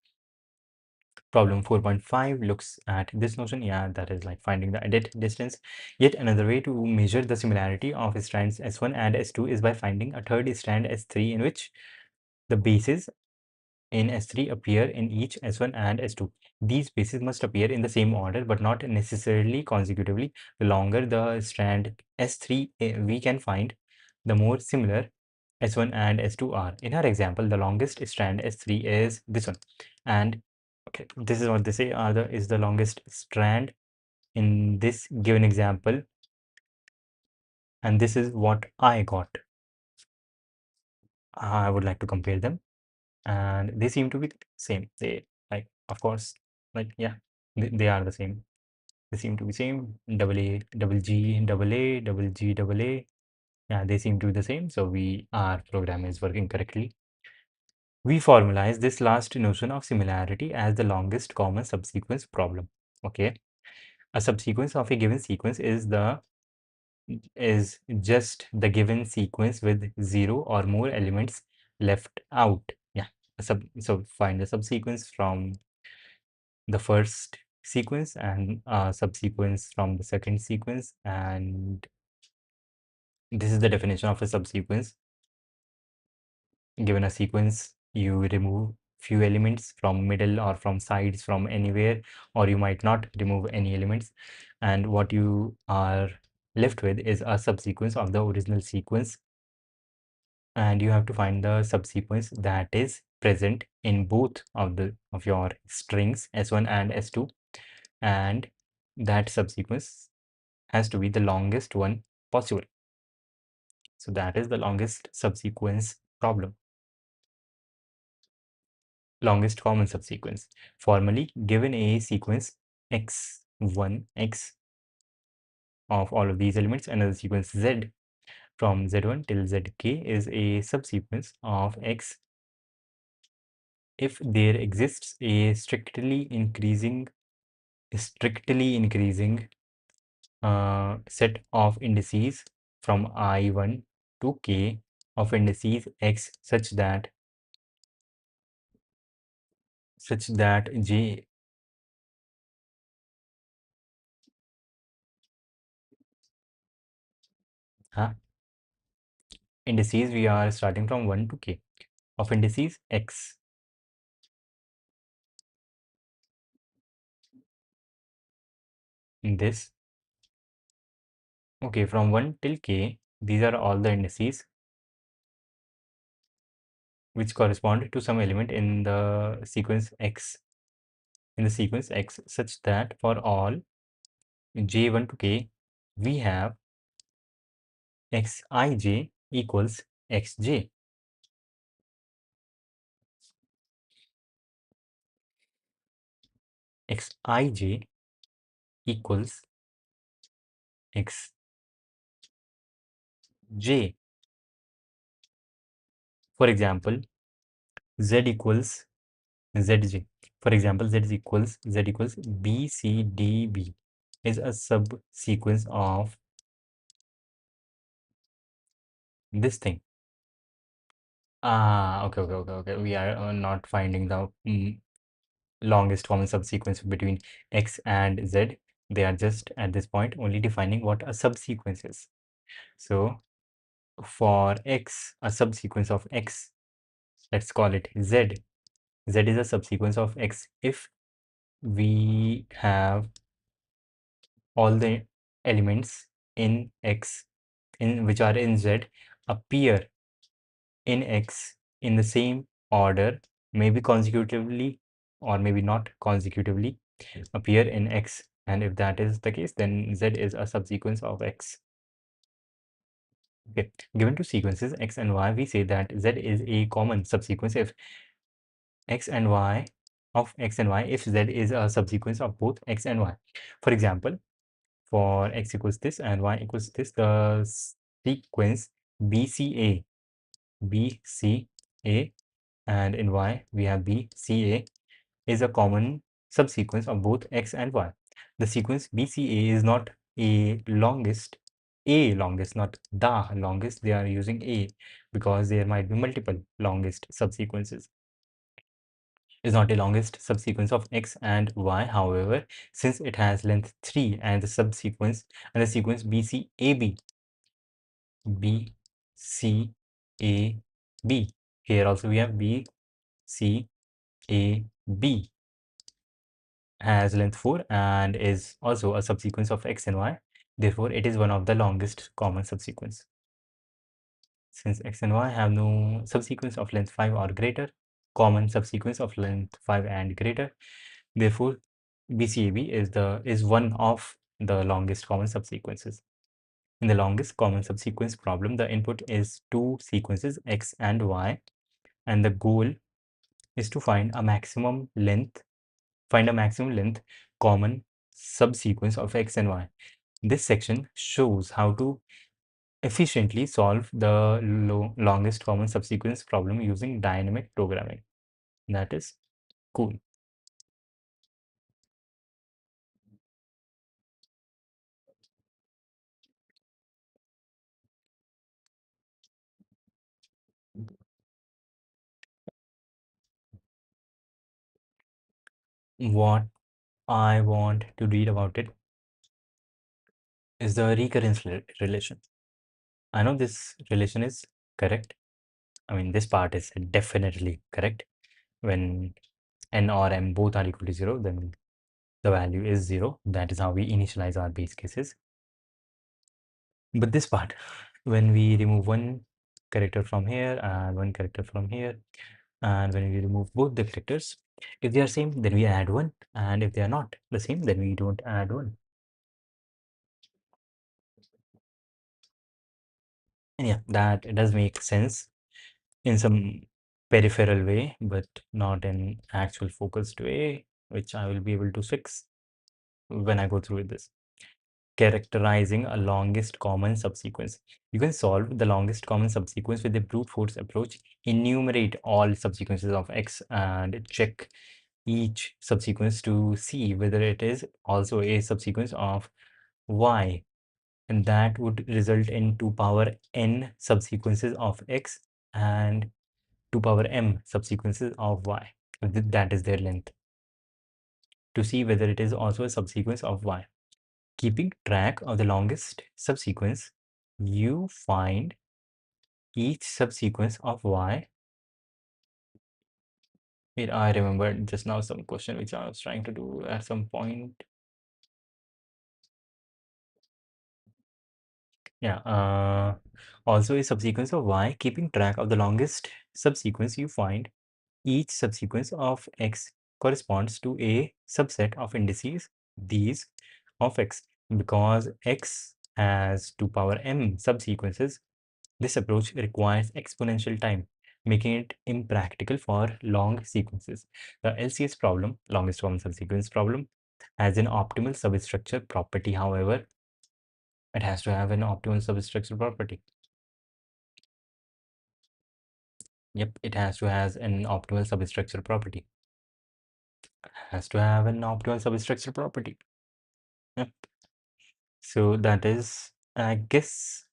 Problem 4.5 looks at this notion. Yeah, that is like finding the edit distance. Yet another way to measure the similarity of strands S1 and S2 is by finding a third strand S3 in which the bases in S3 appear in each S1 and S2. These bases must appear in the same order but not necessarily consecutively. The longer the strand S3 we can find, the more similar S1 and S2 are. In our example, the longest strand S3 is this one. And okay, this is what they say is the longest strand in this given example. And this is what I got. I would like to compare them, and they seem to be same. They, like, of course, like, yeah, they are the same. They seem to be same. Double A, double G, double A, double G, double A. Yeah, they seem to be the same. So our program is working correctly. We formalize this last notion of similarity as the longest common subsequence problem. Okay, a subsequence of a given sequence is just the given sequence with 0 or more elements left out. Yeah, so find the subsequence from the first sequence and subsequence from the second sequence, and this is the definition of a subsequence. Given a sequence, you remove few elements from middle or from sides, from anywhere, or you might not remove any elements, and what you are left with is a subsequence of the original sequence, and you have to find the subsequence that is present in both of your strings S1 and S2, and that subsequence has to be the longest one possible. So that is the longest subsequence problem. Longest common subsequence. Formally, given a sequence x1, x of all of these elements, another sequence z from z1 till zk is a subsequence of x if there exists a strictly increasing set of indices from I1 to k of indices x such that j indices, we are starting from 1 to k of indices x. In this, okay, from 1 till k, these are all the indices which correspond to some element in the sequence x, such that for all j1 to k, we have xij equals xj. Xij equals xj. For example, z equals zg. For example, z equals b c d b is a subsequence of this thing. Okay. We are not finding the longest common subsequence between x and z. They are just at this point only defining what a subsequence is. So for x, a subsequence of x, let's call it z. Z is a subsequence of x if we have all the elements in x in which are in z appear in x in the same order, maybe consecutively or maybe not consecutively appear in x, and if that is the case, then z is a subsequence of x. Okay, given two sequences x and y, we say that z is a common subsequence if x and y of x and y if z is a subsequence of both x and y. For example, for x equals this and y equals this, the sequence BCA, BCA, and in y we have BCA is a common subsequence of both x and y. The sequence BCA is not a longest, not the longest. They are using a because there might be multiple longest subsequences. Is not a longest subsequence of x and y. However, since it has length 3 and the sequence BCAB, BCAB, here also we have BCAB has length 4 and is also a subsequence of x and y. Therefore, it is one of the longest common subsequence. Since x and y have no subsequence of length 5 or greater, common subsequence of length 5 and greater, therefore BCAB is one of the longest common subsequences. In the longest common subsequence problem, the input is two sequences x and y, and the goal is to find a maximum length common subsequence of x and y. This section shows how to efficiently solve the longest common subsequence problem using dynamic programming. That is cool. What I want to read about it is the recurrence relation. I know this relation is correct. I mean, this part is definitely correct. When n or m both are equal to 0, then the value is 0. That is how we initialize our base cases. But this part, when we remove one character from here and one character from here, and when we remove both the characters, if they are same, then we add one, and if they are not the same, then we don't add one. And yeah, that does make sense in some peripheral way, but not in actual focused way, which I will be able to fix when I go through with this. Characterizing a longest common subsequence. You can solve the longest common subsequence with the brute force approach. Enumerate all subsequences of x and check each subsequence to see whether it is also a subsequence of y, and that would result in 2 power n subsequences of x and 2 power m subsequences of y. That is their length, to see whether it is also a subsequence of y. Keeping track of the longest subsequence, you find each subsequence of y. Wait, I remembered just now some question which I was trying to do at some point. Yeah, also a subsequence of y. Keeping track of the longest subsequence, you find each subsequence of x corresponds to a subset of indices these of x. Because x has 2 power m subsequences, this approach requires exponential time, making it impractical for long sequences. The LCS problem, longest common subsequence problem, has an optimal substructure property. However, it has to have an optimal substructure property. Yep, it has to have an optimal substructure property. has to have an optimal substructure property. Yep. So that is, I guess,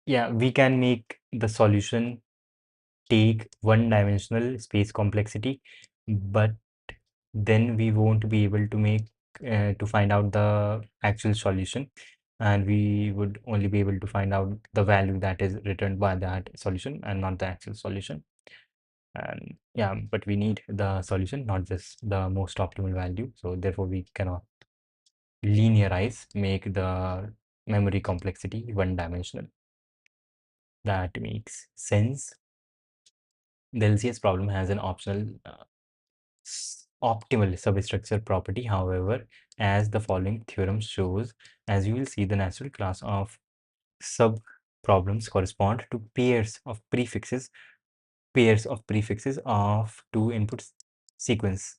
yeah, we can make the solution take one-dimensional space complexity, but then we won't be able to make to find out the actual solution, and we would only be able to find out the value that is returned by that solution and not the actual solution. And yeah, but we need the solution, not just the most optimal value. So therefore, we cannot linearize, make the memory complexity one-dimensional. That makes sense. The LCS problem has an optional optimal substructure property. However, as the following theorem shows, as you will see, the natural class of sub problems correspond to pairs of prefixes of two input sequence.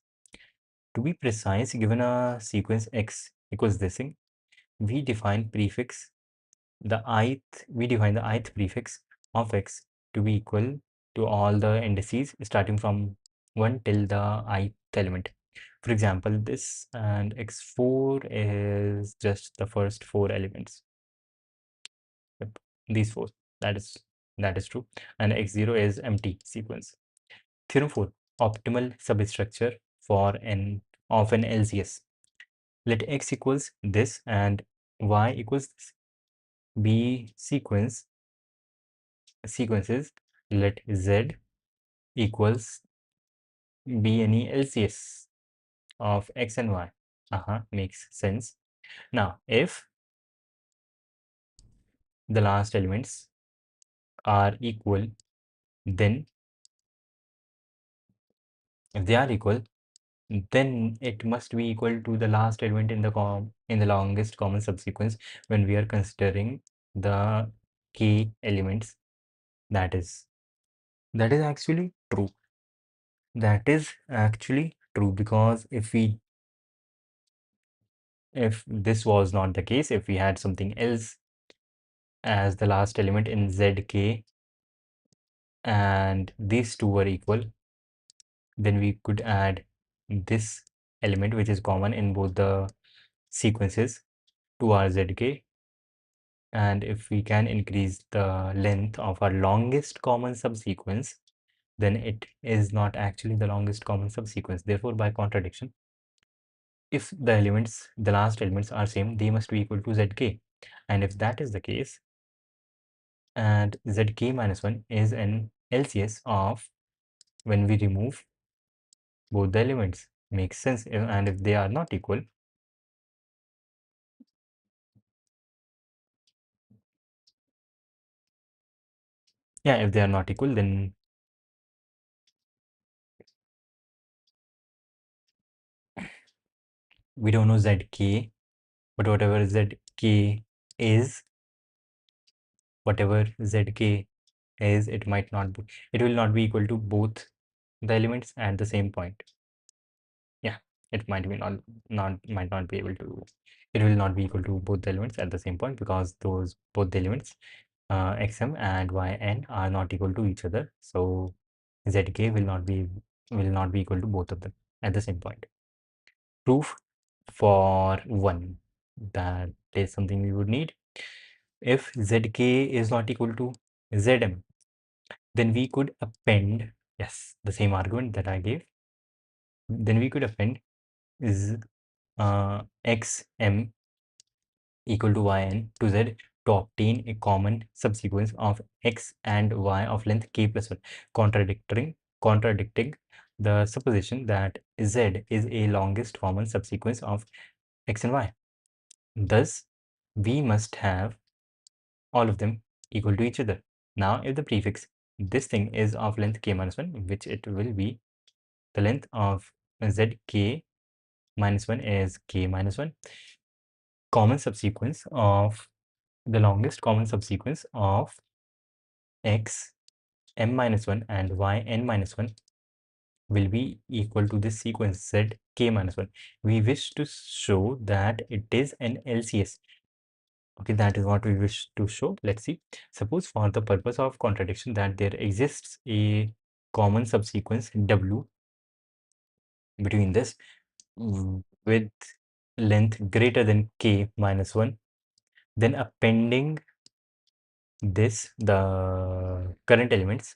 To be precise, given a sequence x equals this thing, we define prefix we define the ith prefix of x to be equal to all the indices starting from 1 till the ith element. For example, this and x4 is just the first 4 elements. Yep, these 4. That is that is true. And x0 is empty sequence. Theorem 4. Optimal substructure for n of an LCS. Let x equals this and y equals this. Be sequences. Let z equals be any LCS of x and y. Makes sense. Now, if the last elements are equal, then if they are equal, then it must be equal to the last element in the longest common subsequence when we are considering the k elements. That is actually true. That is actually true, because if this was not the case, if we had something else as the last element in zk and these two were equal, then we could add this element which is common in both the sequences to our zk, and if we can increase the length of our longest common subsequence, then it is not actually the longest common subsequence. Therefore, by contradiction, if the last elements are same, they must be equal to zk. And if that is the case, and zk minus 1 is an LCS of when we remove both the elements. Makes sense. And if they are not equal, yeah, if they are not equal, then we don't know zk, but is, whatever zk is, it will not be equal to both the elements at the same point. Yeah, it might be might not be able to, it will not be equal to both the elements at the same point, because both the elements xm and yn are not equal to each other. So zk will not be equal to both of them at the same point. Proof for 1, that is something we would need. If zk is not equal to zm, then we could append, yes, the same argument that I gave, then we could append is xm equal to yn to z to obtain a common subsequence of x and y of length k plus 1, contradicting the supposition that z is a longest common subsequence of x and y. Thus, we must have all of them equal to each other. Now, if the prefix this thing is of length k minus 1, which it will be, the length of zk minus 1 is k minus 1, common subsequence of the longest common subsequence of x m minus 1 and y n minus 1 will be equal to this sequence z k minus 1. We wish to show that it is an LCS. Okay, that is what we wish to show. Let's see. Suppose for the purpose of contradiction that there exists a common subsequence W between this with length greater than k minus 1, then appending this, the current elements,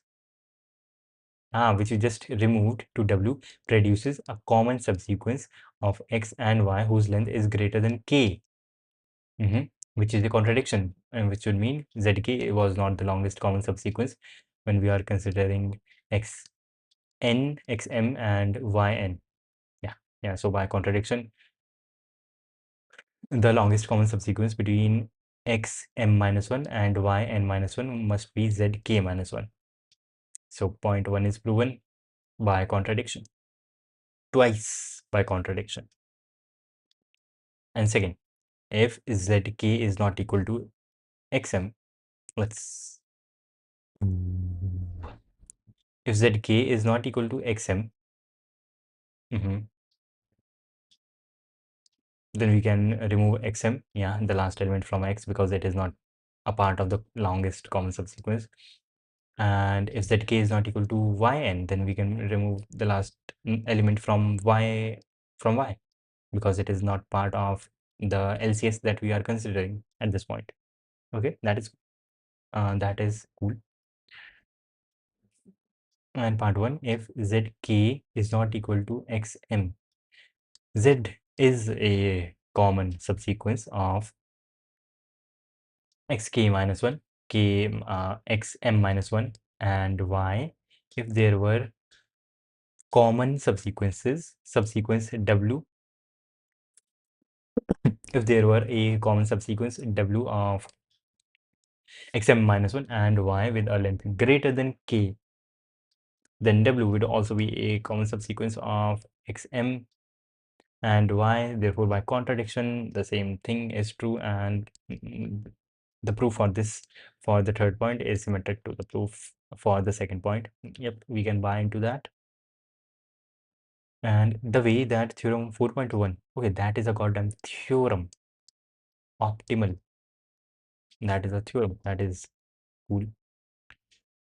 which you just removed to W, produces a common subsequence of x and y whose length is greater than k. Which is the contradiction, and which would mean zk was not the longest common subsequence when we are considering xn, xm, and yn. Yeah. So by contradiction, the longest common subsequence between xm minus 1 and yn minus 1 must be zk minus 1. So point 1 is proven by contradiction, twice by contradiction. And second, if zk is not equal to xm, let's if zk is not equal to xm, then we can remove xm, the last element from x, because it is not a part of the longest common subsequence. And if zk is not equal to yn, then we can remove the last element from y, because it is not part of the LCS that we are considering at this point. Okay, that is cool. And part 1, if zk is not equal to xm, z is a common subsequence of xk minus 1, k xm minus 1, and y if there were common subsequence w, if there were a common subsequence w of xm minus 1 and y with a length greater than k, then w would also be a common subsequence of xm and y. Therefore, by contradiction, the same thing is true, and the proof for this, for the third point, is symmetric to the proof for the second point. Yep, we can buy into that. And the way that theorem 4.1, okay, that is a goddamn theorem. Optimal. That is a theorem. That is cool.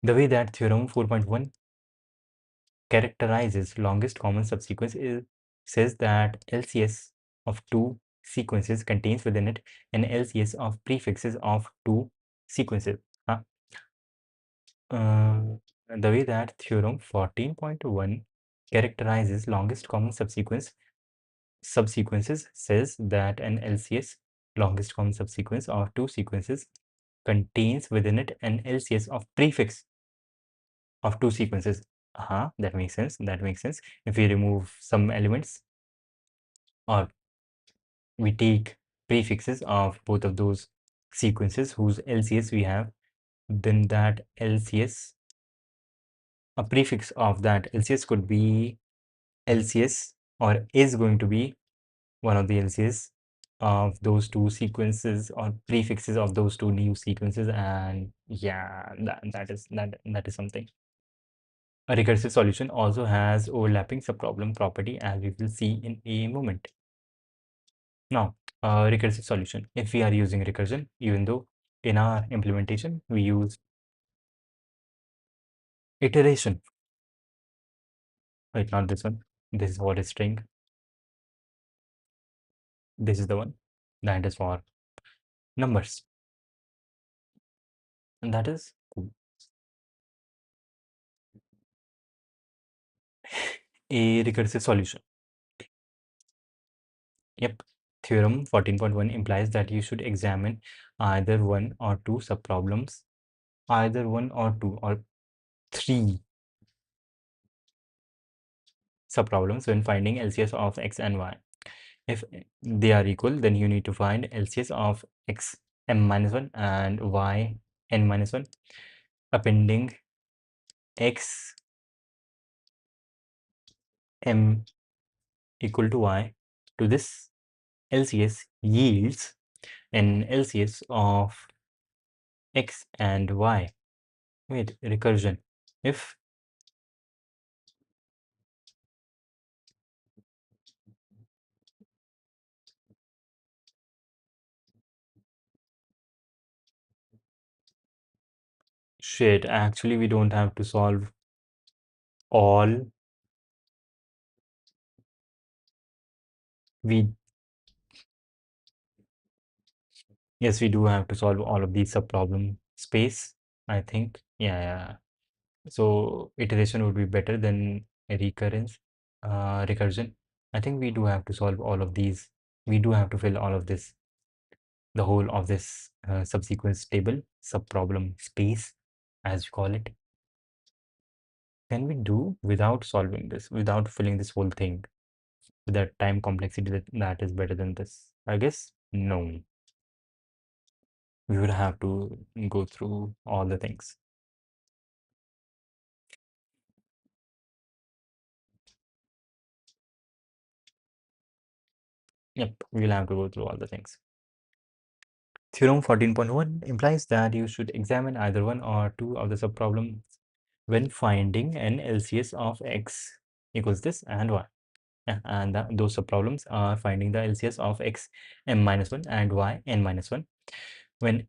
The way that theorem 4.1 characterizes longest common subsequence says that LCS of two sequences contains within it an LCS of prefixes of two sequences. The way that theorem 14.1 characterizes longest common subsequences says that an LCS, longest common subsequence of two sequences, contains within it an LCS of prefix of two sequences. That makes sense. If we remove some elements, or we take prefixes of both of those sequences whose LCS we have, then that LCS, a prefix of that LCS could be LCS, or is going to be one of the LCS of those two sequences, or prefixes of those two new sequences. And yeah, that is something. A recursive solution also has overlapping subproblem property, as we will see in a moment. Now, recursive solution, if we are using recursion, even though in our implementation we use iteration. Wait, not this one. This is what is string. This is the one that is for numbers, and that is cool. A recursive solution. Yep. Theorem 14.1 implies that you should examine either one or two subproblems, either one or two or three subproblems when finding LCS of x and y. If they are equal, then you need to find LCS of x m minus 1 and y n minus 1, appending x m equal to y to this LCS yields an LCS of x and y. Wait, recursion. If Shit, actually, we don't have to solve all. We, yes, we do have to solve all of these subproblem space, I think. Yeah, yeah. So iteration would be better than a recursion. I think we do have to solve all of these. We do have to fill all of this, the whole of this subsequence table, subproblem space, as you call it. Can we do without solving this, without filling this whole thing with a time complexity that is better than this? I guess no. We would have to go through all the things. Yep, we'll have to go through all the things. Theorem 14.1 implies that you should examine either one or two of the subproblems when finding an LCS of x equals this and y. Yeah, and those subproblems are finding the LCS of x m minus 1 and y n minus 1 when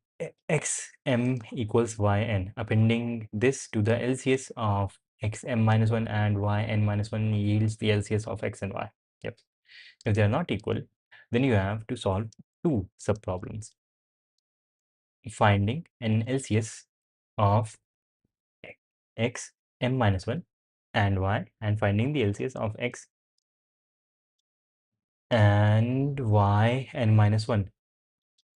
x m equals y n. Appending this to the LCS of x m minus 1 and y n minus 1 yields the LCS of x and y. Yep. If they are not equal, then you have to solve two subproblems. Finding an LCS of x m minus 1 and y, and finding the LCS of x and y n minus 1.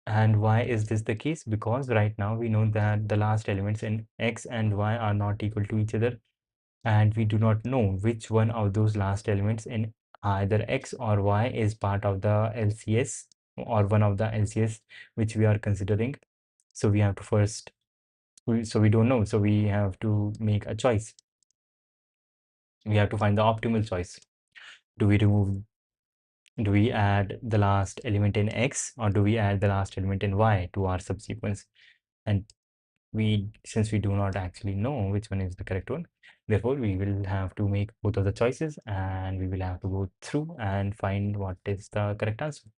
And why is this the case? Because right now we know that the last elements in x and y are not equal to each other, and we do not know which one of those last elements in either x or y is part of the LCS or one of the LCS which we are considering. So we have to first, so we don't know, so we have to make a choice. We have to find the optimal choice. Do we remove, do we add the last element in x, or do we add the last element in y to our subsequence? And since we do not actually know which one is the correct one, therefore we will have to make both of the choices, and we will have to go through and find what is the correct answer.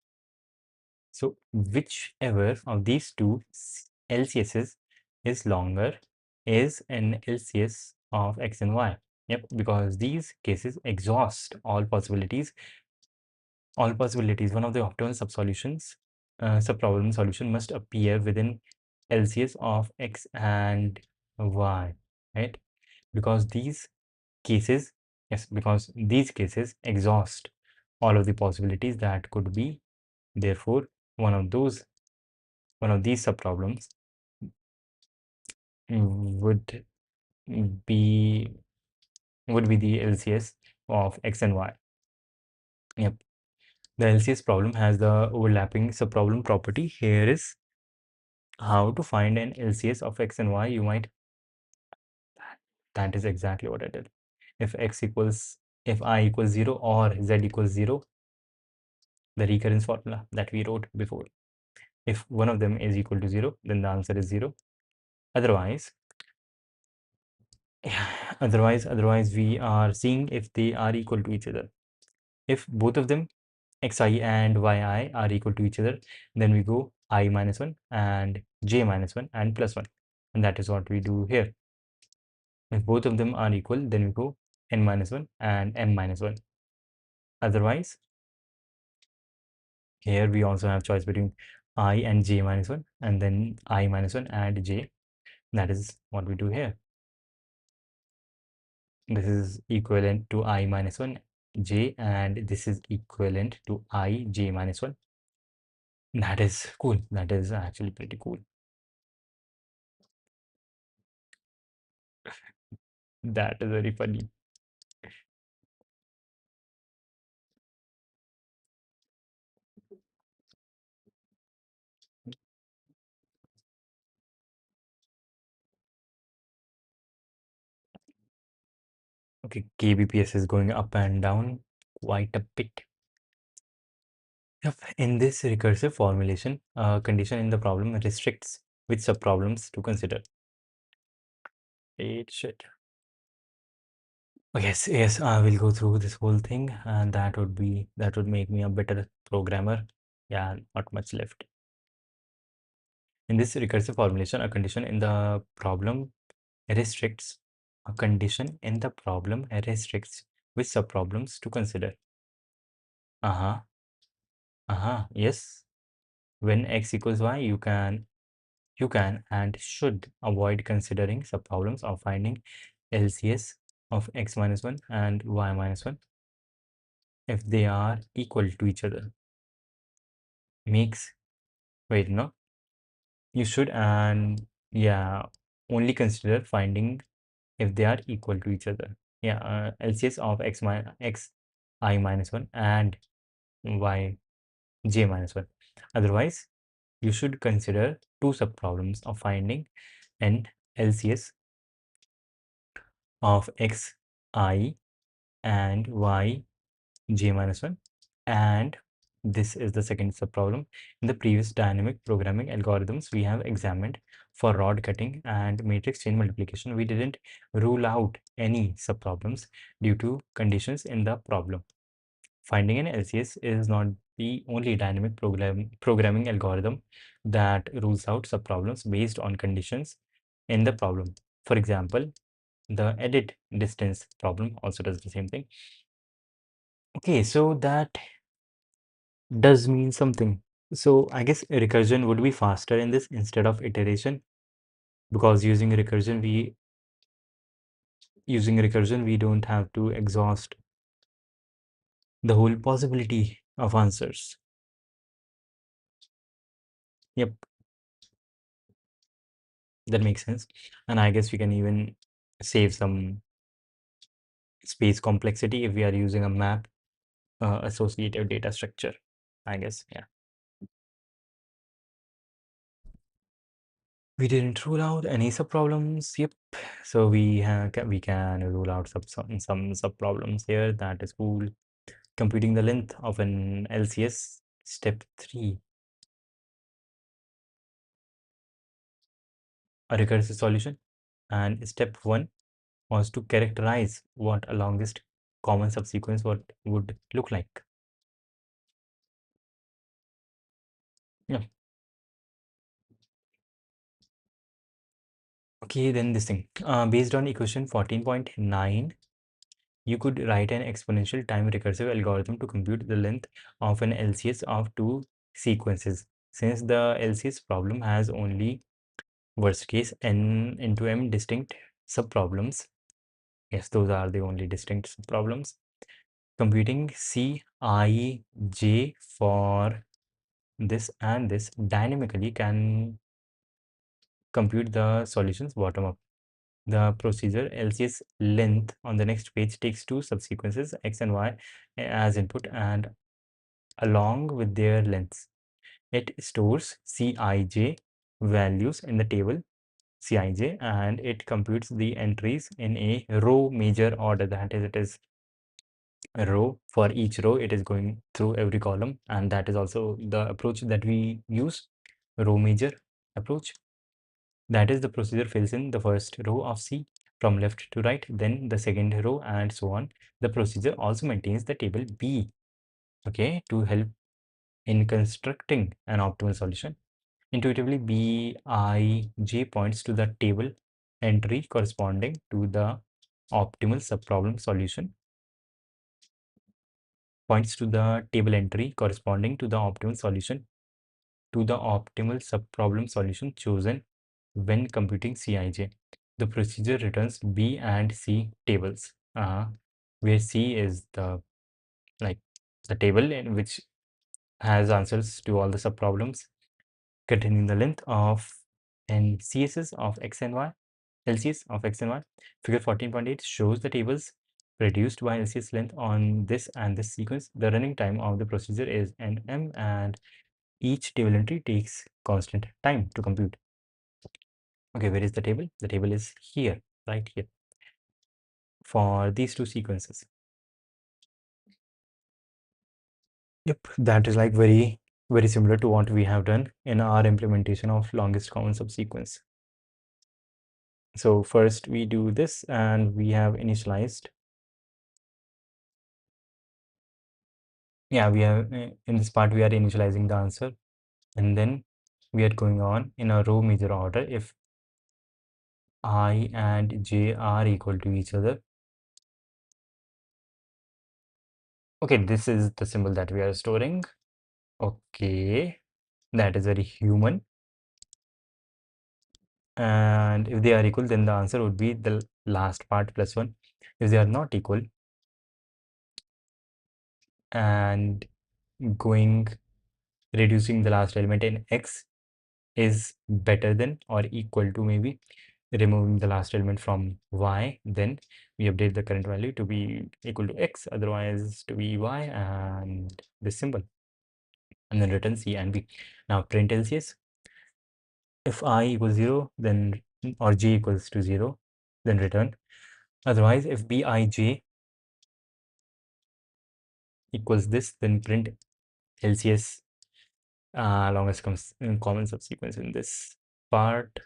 So whichever of these two LCSs is longer is an LCS of x and y. Yep, because these cases exhaust all possibilities. All possibilities. One of the optimal subsolutions, subproblem solution must appear within LCS of x and y, right? Because these cases, yes, because these cases exhaust all of the possibilities that could be. Therefore, one of these subproblems would be the LCS of x and y. Yep. The LCS problem has the overlapping subproblem property. Here is how to find an LCS of x and y. You might, that is exactly what I did. If I equals 0 or z equals 0, the recurrence formula that we wrote before. If one of them is equal to 0, then the answer is 0. Otherwise, otherwise we are seeing if they are equal to each other. If both of them, xi and yi, are equal to each other, then we go I minus 1 and j minus 1 and plus 1. And that is what we do here. If both of them are equal, then we go n minus 1 and m minus 1. Otherwise, here we also have choice between I and j minus 1, and then I minus 1 and j. That is what we do here. This is equivalent to I minus 1 j, and this is equivalent to I j minus 1. That is cool. That is actually pretty cool. That is very funny. Okay, kbps is going up and down quite a bit. Yep. In this recursive formulation, a condition in the problem restricts which subproblems to consider. Shit. Oh, yes, I will go through this whole thing, and that would make me a better programmer. Yeah, not much left. In this recursive formulation, a condition in the problem restricts a condition in the problem restricts which subproblems to consider. Uh-huh. Yes. When x equals y, you can and should avoid considering subproblems of finding LCS of x minus 1 and y minus 1 if they are equal to each other. Makes, wait, no, you should and yeah, only consider finding if they are equal to each other. Yeah, LCS of x I minus 1 and y j minus 1. Otherwise, you should consider two subproblems of finding an LCS of x I and y j minus 1, and this is the second subproblem. In the previous dynamic programming algorithms we have examined for rod cutting and matrix chain multiplication, we didn't rule out any subproblems due to conditions in the problem. Finding an LCS is not the only dynamic programming algorithm that rules out subproblems based on conditions in the problem. For example, the edit distance problem also does the same thing. Okay, so that does mean something. So I guess recursion would be faster in this instead of iteration, because using recursion we don't have to exhaust the whole possibility of answers. Yep, that makes sense. And I guess we can even save some space complexity if we are using a map associative data structure, I guess. Yeah. We didn't rule out any subproblems. Yep. So we can rule out some subproblems here. That is cool. Computing the length of an LCS, step 3. A recursive solution. And step 1 was to characterize what a longest common subsequence would look like. Yeah. Okay, then this thing. Based on equation 14.9, you could write an exponential time recursive algorithm to compute the length of an LCS of two sequences. Since the LCS problem has only worst case n into m distinct subproblems, yes, those are the only distinct subproblems. Computing Cij for this and this dynamically can compute the solutions bottom up. The procedure LCS length on the next page takes two subsequences x and y as input and along with their lengths. It stores Cij values in the table Cij and it computes the entries in a row major order. That is, it is a row. For each row it is going through every column, and that is also the approach that we use, row major approach. That is, the procedure fills in the first row of C from left to right, then the second row, and so on. The procedure also maintains the table B, okay, to help in constructing an optimal solution. Intuitively, Bij points to the table entry corresponding to the optimal subproblem solution, points to the table entry corresponding to the optimal solution, to the optimal subproblem solution chosen when computing Cij. The procedure returns B and C tables, where C is the like the table in which has answers to all the subproblems containing the length of n CSS of x and y, LCS of x and y. Figure 14.8 shows the tables reduced by LCS length on this and this sequence. The running time of the procedure is nm, and each table entry takes constant time to compute. Okay, where is the table? The table is here, right here, for these two sequences. Yep, that is like very similar to what we have done in our implementation of longest common subsequence. So first we do this and we have initialized. Yeah, we have in this part we are initializing the answer, and then we are going on in a row major order. If I and j are equal to each other. Okay, this is the symbol that we are storing. Okay, that is very human. And if they are equal, then the answer would be the last part plus 1. If they are not equal, and going reducing the last element in x is better than or equal to maybe removing the last element from y, then we update the current value to be equal to x, otherwise to be y, and this symbol, and then return c and b. Now print LCS. If I equals 0, then or j equals to 0, then return. Otherwise, if bij equals this, then print LCS longest comes in common subsequence in this part.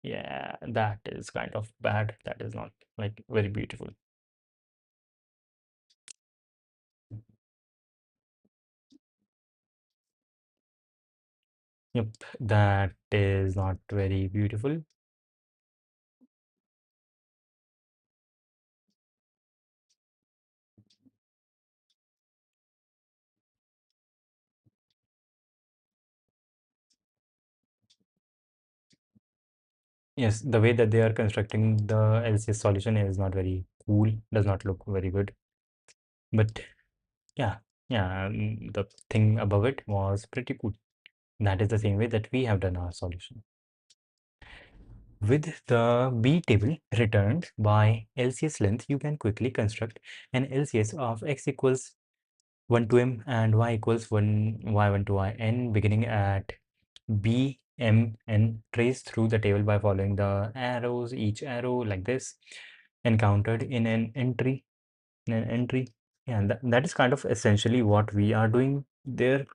Yeah, that is kind of bad. That is not like very beautiful. Yep, that is not very beautiful. Yes, the way that they are constructing the LCS solution is not very cool, does not look very good. But yeah, the thing above it was pretty cool. That is the same way that we have done our solution. With the B table returned by LCS length, you can quickly construct an LCS of x equals 1 to m and y equals 1 y1 to yn beginning at B, M, N. Trace through the table by following the arrows, each arrow like this, encountered in an entry. Yeah, that is kind of essentially what we are doing there.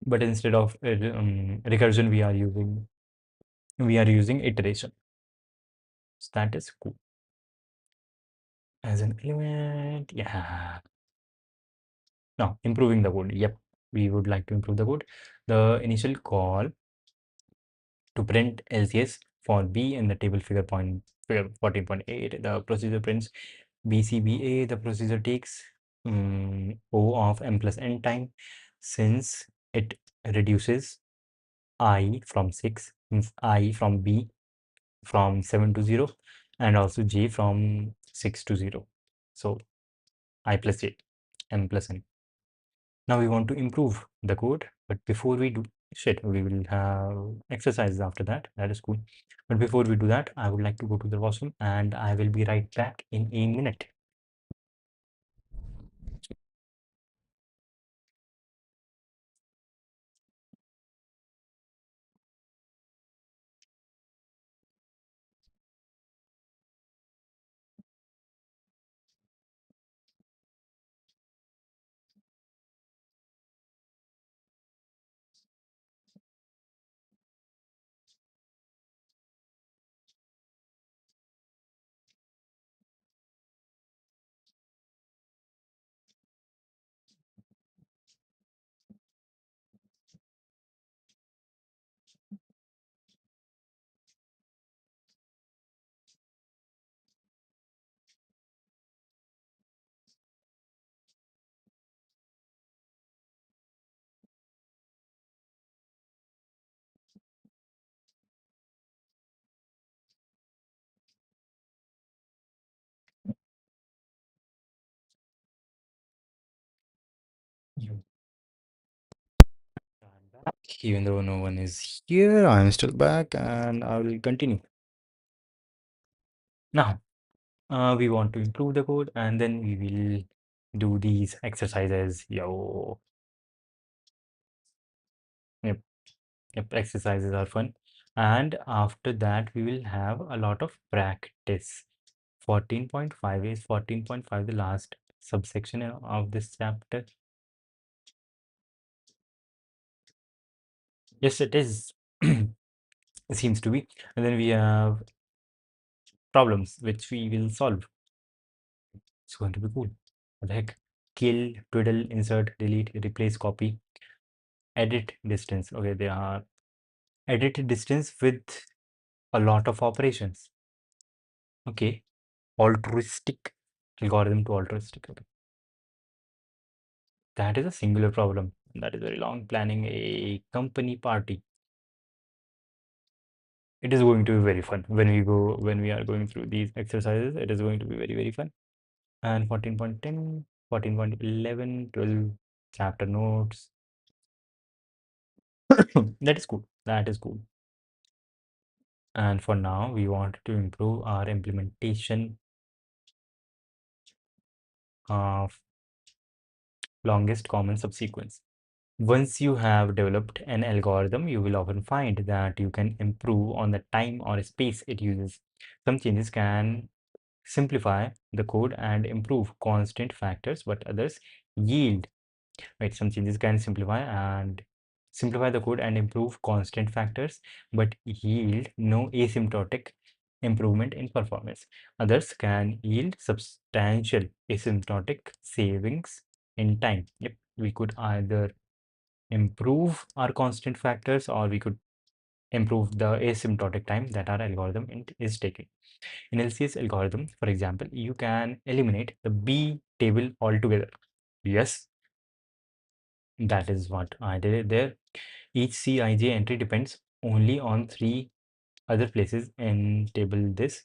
But instead of recursion, we are using iteration. So that is cool. As an element, yeah. Now improving the code. Yep, we would like to improve the code. The initial call to print LCS for B in the table figure 14.8. The procedure prints BCBA. The procedure takes O of m plus n time, since it reduces I from 6, means I from B from 7 to 0, and also J from 6 to 0. So I plus J, m plus n. Now we want to improve the code, but before we do we will have exercises after that. That is cool. But before we do that, I would like to go to the washroom and I will be right back in a minute. You are back. Even though no one is here, I'm still back and I will continue. Now, we want to improve the code and then we will do these exercises. Yo, yep, yep, exercises are fun. And after that, we will have a lot of practice. 14.5 is 14.5, the last subsection of this chapter. Yes, it is. It seems to be. And then we have problems which we will solve. It's going to be cool. What the heck? Kill, twiddle, insert, delete, replace, copy, edit, distance. Okay, they are edit distance with a lot of operations. Okay, altruistic algorithm to altruistic. Okay. That is a singular problem. That is very long. Planning a company party. It is going to be very fun when we are going through these exercises. It is going to be very, very fun. And 14.10, 14.11, 12 chapter notes. That is cool. That is cool. And for now, we want to improve our implementation of longest common subsequence. Once you have developed an algorithm, you will often find that you can improve on the time or space it uses. Some changes can simplify the code and improve constant factors, but others yield, right? Some changes can simplify the code and improve constant factors, but yield no asymptotic improvement in performance. Others can yield substantial asymptotic savings in time. Yep, we could either improve our constant factors or we could improve the asymptotic time that our algorithm is taking. In LCS algorithm, for example, you can eliminate the B table altogether. Yes, that is what I did there. Each Cij entry depends only on 3 other places in table this.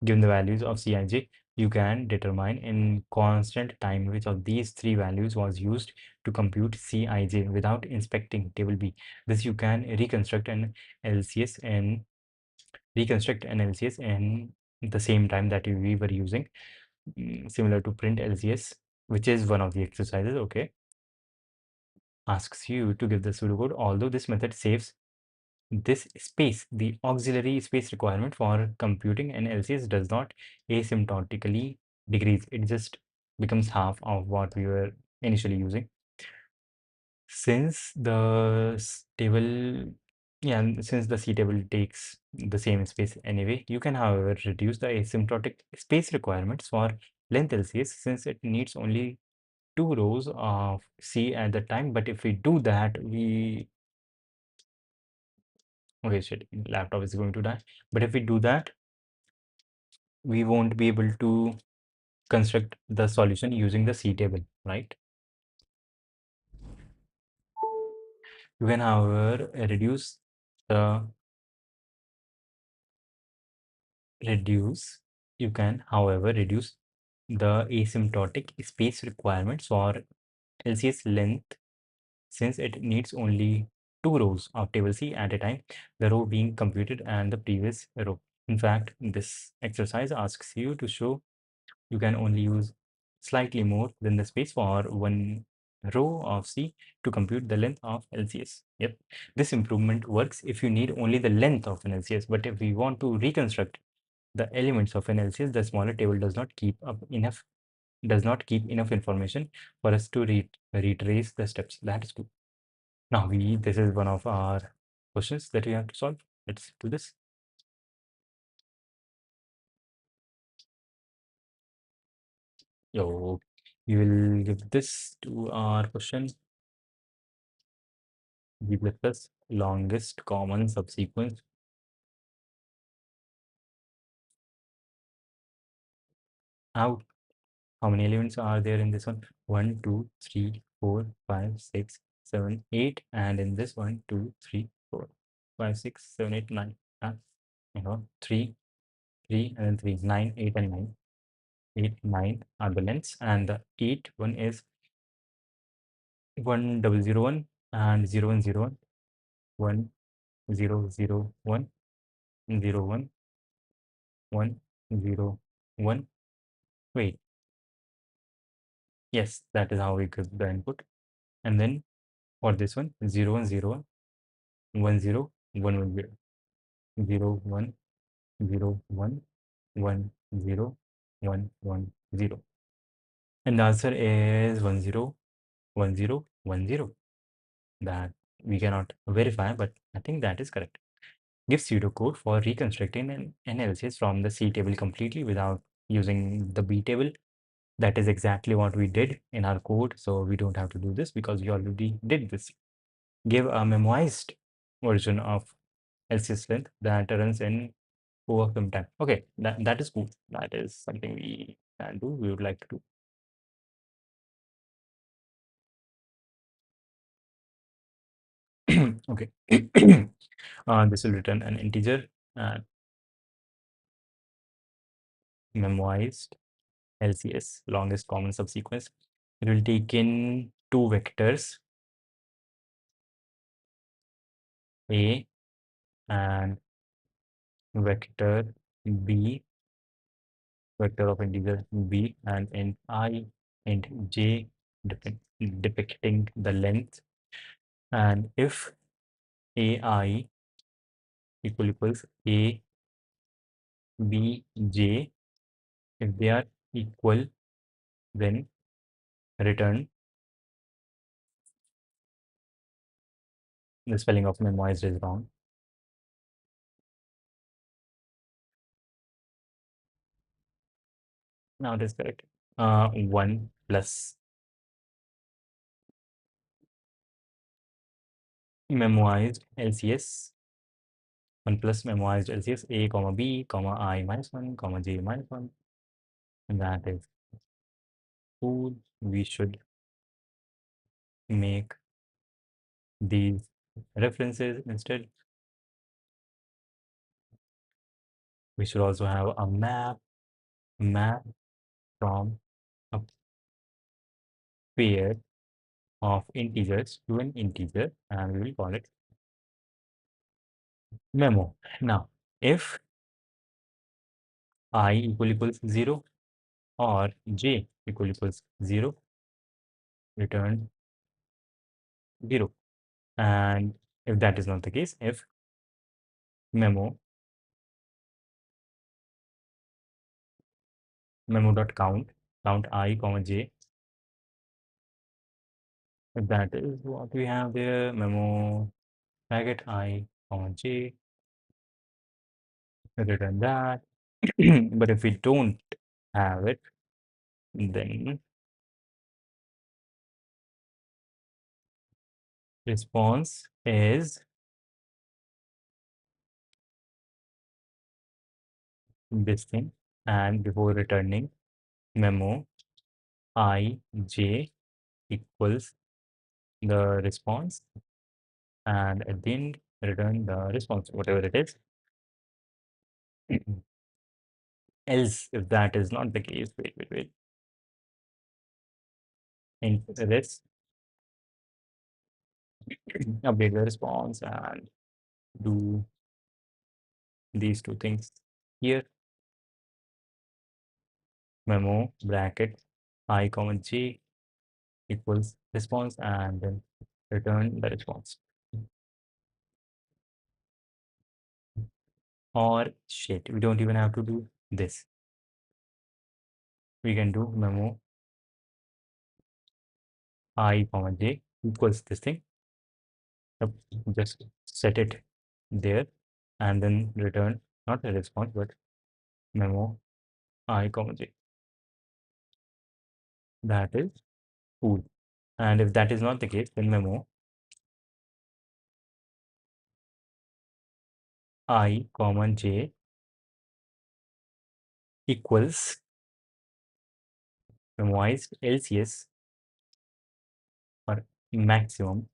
Given the values of Cij, you can determine in constant time which of these 3 values was used to compute Cij without inspecting table B. This you can LCS and reconstruct an LCS in the same time that we were using, similar to print LCS, which is one of the exercises. Okay, asks you to give the pseudocode. Although this method saves this space, the auxiliary space requirement for computing an LCS does not asymptotically decrease. It just becomes half of what we were initially using. Since the table, yeah, and since the C table takes the same space anyway, you can, however, reduce the asymptotic space requirements for length LCS since it needs only 2 rows of C at the time. But if we do that, okay, shit, laptop is going to die. But if we do that, we won't be able to construct the solution using the C table, right? You can, however, the reduce you can however reduce the asymptotic space requirements for LCS length since it needs only 2 rows of table C at a time, the row being computed and the previous row. In fact, this exercise asks you to show you can only use slightly more than the space for 1 row of C to compute the length of LCS. Yep, this improvement works if you need only the length of an LCS, but if we want to reconstruct the elements of an LCS, the smaller table does not keep enough information for us to retrace the steps. That is good. Now this is one of our questions that we have to solve. Let's do this. So we will give this to our question. B plus plus longest common subsequence. How how many elements are there in this one? 1, 2, 3, 4, 5, 6, 7, 8, and in this 1, 2, 3, 4, 5, 6, 7, 8, 9. 3, 3, and then 3, 9, 8, and 9. 8, 9 are the lengths, and the 8 one is 1001 and 0101, 1001, 01, 101. Wait, yes, that is how we get the input. And then for this one, 0101, 10110, 0101, 10110. And the answer is 101010. That we cannot verify, but I think that is correct. Give pseudocode for reconstructing an analysis from the C table completely without using the B table. That is exactly what we did in our code, so we don't have to do this because we already did this. give a memoized version of LCS length that runs in overcome time. Okay, that is cool. That is something we can do. We would like to do. Okay. This will return an integer and memoized LCS, longest common subsequence. It will take in two vectors, A and vector B, vector of integer B, and int I, int j, depicting the length. And if AI equals A, B, J, if they are equal, then return the spelling of memoized is wrong. Now it is correct. 1 plus memoized LCS, 1 plus memoized LCS A comma B comma I minus 1 comma J minus 1. And that is cool. We should make these references instead. We should also have a map from a pair of integers to an integer, and we will call it memo. Now, if I equals 0 or j equals 0, return 0. And if that is not the case, if memo.count, count I comma j, if that is what we have there, memo bracket I comma j, return that. But if we don't have it, then response is this thing. And before returning memo I j equals the response, and at the end return the response, whatever it is. Else, if that is not the case, wait, in this, update the response and do these two things here. Memo bracket I comma j equals response, and then return the response. Or shit, we don't even have to do this. We can do memo I comma j equals this thing. Yep, just set it there and then return not a response but memo I comma j. That is cool. And if that is not the case, then memo I comma j equals memoized LCS or maximum,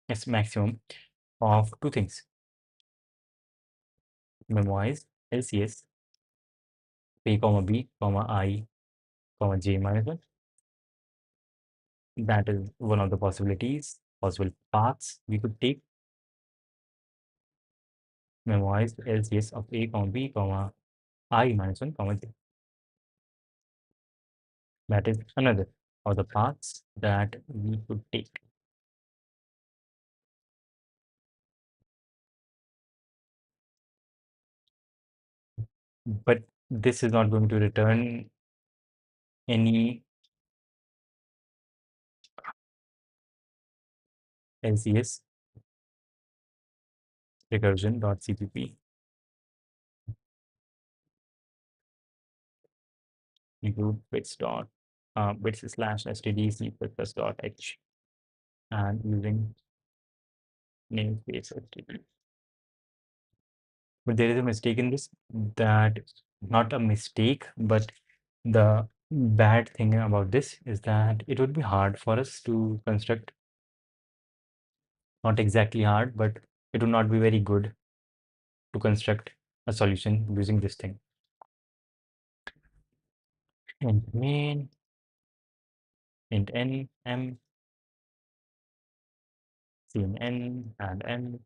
yes, maximum of two things. Memoized LCS a comma b comma I comma j minus 1. That is one of the possible paths we could take. Memoized LCS of a comma b comma I minus 1 comma j. That is another of the paths that we could take. But this is not going to return any LCS recursion.cpp include bits slash std c++ dot h. and using namespace HTTP. But there is a mistake in this, that not a mistake, but the bad thing about this is that it would be hard for us to construct, not exactly hard, but it would not be very good to construct a solution using this thing. Int main, int n, m, cnn, and n,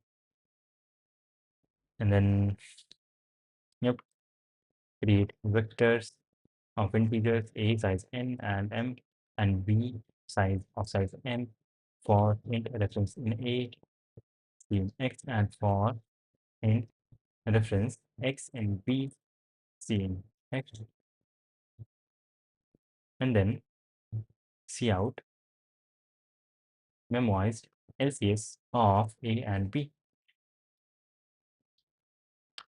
and then, yep, create vectors of integers a size n and m, and b size m for int reference in a, c in x, and for int reference x in b, c in x, and then cout memoized LCS of a and b,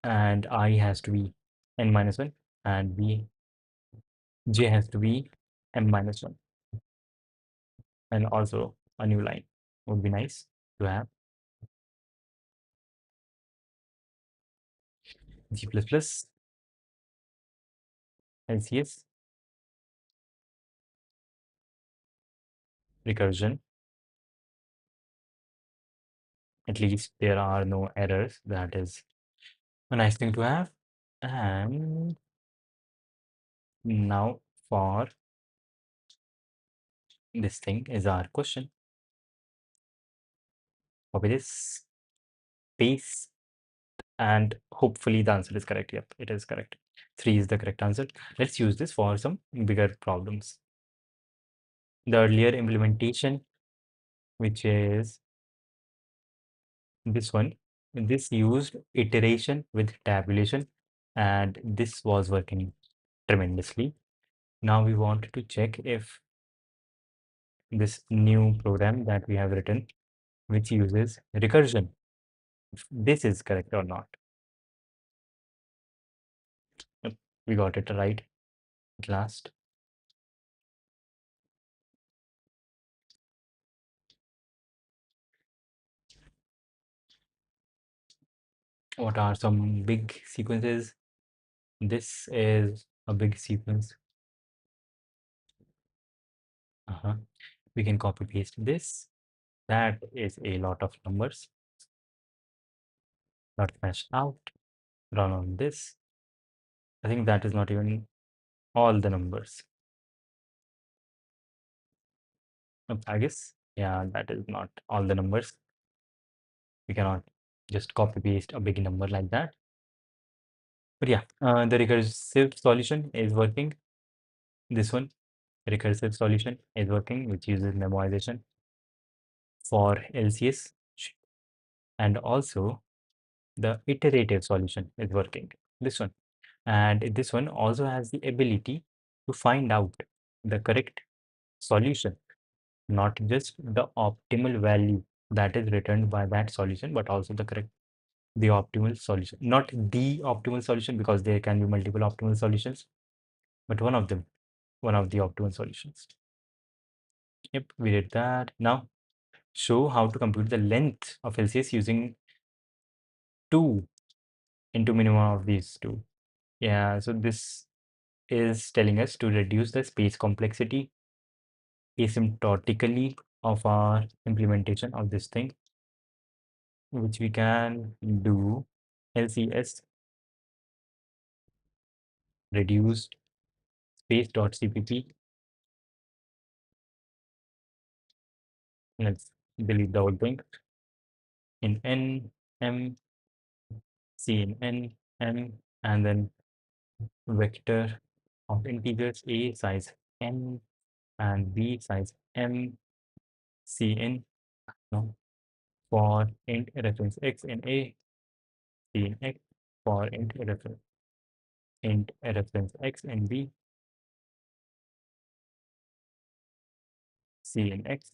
and I has to be n minus 1 and j has to be m minus 1, and also a new line would be nice to have. G++ LCS recursion, at least there are no errors, that is a nice thing to have. And now for this thing is our question. Copy this, paste, and hopefully the answer is correct. Yep, it is correct. 3 is the correct answer. Let's use this for some bigger problems. The earlier implementation, which is this one, this used iteration with tabulation, and this was working tremendously. Now we want to check if this new program that we have written, which uses recursion, if this is correct or not. Yep, we got it right at last. What are some big sequences? This is a big sequence. We can copy paste this. That is a lot of numbers. Dot smash out, run on this. I think that is not even all the numbers. I guess, yeah, that is not all the numbers. We cannot just copy paste a big number like that. But yeah, the recursive solution is working. This one, recursive solution is working, which uses memoization for LCS, and also the iterative solution is working. This one, and this one also has the ability to find out the correct solution, not just the optimal value that is returned by that solution, but also the optimal solution, not the optimal solution, because there can be multiple optimal solutions, but one of them, one of the optimal solutions. Yep, we did that. Now show how to compute the length of LCS using 2 into minimum of these two. Yeah, so this is telling us to reduce the space complexity asymptotically of our implementation of this thing, which we can do LCS reduced space.cpp. Let's delete the whole thing. In n, m, c in n, m, and then vector of integers a size n and b size m, c in, no, for int reference x in a, c in x, for int reference x in b, c in x.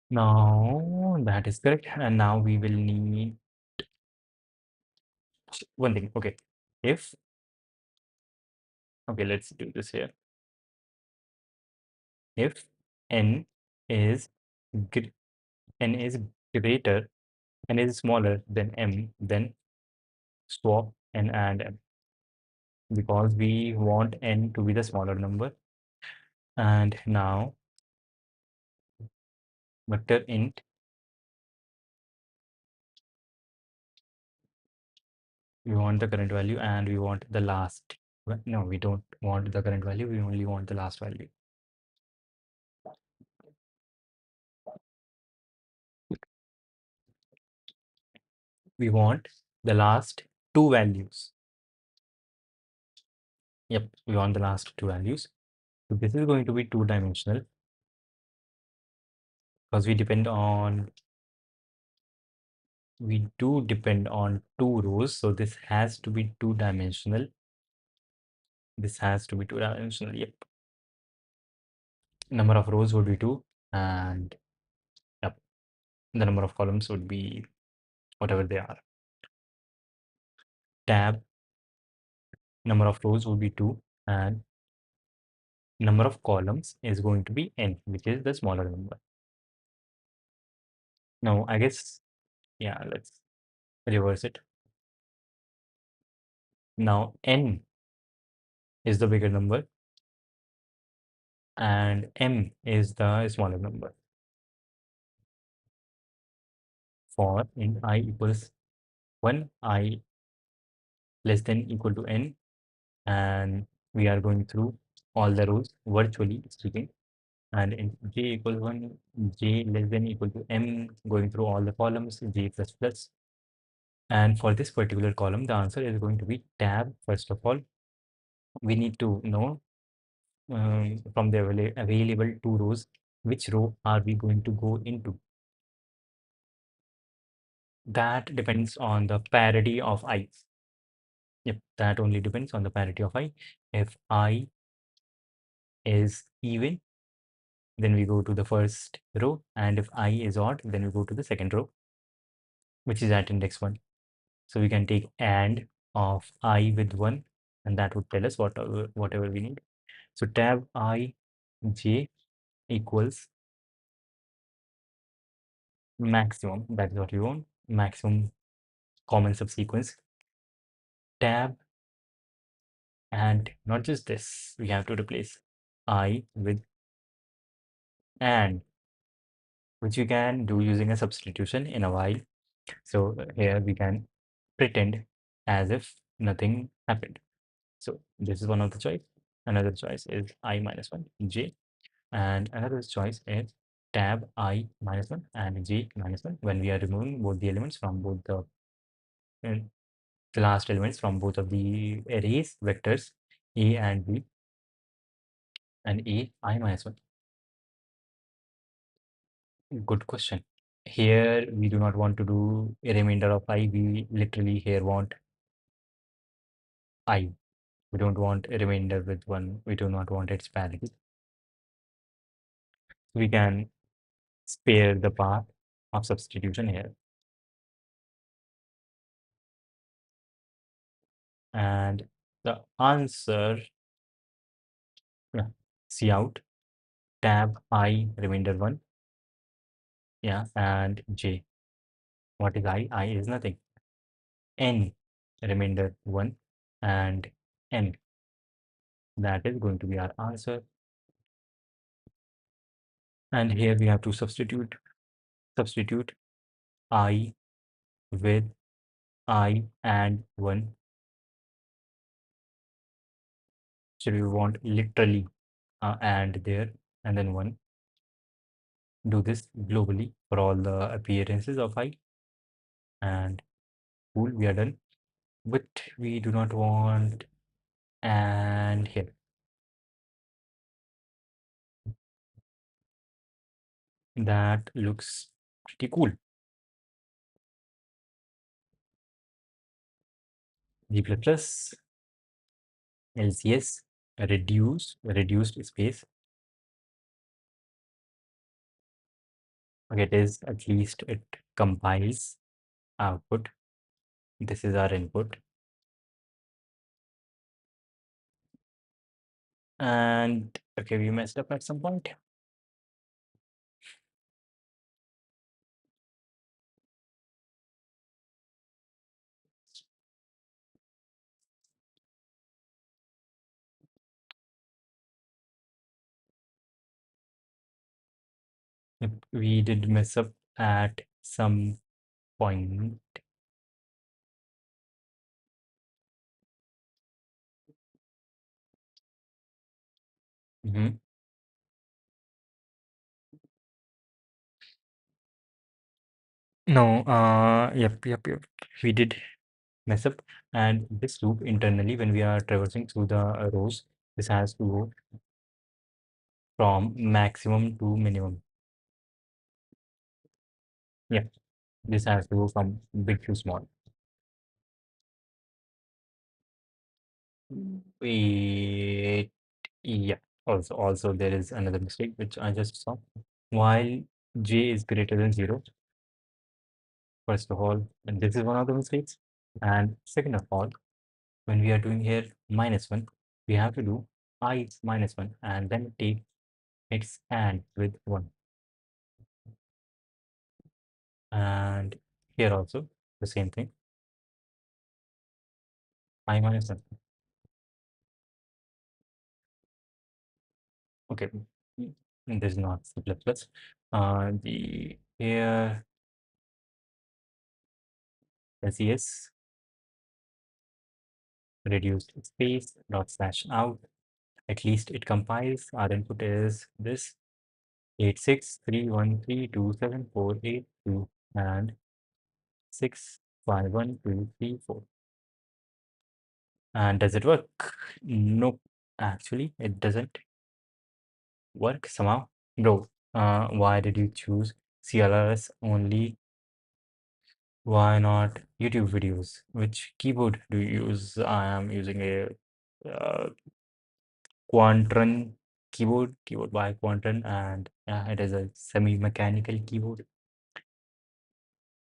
Now that is correct, and now we will need one thing. Okay, if, okay, let's do this here. If n is n is greater, n is smaller than m, then swap n and m, because we want n to be the smaller number. And now vector int, we want the current value and we want the last. No, we don't want the current value, we only want the last value. We want the last two values. Yep, we want the last two values. So this is going to be two-dimensional because we do depend on two rows. So this has to be two-dimensional. This has to be two-dimensional. Yep. Number of rows would be two, and yep, the number of columns would be whatever they are. Tab, number of rows would be two, and number of columns is going to be n, which is the smaller number. Now, I guess, yeah, let's reverse it. Now, n is the bigger number and m is the smaller number. For in I equals 1, I less than equal to n, and we are going through all the rows virtually speaking, and in j equals 1, j less than equal to m, going through all the columns, j plus plus. And for this particular column, the answer is going to be tab. First of all, we need to know from the available two rows, which row are we going to go into? That depends on the parity of I. Yep, that only depends on the parity of I. If I is even, then we go to the first row, and if I is odd, then we go to the second row, which is at index 1. So we can take AND of I with 1, and that would tell us whatever we need. So tab I j equals maximum, that is what we want, maximum common subsequence. Tab, and not just this, we have to replace I with AND, which you can do using a substitution in a while. So here we can pretend as if nothing happened. So this is one of the choice. Another choice is I minus 1 j, and another choice is tab I minus 1 and j minus 1 when we are removing both the elements from both uh, the last elements from both of the arrays vectors a and b, and a I minus 1. Good question. Here we do not want to do a remainder of I, we literally here want I. We don't want a remainder with 1, we do not want its parity. We can spare the path of substitution here. And the answer, yeah, C out, tab I remainder 1, yeah, and j. What is I? I is nothing. N remainder 1 and n. That is going to be our answer. And here we have to substitute I with I and 1. So we want literally and there and then 1. Do this globally for all the appearances of I, and cool, we are done. But we do not want and here. That looks pretty cool. G++, LCS, reduced space. Okay, it is at least it compiles output. This is our input. And okay, we messed up at some point. We did mess up at some point. Mhm. No, yep. We did mess up, and this loop internally, when we are traversing through the rows, this has to go from maximum to minimum. Yeah, this has to go from big to small. Wait, yeah. Also, there is another mistake which I just saw. While j is greater than 0, first of all, and this is one of the mistakes. And second of all, when we are doing here -1, we have to do I -1 and then take its AND with 1. And here also the same thing, I -1. Okay, this is not C++. The here LCS reduced space dot slash out. At least it compiles. Our input is this 8631327482 and 651234. And does it work? Nope. Actually, it doesn't work somehow. Bro, why did you choose CLRS only? Why not YouTube videos? Which keyboard do you use? I am using a Quantron keyboard by Quantron, and yeah, it is a semi-mechanical keyboard.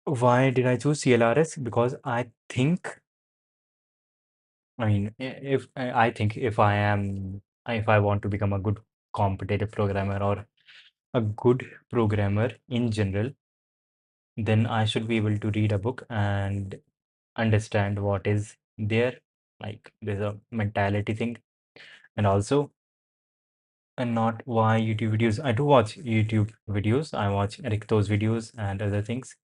Why did I choose CLRS? Because I think, I mean, if I think if I want to become a good competitive programmer or a good programmer in general, then I should be able to read a book and understand what is there. Like there's a mentality thing, and also, and not why YouTube videos. I do watch YouTube videos. I watch Ricto's videos and other things.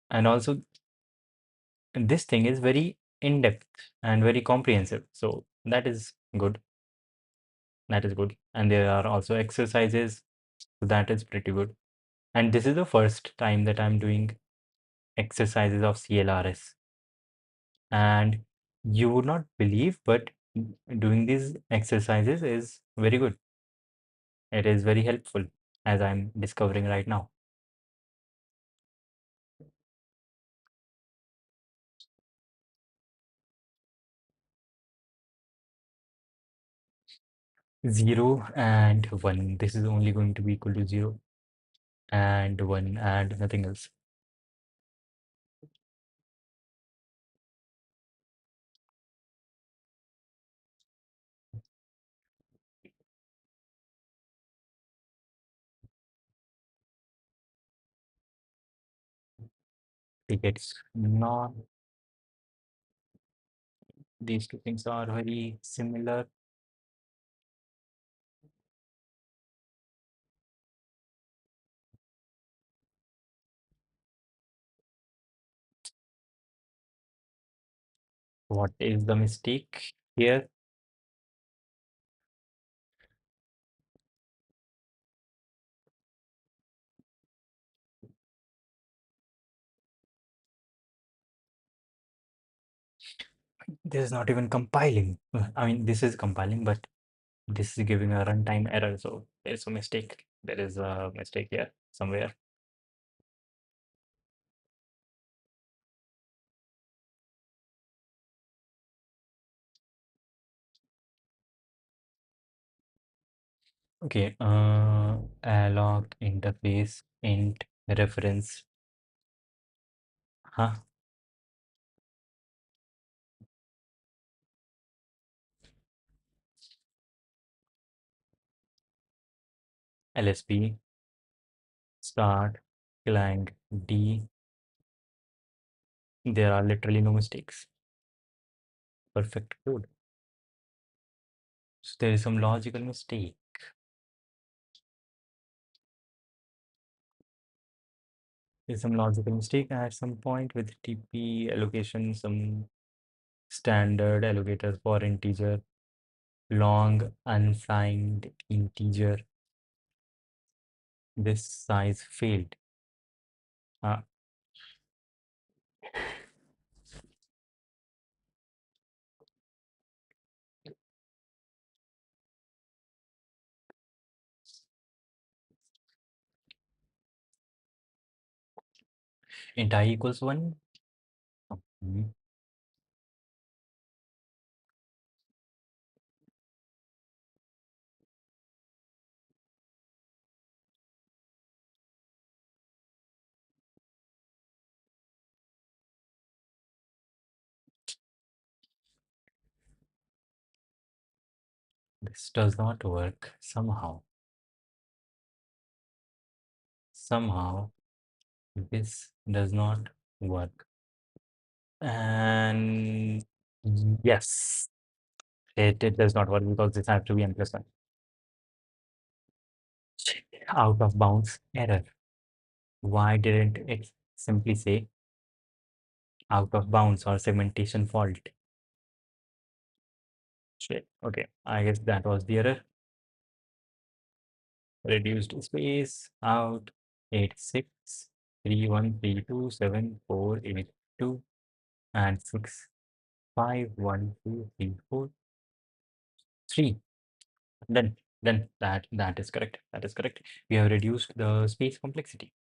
And also, this thing is very in-depth and very comprehensive. So that is good. That is good. And there are also exercises. So that is pretty good. And this is the first time that I'm doing exercises of CLRS. And you would not believe, but doing these exercises is very good. It is very helpful, as I'm discovering right now. 0 and 1. This is only going to be equal to 0 and 1 and nothing else. It's not, these two things are very similar. What is the mistake here? This is not even compiling. I mean, this is compiling, but this is giving a runtime error. So there's a mistake. There is a mistake here somewhere. Okay, alloc interface int reference. Huh? LSP start clang D. There are literally no mistakes. Perfect code. So there is some logical mistake. There's some logical mistake at some point with TP allocation, some standard allocators for integer, long unsigned integer. This size failed. Uh, int I equals 1. Mhm. This does not work somehow. Somehow this does not work. And yes, it does not work because this has to be n plus 1. Out of bounds error. Why didn't it simply say out of bounds or segmentation fault? Shit. Okay, I guess that was the error. Reduced space out 8631327482 and 651234 3. Then that is correct. That is correct. We have reduced the space complexity.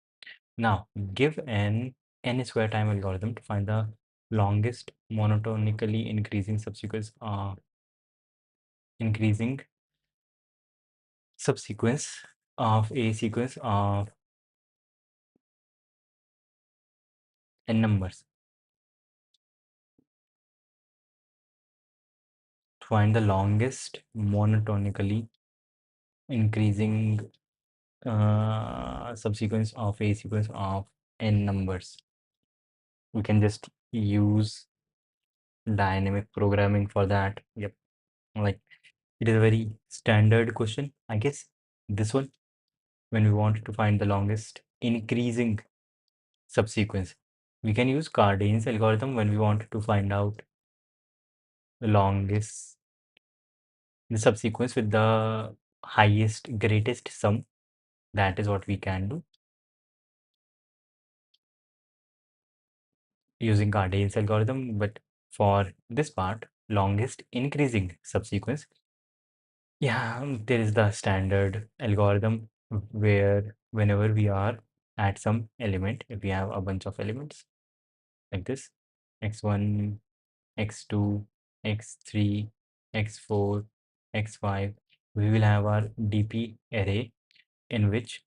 Now give n square time algorithm to find the longest monotonically increasing subsequence of a sequence of n numbers. To find the longest monotonically increasing subsequence of a sequence of n numbers. We can just use dynamic programming for that. Yep, like it is a very standard question, I guess. This one, when we want to find the longest increasing subsequence, we can use Cardane's algorithm when we want to find out the longest the subsequence with the highest greatest sum. That is what we can do using Cardane's algorithm. But for this part, longest increasing subsequence, yeah, there is the standard algorithm where whenever we are at some element, if we have a bunch of elements like this, x1, x2, x3, x4, x5, we will have our DP array in which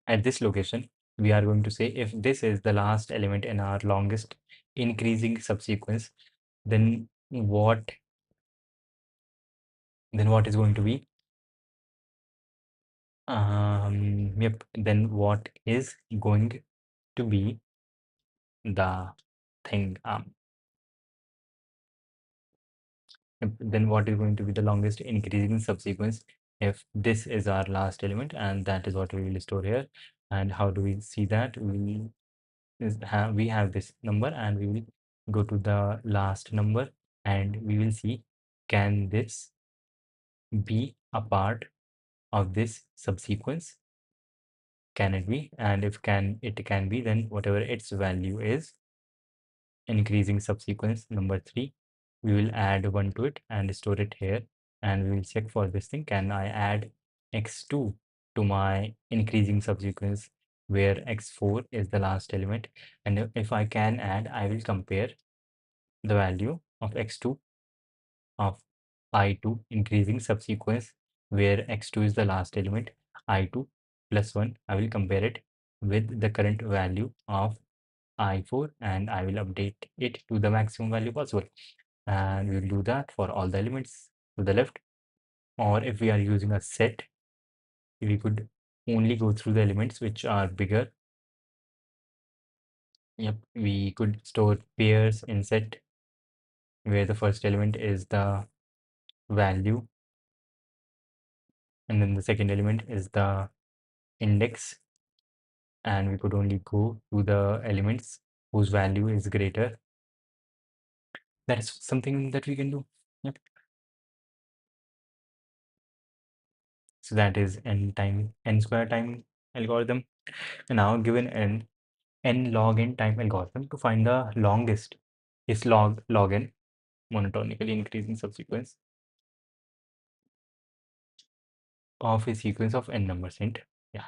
at this location, we are going to say if this is the last element in our longest increasing subsequence, then what is going to be yep, then what is going to be the thing yep, then what is going to be the longest increasing subsequence if this is our last element, and that is what we will store here. And how do we see that? We have this number and we will go to the last number and we will see, can this be a part of this subsequence? Can it be? And if it can be, then whatever its value is, increasing subsequence number 3, we will add 1 to it and store it here, and we will check for this thing, can I add x2 to my increasing subsequence where x4 is the last element? And if I can add, I will compare the value of x2 of I2 increasing subsequence where x2 is the last element, I2 plus 1. I will compare it with the current value of I4 and I will update it to the maximum value possible. And we will do that for all the elements to the left. Or if we are using a set, we could only go through the elements which are bigger. Yep, we could store pairs in set where the first element is the value and then the second element is the index. and we could only go to the elements whose value is greater. That is something that we can do. Yep. So that is n square time algorithm. And now given n log n time algorithm to find the longest is log n monotonically increasing subsequence of a sequence of n numbers int. Yeah.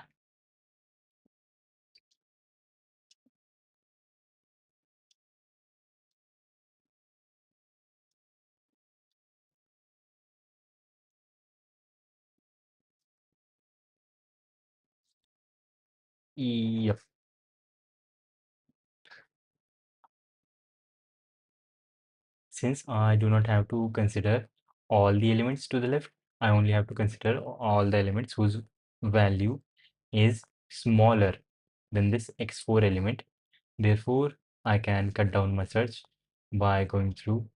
Yep. Since I do not have to consider all the elements to the left, I only have to consider all the elements whose value is smaller than this x4 element. Therefore, I can cut down my search by going through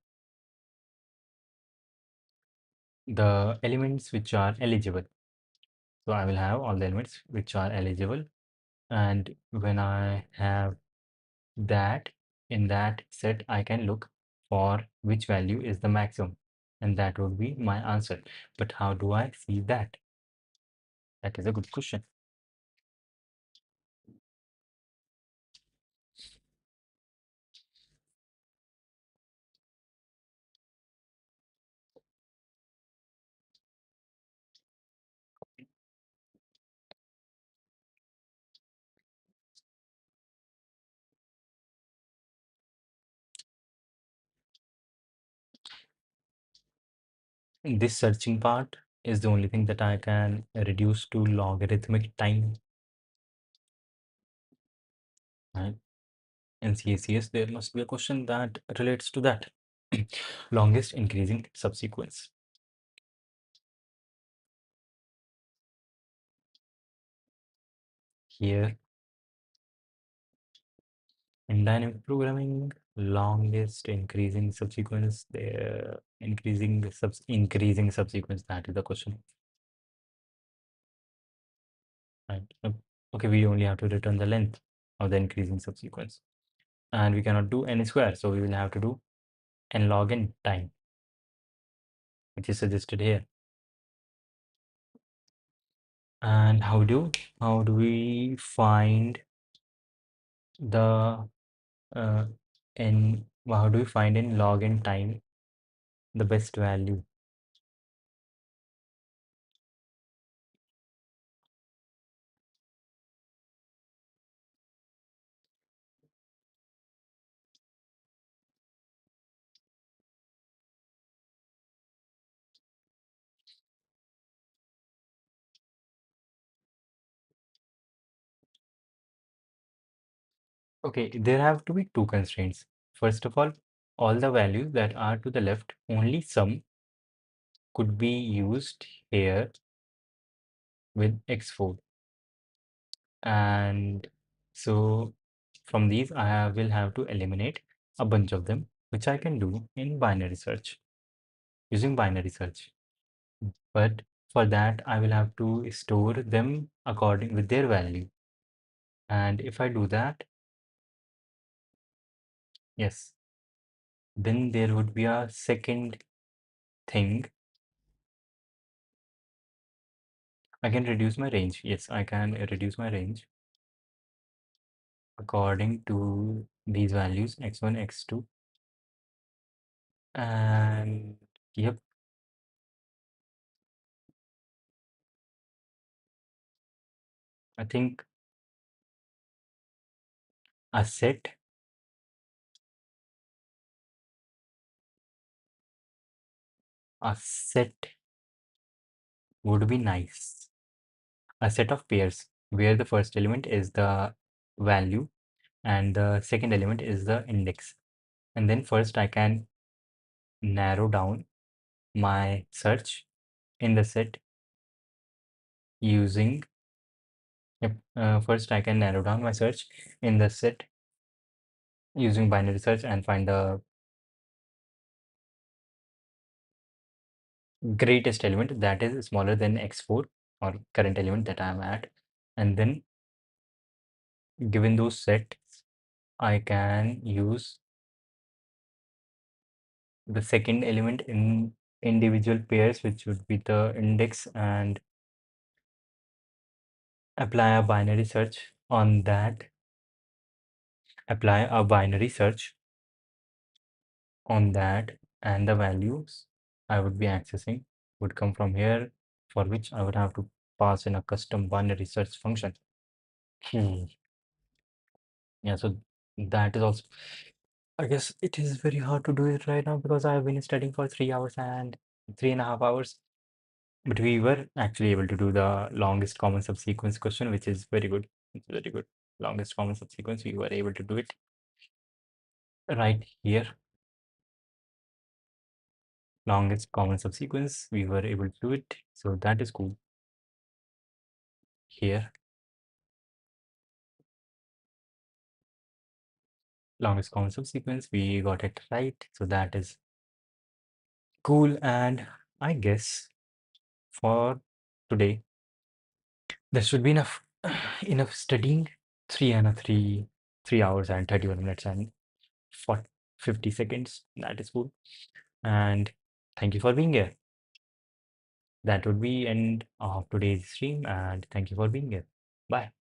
the elements which are eligible. So I will have all the elements which are eligible. And when I have that, in that set, I can look for which value is the maximum. And that would be my answer. But how do I see that? That is a good question. This searching part is the only thing that I can reduce to logarithmic time. Right? In CACS, there must be a question that relates to that. Longest increasing subsequence. Here in dynamic programming, longest increasing subsequence, the increasing subsequence, that is the question. Right. Okay, we only have to return the length of the increasing subsequence. And we cannot do n square, so we will have to do n log n time, which is suggested here. And how do we find the how do we find in log n time the best value? Okay, there have to be two constraints. First of all the values that are to the left, only some could be used here with x4. And so from these, will have to eliminate a bunch of them, which I can do in binary search, using binary search. But for that, I will have to store them according with their value. And if I do that, yes, then there would be a second thing. I can reduce my range. Yes, I can reduce my range according to these values, x1, x2. And yep, I think a set would be nice. A set of pairs where the first element is the value and the second element is the index. And then first I can narrow down my search in the set using, yep, first I can narrow down my search in the set using binary search and find the greatest element that is smaller than x4 or current element that I am at. And then given those set, I can use the second element in individual pairs, which would be the index, and apply a binary search on that, apply a binary search on that, and the values I would be accessing would come from here, for which I would have to pass in a custom binary search function. Yeah, so that is also, I guess it is very hard to do it right now because I have been studying for 3 hours and 3.5 hours. But we were actually able to do the longest common subsequence question, which is very good. It's very good. Longest common subsequence, we were able to do it right here. Longest common subsequence, we were able to do it. So that is cool. Here, longest common subsequence, we got it right. So that is cool. And I guess for today, there should be enough enough studying. 3 hours and 31 minutes and 50 seconds. That is cool. And thank you for being here. That would be end of today's stream, and thank you for being here. Bye.